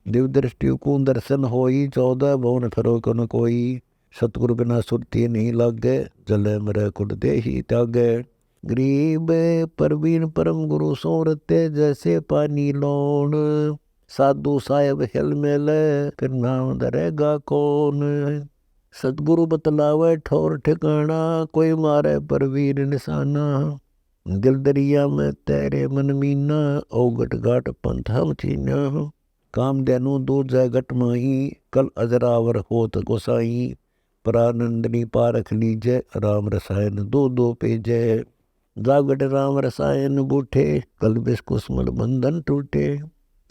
दिव्य दृष्टि को दर्शन होई, 14 भवन फिरो न कोई। सतगुरु बिना सुरती नहीं लागे, जले मरे कुट दे ही त्यागे। गरीब परवीन परम गुरु सोरते, जैसे पानी लौण। साधु साहेब हिल मेले, फिर नाम धरेगा कौन। सतगुरु बतलावे ठौर ठिकाना, कोई मारे परवीन निशाना। दिल दरिया में तैरे मन मीना, औगट घाट पंथ हम चीना। काम देनु दूर जय घट माही, कल अजरावर होत गोसाई। परानंदनी पारख लीजय, राम रसायन दो दो पेजय। जागट राम रसायन बूठे, कल बिस कुसमल बंधन टूटे।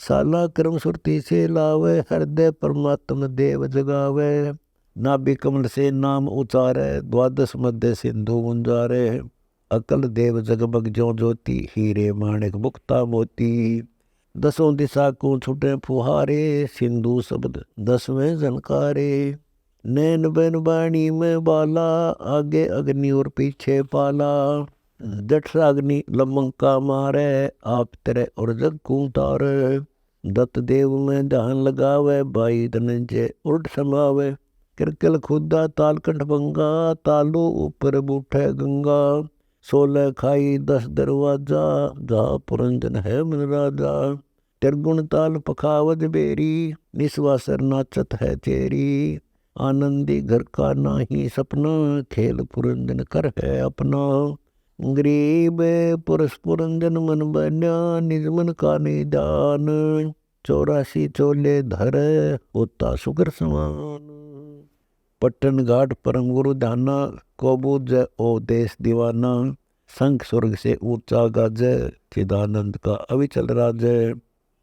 साला क्रम सुरती से लावे, हृदय परमात्म देव जगावे। नाभि कमल से नाम उचारे, द्वादश मध्य सिंधु मुंजारे। अकल देव जगमग ज्यों ज्योति, हीरे माणिक मुक्ता मोती। 10 दिशा को छुटे फुहारे, सिंधु शब्द 10वें झनकारे। नैन बैन बाणी में बाला, आगे अग्नि और पीछे पाला। जठराग्नि लमंका मारे, आप तेरे और जग को तारे। दत्त देव में ध्यान लगावे, भाई धनंजय उल्ट समावे। किरकिल खुदा तालकंठ बंगा, तालू ऊपर बूठे गंगा। 16 खाई 10 दरवाजा, जा पुरंजन है मन राजा। त्रिगुण ताल पखावज बेरी, निस्वासर नाचत है चेरी। आनंदी घर का नाही सपना, खेल पुरंजन कर है अपना। गरीब पुरुष पुरंजन मन बन्या, निज मन का निदान। 84 चोले धर, होता सुगर समान। पट्टन घाट परम गुरु ध्याना, कोबूज ओ देश दीवाना। शंख स्वर्ग से ऊंचा गाजे, चिदानंद का अविचल राजे।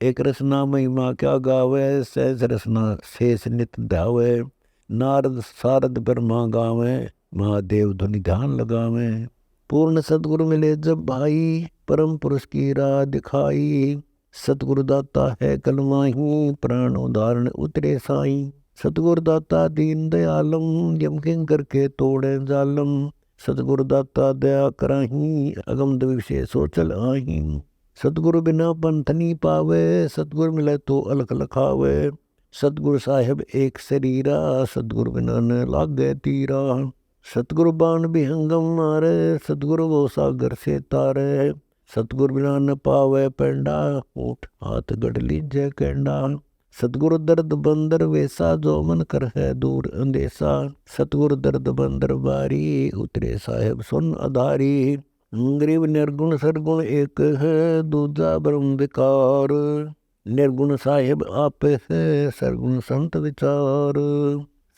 एक रसना महिमा क्या गावे, सहज रसना शेष नित ध्यावे। नारद सारद ब्रह्मा गावे, महादेव धुनि ध्यान लगावे। पूर्ण सतगुरु मिले जब भाई, परम पुरुष की राह दिखाई। सतगुरु दाता है कलमाही, प्राण उदाहरण उतरे साई। सतगुरु दाता दीन दयालम, यम किंकर के तोड़े जालम। सतगुरु दाता दया कराही, अगम द्विषय सोचल आही। सतगुरु बिना पंथ नहीं पावे, सतगुरु मिले तो अलख लखावे। सतगुरु साहेब एक शरीरा, सतगुरु बिना न लागे तीरा। सतगुरु बाण विहंगम मारे, सतगुरु वो सागर से तारे। सतगुरु बिना न पावे पेंडा, ऊठ हाथ गढ़ लीजे केंडा। सतगुरु दर्द बंदर वेसा, जो मन कर है दूर अंदेसा। सतगुरु दर्द बंदर बारी, उतरे साहेब सुन आधारी। गरीब निर्गुण सरगुण एक है, दूजा ब्रह्म विकार। निर्गुण साहेब आप है, सरगुण संत विचार।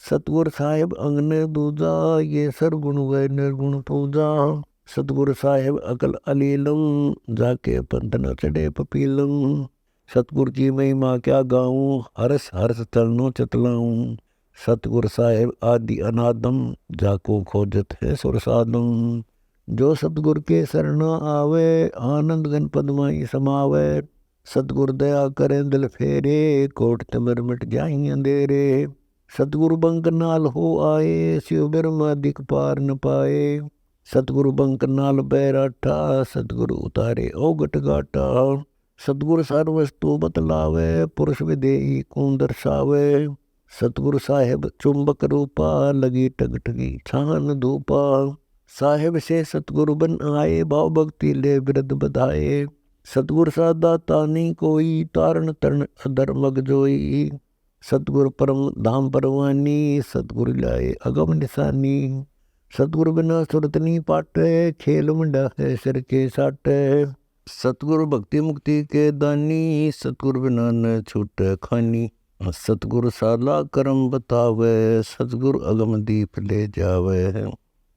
सतगुरु साहेब अंगने दूजा, ये सरगुण व निर्गुण पूजा। सतगुरु साहेब अकल अलीलम, जाके पंथ न चढ़े पपीलम। सतगुरु की महिमा क्या गाऊं, हर्ष हर्ष चरणों चतलाऊं। सतगुरु साहेब आदि अनादम, जाको खोजत है सुरसादम। जो सतगुरु के शरणा आवे, आनंद गण पद माई समावे। सतगुरु दया करें दिल फेरे, कोट तिमिर मिट जाई अंधेरे। सतगुरु बंक नाल हो आए, शिव ब्रह्मा दिख पार न पाए। सतगुरु बंक नाल बैराठा, सतगुरु उतारे औगट घाटा। सतगुरु सार वस्तु बतलावे, पुरुष विदेही कौन दर्शावे। सतगुरु साहेब चुंबक रूपा, लगी टगटगी छान धूपा। साहेब से सतगुरु बन आए, भाव भक्ति ले बिरद बधाए। सतगुरु सा दाता नहीं कोई, तारण तरण अधर्मग जोई। सतगुरु परम धाम परवानी, सतगुरु लाए अगम निशानी। सतगुरु बिना सुरत नहीं पाटे, खेल मंडा है सिर के साटे। सतगुरु भक्ति मुक्ति के दानी, सतगुरु बिना न छूट खानी। सतगुरु साला करम बतावे, सतगुरु अगम दीप ले जावे।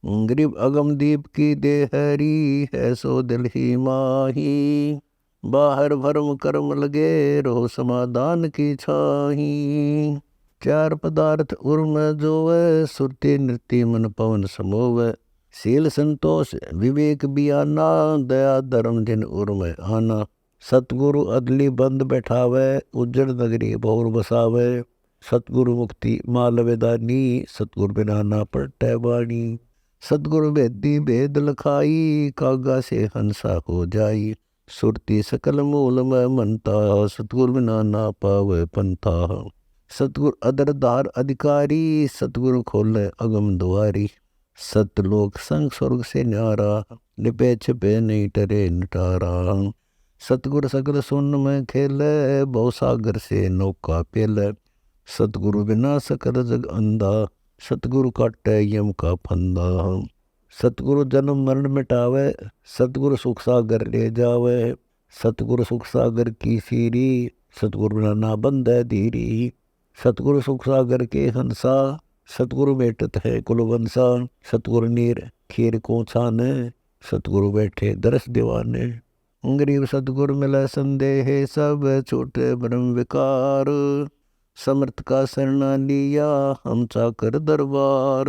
गरीब अगम दीप की देहरी, है सो दिल ही माही। बाहर भरम कर्म लगे, रहो समाधान की छाही। चार पदार्थ उर्म जोवे, सुरती नृत्य मन पवन समोवे। शील संतोष विवेक बियाना, दया धर्म दिन उर्म आना। सतगुरु अदली बंद बैठावे, उज्जड़ नगरी बहुर बसावे। सतगुरु मुक्ति माल वेदानी, सतगुरु बिना ना पलटै वाणी। सतगुरु भेदी भेद लखाई, कागा से हंसा हो जाई। सुरती सकल मूल में मनता, सतगुरु बिना ना पावे पंथा। सतगुरु अदरदार अधिकारी, सतगुरु खोले अगम द्वारी। सतलोक संग स्वर्ग से न्यारा, लिपे छिपे नहीं टरे नटारा। सतगुरु सकल सुन में खेले, बहुसागर से नौका पेले। सतगुरु बिना सकल जग अंधा, सतगुरु काटे यम का फंदा। सतगुरु जन्म मरण मिटावे, सतगुरु सुख सागर ले जावे। सतगुरु सुख सागर की सीरी, सतगुरु बिना ना बंधे धीरी। सतगुरु सुख सागर के हंसा, सतगुरु बेटत है कुलवंसा। सतगुरु नीर खीर को छाने, सतगुरु बैठे दरस दीवाने। गरीब सतगुरु मिले संदेह, सब छोटे ब्रह्म विकार। समर्थ का शरणा लिया, हम चाकर दरबार।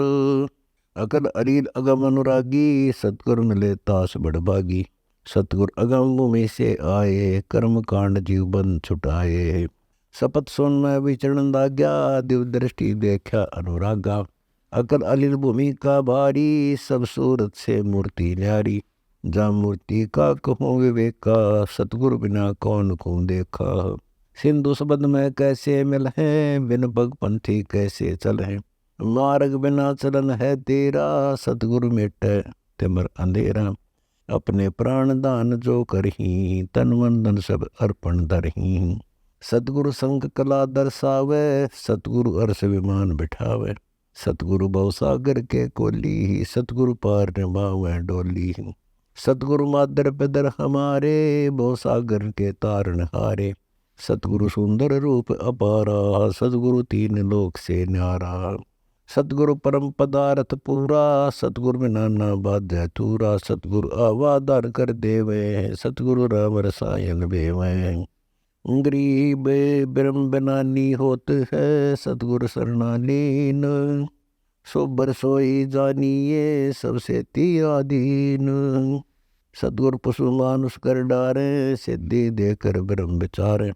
अकल अलील अगम अनुरागी, सतगुरु मिले तास बड़भागी। सतगुरु अगम भूमि से आए, कर्म कांड जीव बंद छुटाए। शपथ सुन में विचरण लाग्या, दिव दृष्टि देखा अनुरागा। अकल अलील भूमि का भारी, सब सूरत से मूर्ति न्यारी। जा मूर्ति का कहूँ विवेका, सतगुरु बिना कौन को देखा। सिंधु सबद में कैसे मिल है, बिन पग पंथी कैसे चल है। मार्ग बिना चलन है तेरा, सतगुरु मिटे तिमर अंधेरा। अपने प्राण दान जो करही, तन मन धन सब अर्पण धरही। सतगुरु संग कला दर्शावे, सतगुरु अर्श विमान बिठावे। सतगुरु भवसागर के कोली, सतगुरु पार निभावे डोली। सतगुरु मादर पिदर हमारे, भवसागर के तारण हारे। सतगुरु सुंदर रूप अपारा, सतगुरु तीन लोक से न्यारा। सतगुरु परम पदार्थ पूरा, सतगुरु बिना ना बाध्य तूरा। सतगुरु आवादार कर देवे, सतगुरु राम रसायन बेवे। गरीब ब्रह्म बिना नी होत है, सतगुरु शरणालीन। सोबर सोई जानिए, सबसे तियादीन। सतगुरु पशु मानुष कर डारे, सिद्धि देकर ब्रह्म विचारे।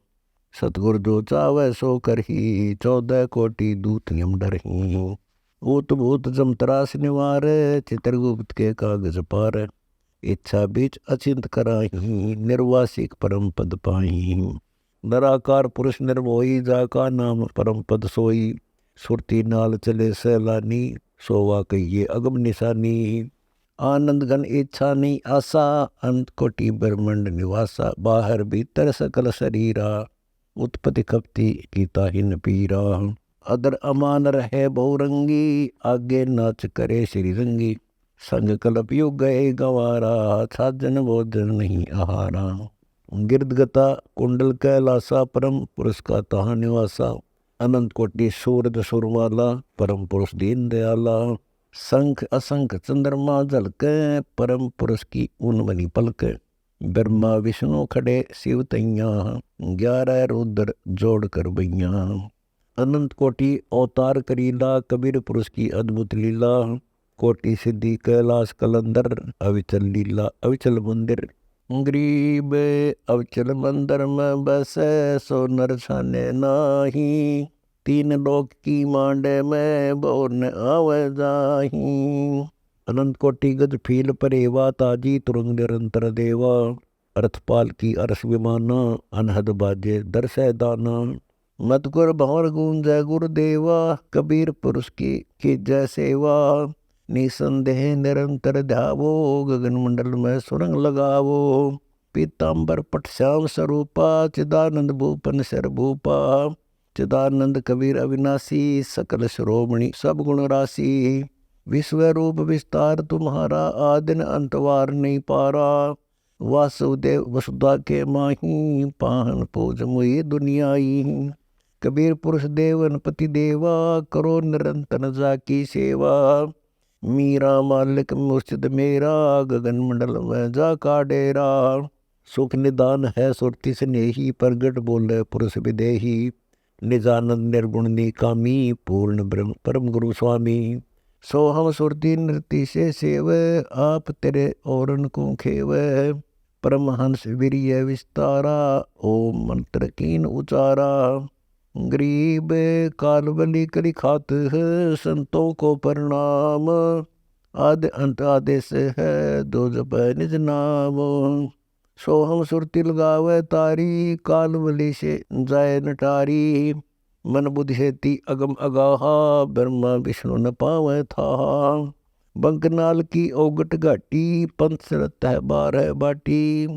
सतगुरु जो चावे सो करही, 14 कोटि दूत यम डरही। ऊत भूत जमतरास निवारे, चित्रगुप्त के कागज पार। इच्छा बीच अचिंत कराही, निर्वासिक परम पद पाही। निराकार पुरुष निर्मोही, जाका नाम परम पद सोई। सुरती नाल चले सैलानी, सोवा कहिए अगम निशानी। आनंद घन इच्छा नहीं आसा, अंत कोटि ब्रह्मंड निवासा। बाहर भीतर सकल शरीरा, उत्पत्ति खपती कीता हिन पीरा। अदर अमान रहे बहुरंगी, आगे नाच करे श्री रंगी। संग कल्प युग गए गवारा, साजन भोजन नहीं आहारा। गिरदगता कुंडल कैलासा, परम पुरुष का तहा निवासा। अनंत कोटि सूरज सुरमाला, परम पुरुष दीन दयाला। संख असंख चंद्रमा झलके, परम पुरुष की ऊन बनी पलके। ब्रह्मा विष्णु खड़े शिव तैया, 11 रुद्र जोड़ कर बैया। अनंत कोटि अवतार करीला, कबीर पुरुष की अद्भुत लीला। कोटि सिद्धि कैलाश कलंदर, अविचल लीला अविचल मंदिर। गरीब अवचल मंदिर में बसै, सो नर छाने नाही। तीन लोक की मांडे में बोर न आवे जाही। अनंत कोटि गज फील परेवा, ताजी तुरंग निरंतर देवा। अर्थपाल की अरस विमाना, अनहद बाजे दरसै दाना। मत गुर भंवर गूंजै गुरुदेवा, कबीर पुरुष की जय सेवा। निसंदेह निरंतर ध्यावो, गगन मंडल में सुरंग लगावो। पीताम्बर पट श्याम स्वरूपा, चिदानंद भूपन सिर भूपा। चिदानंद कबीर अविनाशी, सकल श्रोमणि सब गुण राशि। विश्व रूप विस्तार तुम्हारा, आदिन अंतवार नहीं पारा। वासुदेव वसुधा के माही, पाहन पूज मुई दुनियाई। कबीर पुरुष देवन पति देवा, करो निरंतर जाकी सेवा। मीरा मालिक मुर्शिद मेरा, गगन मंडल में जाका डेरा। सुख निदान है सुरति स्नेही, प्रगट बोले पुरुष विदेही। निजानंद निर्गुण निकामी, पूर्ण ब्रह्म परम गुरु स्वामी। सो हम सुरति नृति से सेव, आप तेरे औरन को खेव। परमहंस वीर्य विस्तारा, ओम मंत्र कीन उचारा। गरीब कालवली करी खात है, संतों को प्रणाम। आदि अंत आदेश है, दो जप निज नाम। सो हम सुरति लगावे तारी, कालवली से जाय नटारी। मन बुद्धि हेती अगम अगाहा, ब्रह्मा विष्णु न पावे था। बंकनाल की ओगट घाटी, पंथ सरत है 12 बाटी।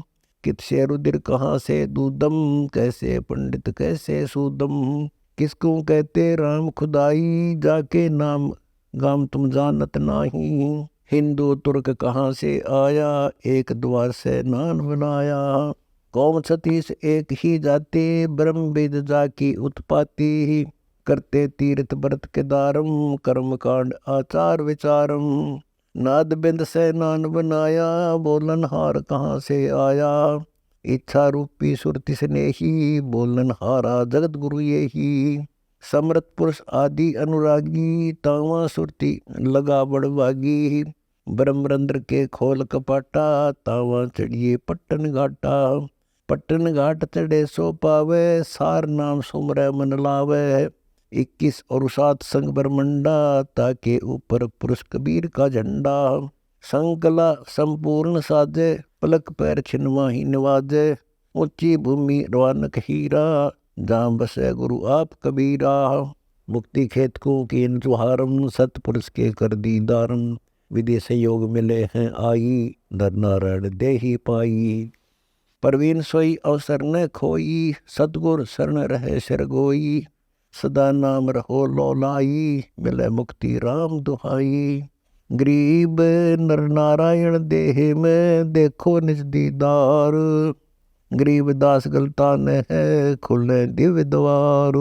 कित से रुधिर कहाँ से दूदम, कैसे पंडित कैसे सूदम। किसको कहते राम खुदाई, जाके नाम गाम तुम जानत नाही। हिंदू तुर्क कहाँ से आया, एक द्वार से नान बनाया। कौम छत्तीस एक ही जाते, ब्रह्म वेद जाकी उत्पाती। करते तीर्थ व्रत के दारम, कर्म कांड आचार विचारम। नाद बिंद से नान बनाया, बोलन हार कहाँ से आया। इच्छा रूपी सुरति स्नेही, बोलन हारा जगत गुरु यही। समर्थ पुरुष आदि अनुरागी, तावा सुरति लगा बड़वागी। ब्रह्मरंद्र के खोल कपाटा, तावा चढ़िए पट्टन घाटा। पट्टन घाट चढ़े सो पावे, सार नाम सुमरै मन लावे। 21 और 7 संग ब्रह्मंडा, ताके ऊपर पुरुष कबीर का झंडा। संकला संपूर्ण साजे, पलक पैर छिनवाही निवाजे। ऊंची भूमि रवानक हीरा, जहाँ बसे गुरु आप कबीरा। मुक्ति खेत को की जुहारम, सतपुरुष के कर दीदारम। विदेश योग मिले हैं आई, नर नारायण दे ही पाई। प्रवीण सोई अवसर न खोई, सतगुर शरण रहे सिर गोई। सदा नाम रहो लौलाई, मिले मुक्ति राम दुहाई। गरीब नर नारायण देह में, देखो निज दीदार। गरीब दास गलता न है, खुले दिव्य द्वार।